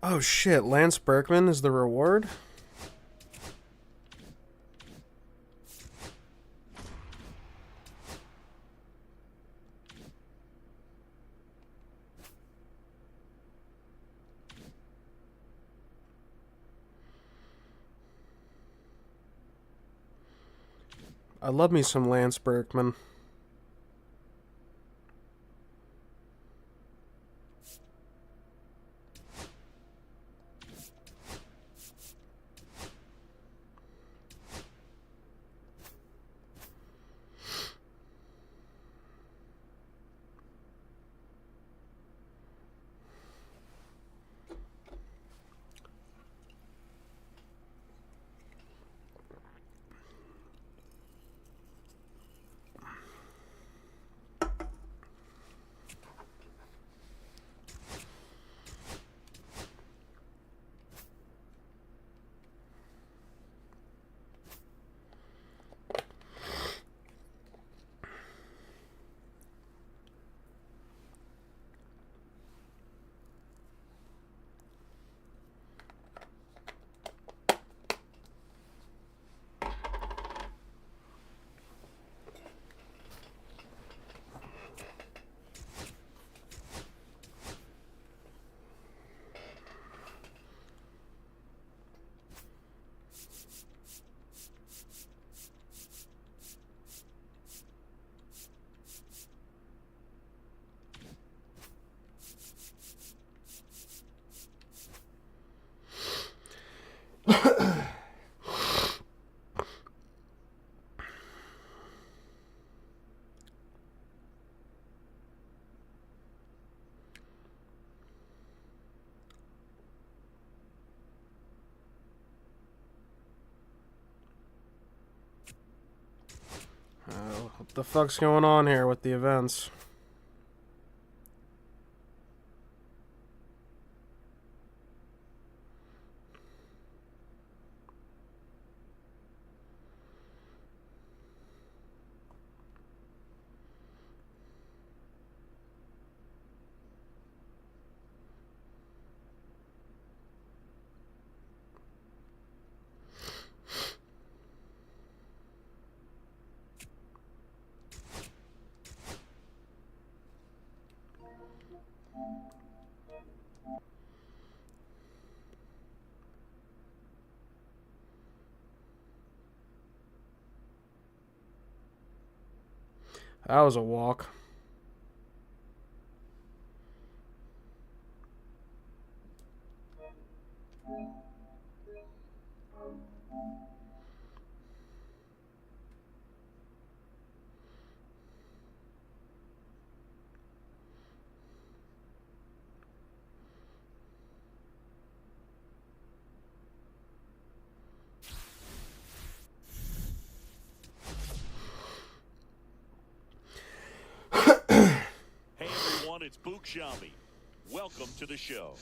Oh shit, Lance Berkman is the reward? I love me some Lance Berkman. What the fuck's going on here with the events? That was a walk. Hey everyone, it's Bookshami. Welcome to the show.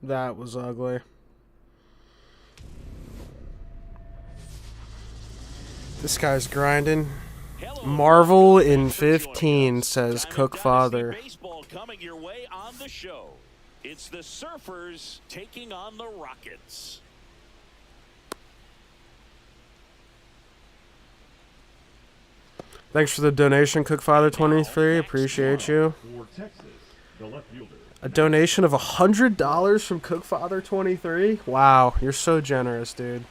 That was ugly. This guy's grinding. Marvel in 15, says Cook Father. Baseball coming your way on the show. It's the Surfers taking on the Rockets. Thanks for the donation, Cook Father 23. Appreciate you. For Texas, the left fielder. A donation of $100 from Cook Father 23. Wow, you're so generous, dude.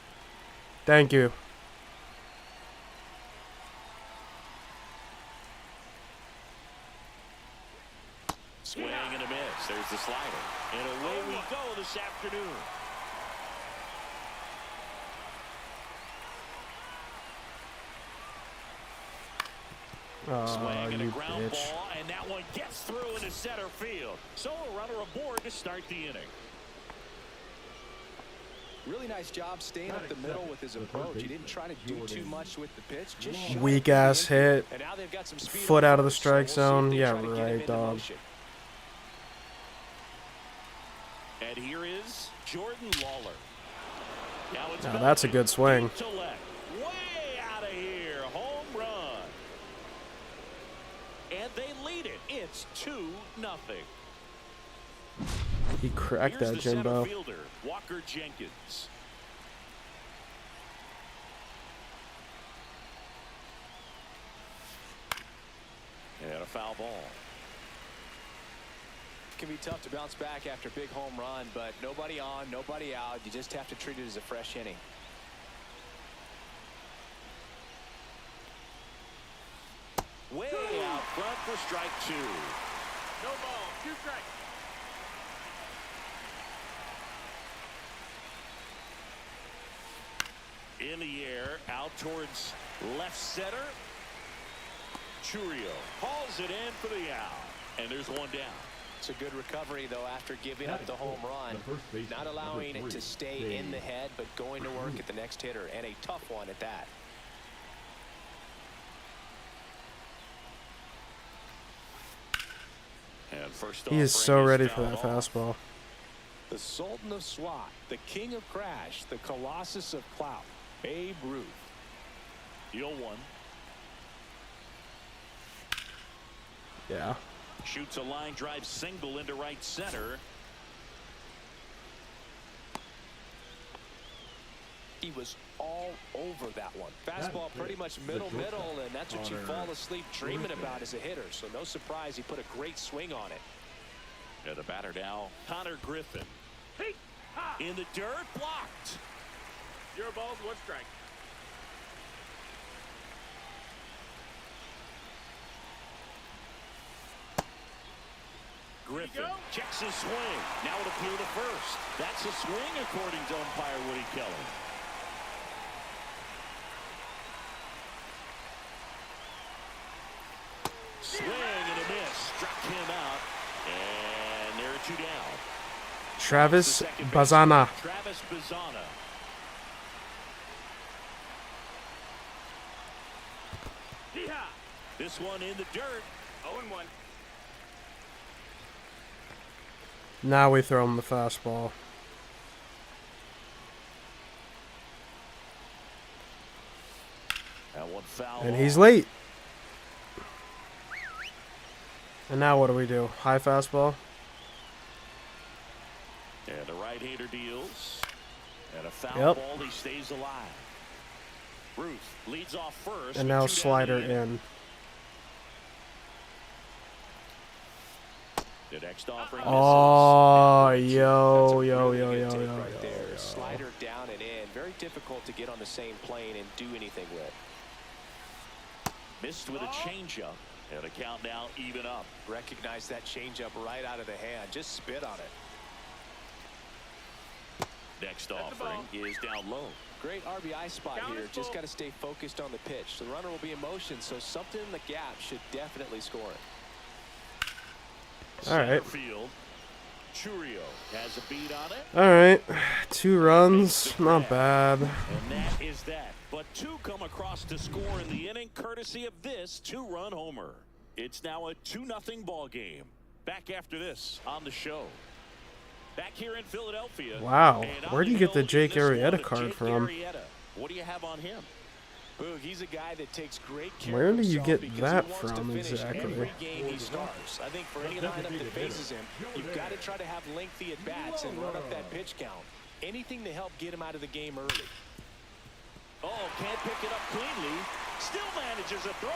Thank you. Swing and a miss. There's the slider. And away we go this afternoon. Swing and a You ground bitch. ball, and that one gets through into center field. So a runner aboard to start the inning. Really nice job staying up the middle with his approach. He didn't try to do too much with the pitch. Just shot Weak it ass into it. hit. And now they've got some speed Foot on out of the first, strike so we'll zone. see if they Yeah, try to get him right, into dog. motion. And here is Jordan Lawler. Now it's Now that's a good swing. deep to left. Way out of here. Home run. And they lead it. It's 2-0. He cracked Here's that the center Jimbo. fielder, Walker Jenkins. And a foul ball. Can be tough to bounce back after a big home run, but nobody on, nobody out. You just have to treat it as a fresh inning. Way out front for strike two. No ball. 2 strikes. In the air, out towards left center. Churio hauls it in for the out. And there's one down. It's a good recovery, though, after giving up the home run. Not allowing it to stay in the head, but going to work at the next hitter, and a tough one at that. And first He is offering so ready for fouled that off. fastball. The Sultan of SWAT, the King of Crash, the Colossus of Clout, Babe Ruth. Deal one. Yeah. Shoots a line drive single into right center. He was all over that one. Fastball pretty much middle, and that's what you fall asleep dreaming about as a hitter. So no surprise he put a great swing on it. And the batter now, Connor Griffin. In the dirt, blocked. 0 balls, 1 strike. Griffin checks his swing. Now it appear to first. That's a swing according to umpire Woody Kelly. Swing and a miss. Struck him out. And there are 2 down. Travis Bazana. Travis Bazana. Yeehaw! This one in the dirt. 0-1. Now we throw him the fastball. That one foul. And he's late. And now what do we do? High fastball? And the right-hander deals. And a foul Yep. ball. He stays alive. Ruth leads off first. And with now 2 down slider the in. The next offering Oh, misses. yo, That's a yo, really yo, good yo, take yo, right there. yo. Slider down and in. Very difficult to get on the same plane and do anything with. Missed with a changeup. And the count now even up. Recognize that changeup right out of the hand. Just spit on it. Next offering is down low. Great RBI spot Count here. is Just full. got to stay focused on the pitch. The runner will be in motion, so something in the gap should definitely score it. All right. Center field. Churio has a beat on it. All right. 2 runs. Not bad. And that is that. But 2 come across to score in the inning, courtesy of this 2-run homer. It's now a 2-0 ball game. Back after this on the show. Back here in Philadelphia. Wow. And Where on do you the get the hill Jake in this Arrieta one, card Jake from? Arrieta. What do you have on him? Boog, he's a guy that takes great care Where of do you himself get because that he wants to from finish exactly? Every game he starts. I think for any lineup that faces him, you've got to try to have lengthy at bats and run up that pitch count. Anything to help get him out of the game early. Oh, can't pick it up cleanly. Still manages a throw,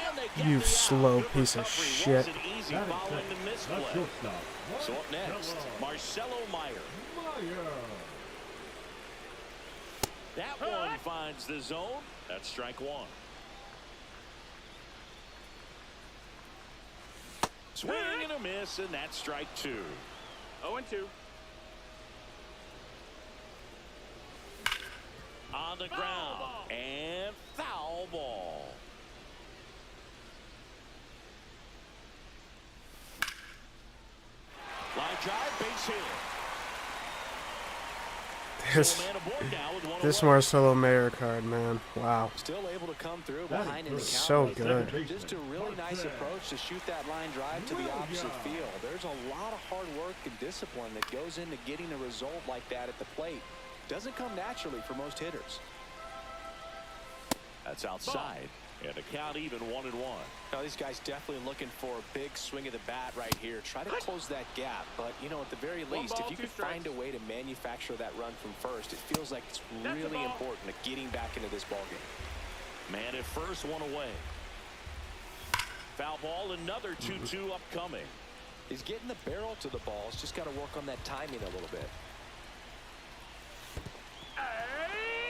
and they get You the out. slow Good piece of recovery. shit. Wasn't easy following the misplay. So up next, Marcelo Meyer. That one finds the zone. That's strike 1. Swing and a miss, and that's strike 2. 0-2. On the ground, ball. and foul ball. Line drive, base hit. This, So man aboard now with 1 this away. Marcelo Mayer card, man. Wow. Still able to come through behind in the count. So right there. good. Just a really nice approach to shoot that line drive to the opposite field. There's a lot of hard work and discipline that goes into getting a result like that at the plate. Doesn't come naturally for most hitters. That's outside, and the count even 1-1. Now these guys definitely looking for a big swing of the bat right here. Try to close that gap, but you know, at the very least, ball, if you 2 could find a way to manufacture that run from first, it feels like it's really important to getting back into this ball game. Man at first, 1 away. Foul ball, another 2-2 upcoming. He's getting the barrel to the ball. He's just got to work on that timing a little bit.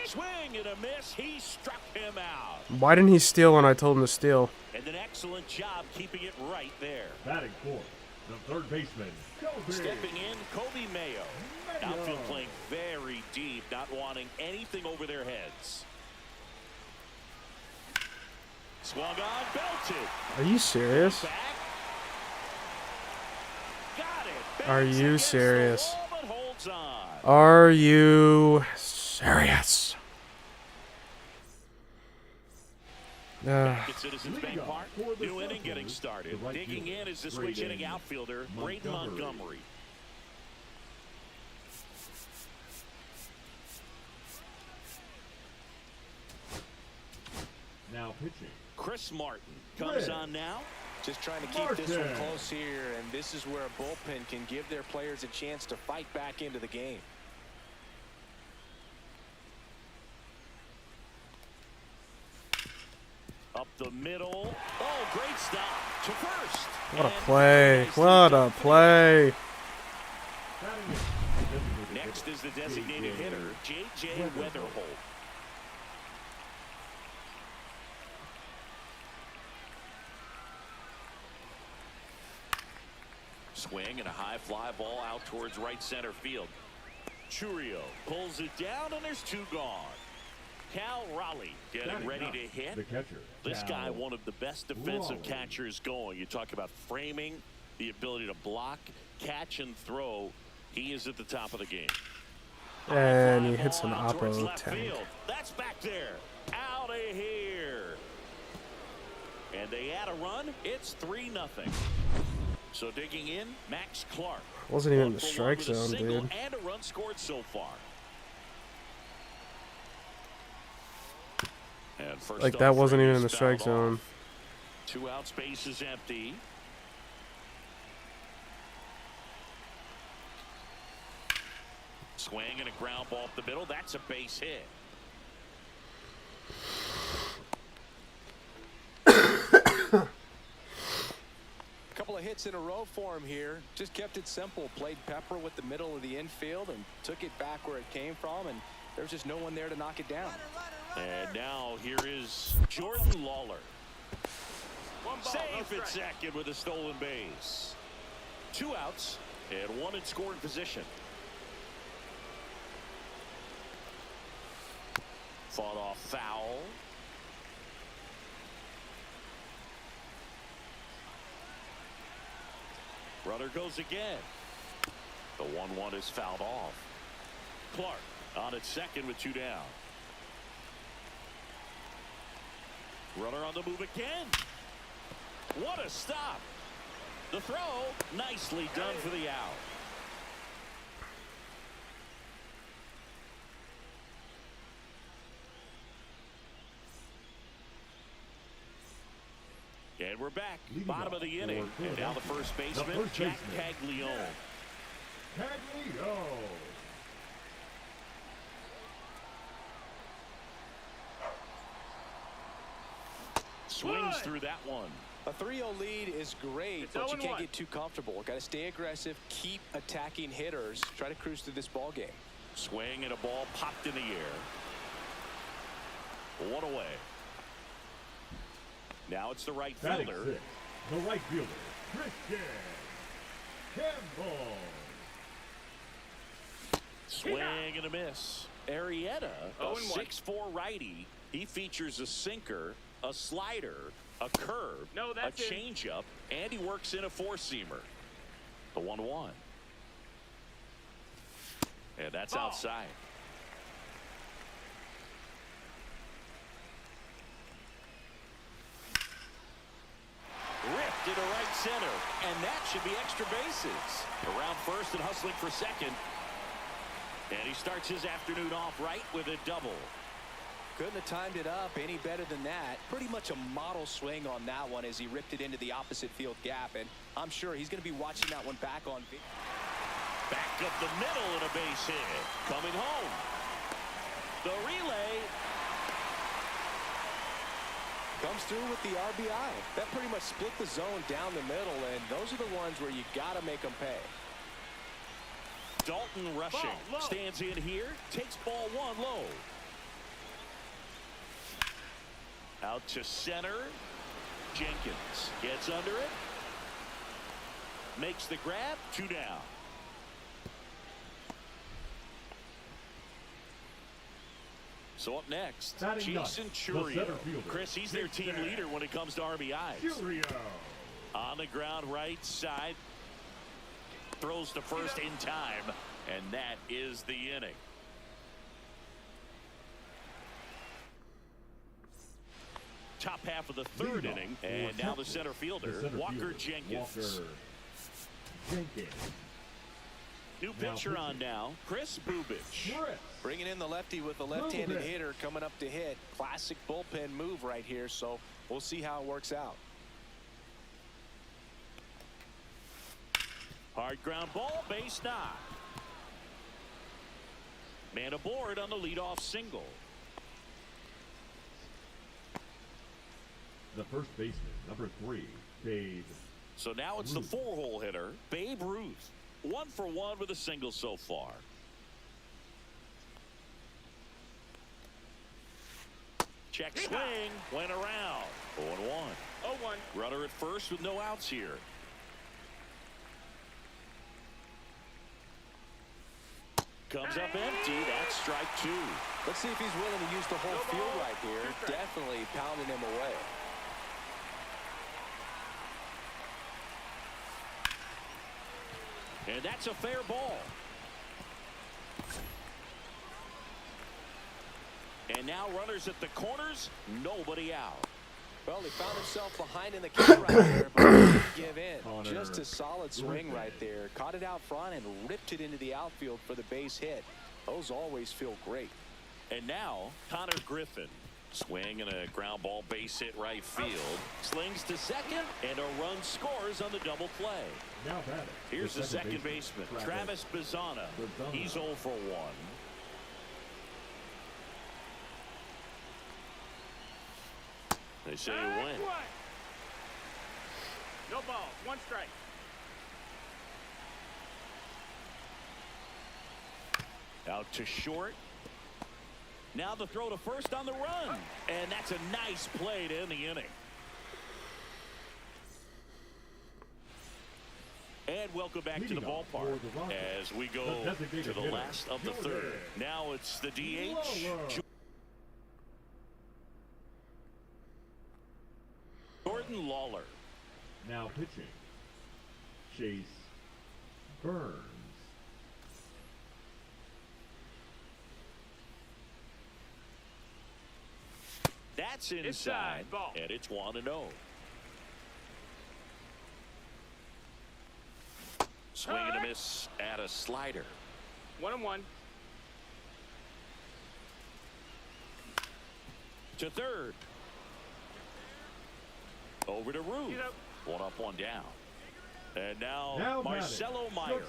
Swing and a miss. He struck him out. Why didn't he steal when I told him to steal? And an excellent job keeping it right there. Batting fourth, the third baseman, Kobe. Stepping in, Kobe Mayo. Outfield playing very deep, not wanting anything over their heads. Swung on, belted. Are you serious? Back. Got it. Are Bangs you against the serious? wall, but holds on. Are you serious? Back at Citizens Bank Park, new inning getting started. Digging in is the switch inning outfielder, Braden Montgomery. Now pitching. Chris Martin comes on now. Just trying to keep this one Martin. close here, and this is where a bullpen can give their players a chance to fight back into the game. Up the middle. Oh, great stop to first. What a And play. nicely What done a for the play. Next is the designated hitter, J.J. Weatherholt. Swing and a high fly ball out towards right center field. Churio pulls it down, and there's 2 gone. Cal Raleigh getting ready to hit. The catcher. This guy, Cal one of the best defensive Raleigh. catchers going. You talk about framing, the ability to block, catch, and throw. He is at the top of the game. And he Fly hits an ball out towards Oppo left tank. field. That's back there. Out of here. And they add a run. It's 3-0. So digging in, Max Clark. Wasn't even in the 1 for 1 strike with a zone, single dude. and a run scored so far. And first Like, that off, wasn't even in Freddie's the strike fouled zone. off. 2 outs, base is empty. Swing and a ground ball up the middle. That's a base hit. Couple of hits in a row for him here. Just kept it simple. Played pepper with the middle of the infield and took it back where it came from. And there's just no one there to knock it down. And now here is Jordan Lawler. One ball, Safe no at strike. second with a stolen base. 2 outs and 1 in scoring position. Fought off foul. Runner goes again. The 1-1 is fouled off. Clark on at second with 2 down. Runner on the move again. What a stop. The throw, nicely done for the out. And we're back. Bottom of the inning. And now the first baseman, Jack Caglione. Caglione. Swings through that one. A 3-0 lead is great, It's but you 0-1. can't get too comfortable. Got to stay aggressive, keep attacking hitters, try to cruise through this ball game. Swing and a ball popped in the air. 1 away. Now it's the right Batting fielder. 6, the right fielder, Christian Campbell. Swing and a miss. Arrieta, a 0-1. 6'4" righty. He features a sinker, a slider, a curve, No, a that's in. changeup, and he works in a 4-seamer. The 1-1. And that's Ball. outside. Ripped into right center, and that should be extra bases. Around first and hustling for second. And he starts his afternoon off right with a double. Couldn't have timed it up any better than that. Pretty much a model swing on that one as he ripped it into the opposite field gap. And I'm sure he's going to be watching that one back on video. Back up the middle and a base hit. Coming home. The relay. Comes through with the RBI. That pretty much split the zone down the middle, and those are the ones where you got to make them pay. Dalton rushing. Ball low. Stands in here. Takes ball 1 low. Out to center. Jenkins gets under it. Makes the grab. 2 down. So up next, Batting ninth, Jason the Churio. center fielder, Chris, he's their team Jason leader when it comes to RBIs. Churio. On the ground right side. Throws to first in time. And that is the inning. Top half of the third Leadoff inning. for And now the Texas, center fielder, the center Walker fielder, Jenkins. Walker Jenkins. New Now pitcher on pitching. now, Chris Bubich. Chris. Bringing in the lefty with a left-handed Move it. hitter coming up to hit. Classic bullpen move right here, so we'll see how it works out. Hard ground ball, base knock. Man aboard on the leadoff single. The first baseman, number 3, Babe. So now it's the Ruth. 4-hole hitter, Babe Ruth. 1 for 1 with a single so far. Check swing, went around. 0-1. 0-1. Runner at first with no outs here. Comes up empty. That's strike 2. Let's see if he's willing to use the whole No field ball. right here. Two strikes. Definitely pounding him away. And that's a fair ball. And now runners at the corners, nobody out. Well, he found himself behind in the count right there, but he didn't give in. Just a solid swing right there. Caught it out front and ripped it into the outfield for the base hit. Those always feel great. And now, Connor Griffin. Swing and a ground ball base hit right field. Slings to second, and a run scores on the double play. Now batting. Here's the second baseman, Travis Bazzana. He's 0 for 1. They say a win. No ball. 1 strike. Out to short. Now the throw to first on the run. And that's a nice play to end the inning. And welcome back to the ballpark as we go to the last of the third. Now it's the DH. Jordan Lawler. Now pitching. Chase Burns. That's inside, and it's 1-0. Swing and a miss at a slider. 1-1. To third. Over to Ruth. 1 up, 1 down. And now Marcelo Meyer.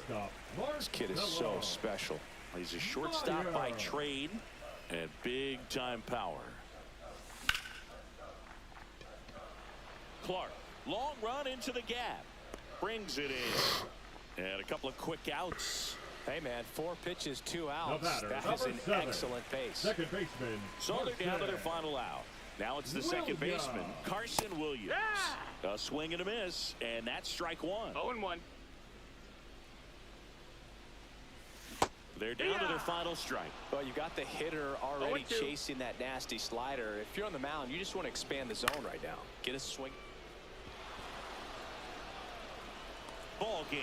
This kid is so special. He's a shortstop by trade and big-time power. Clark, long run into the gap. Brings it in. And a couple of quick outs. Hey, man, 4 pitches, 2 outs. That is an excellent pace. Second baseman. So they're down to their final out. Now it's the second baseman, Carson Williams. A swing and a miss, and that's strike 1. 0-1. They're down to their final strike. Well, you got the hitter already chasing that nasty slider. If you're on the mound, you just want to expand the zone right now. Get a swing. Ball game.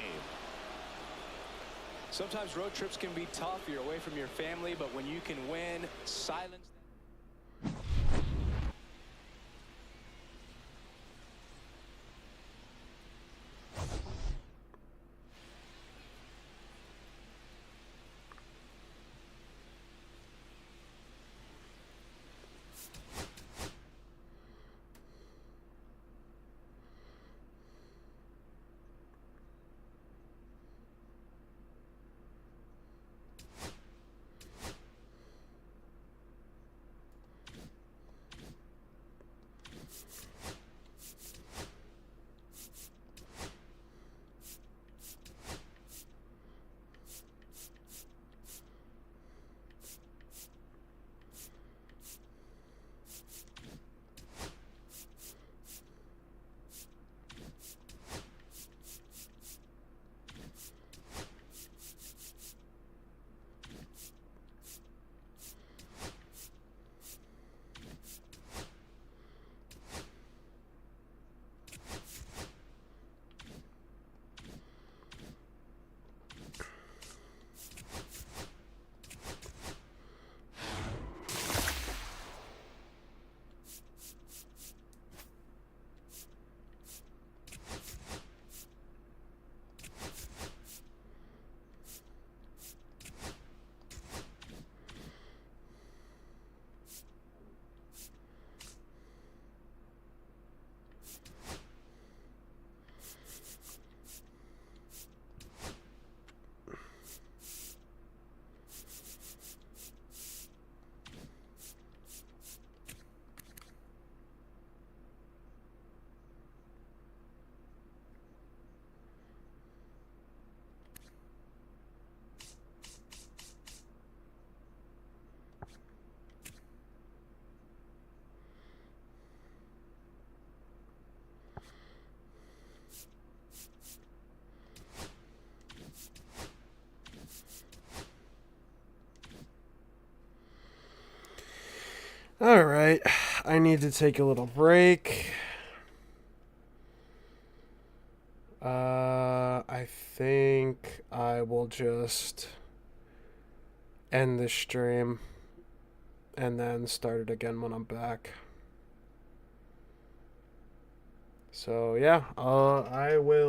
Sometimes road trips can be tough. You're away from your family, but when you can win, silence. All right, I need to take a little break. I think I will just end this stream and then start it again when I'm back. So yeah, I will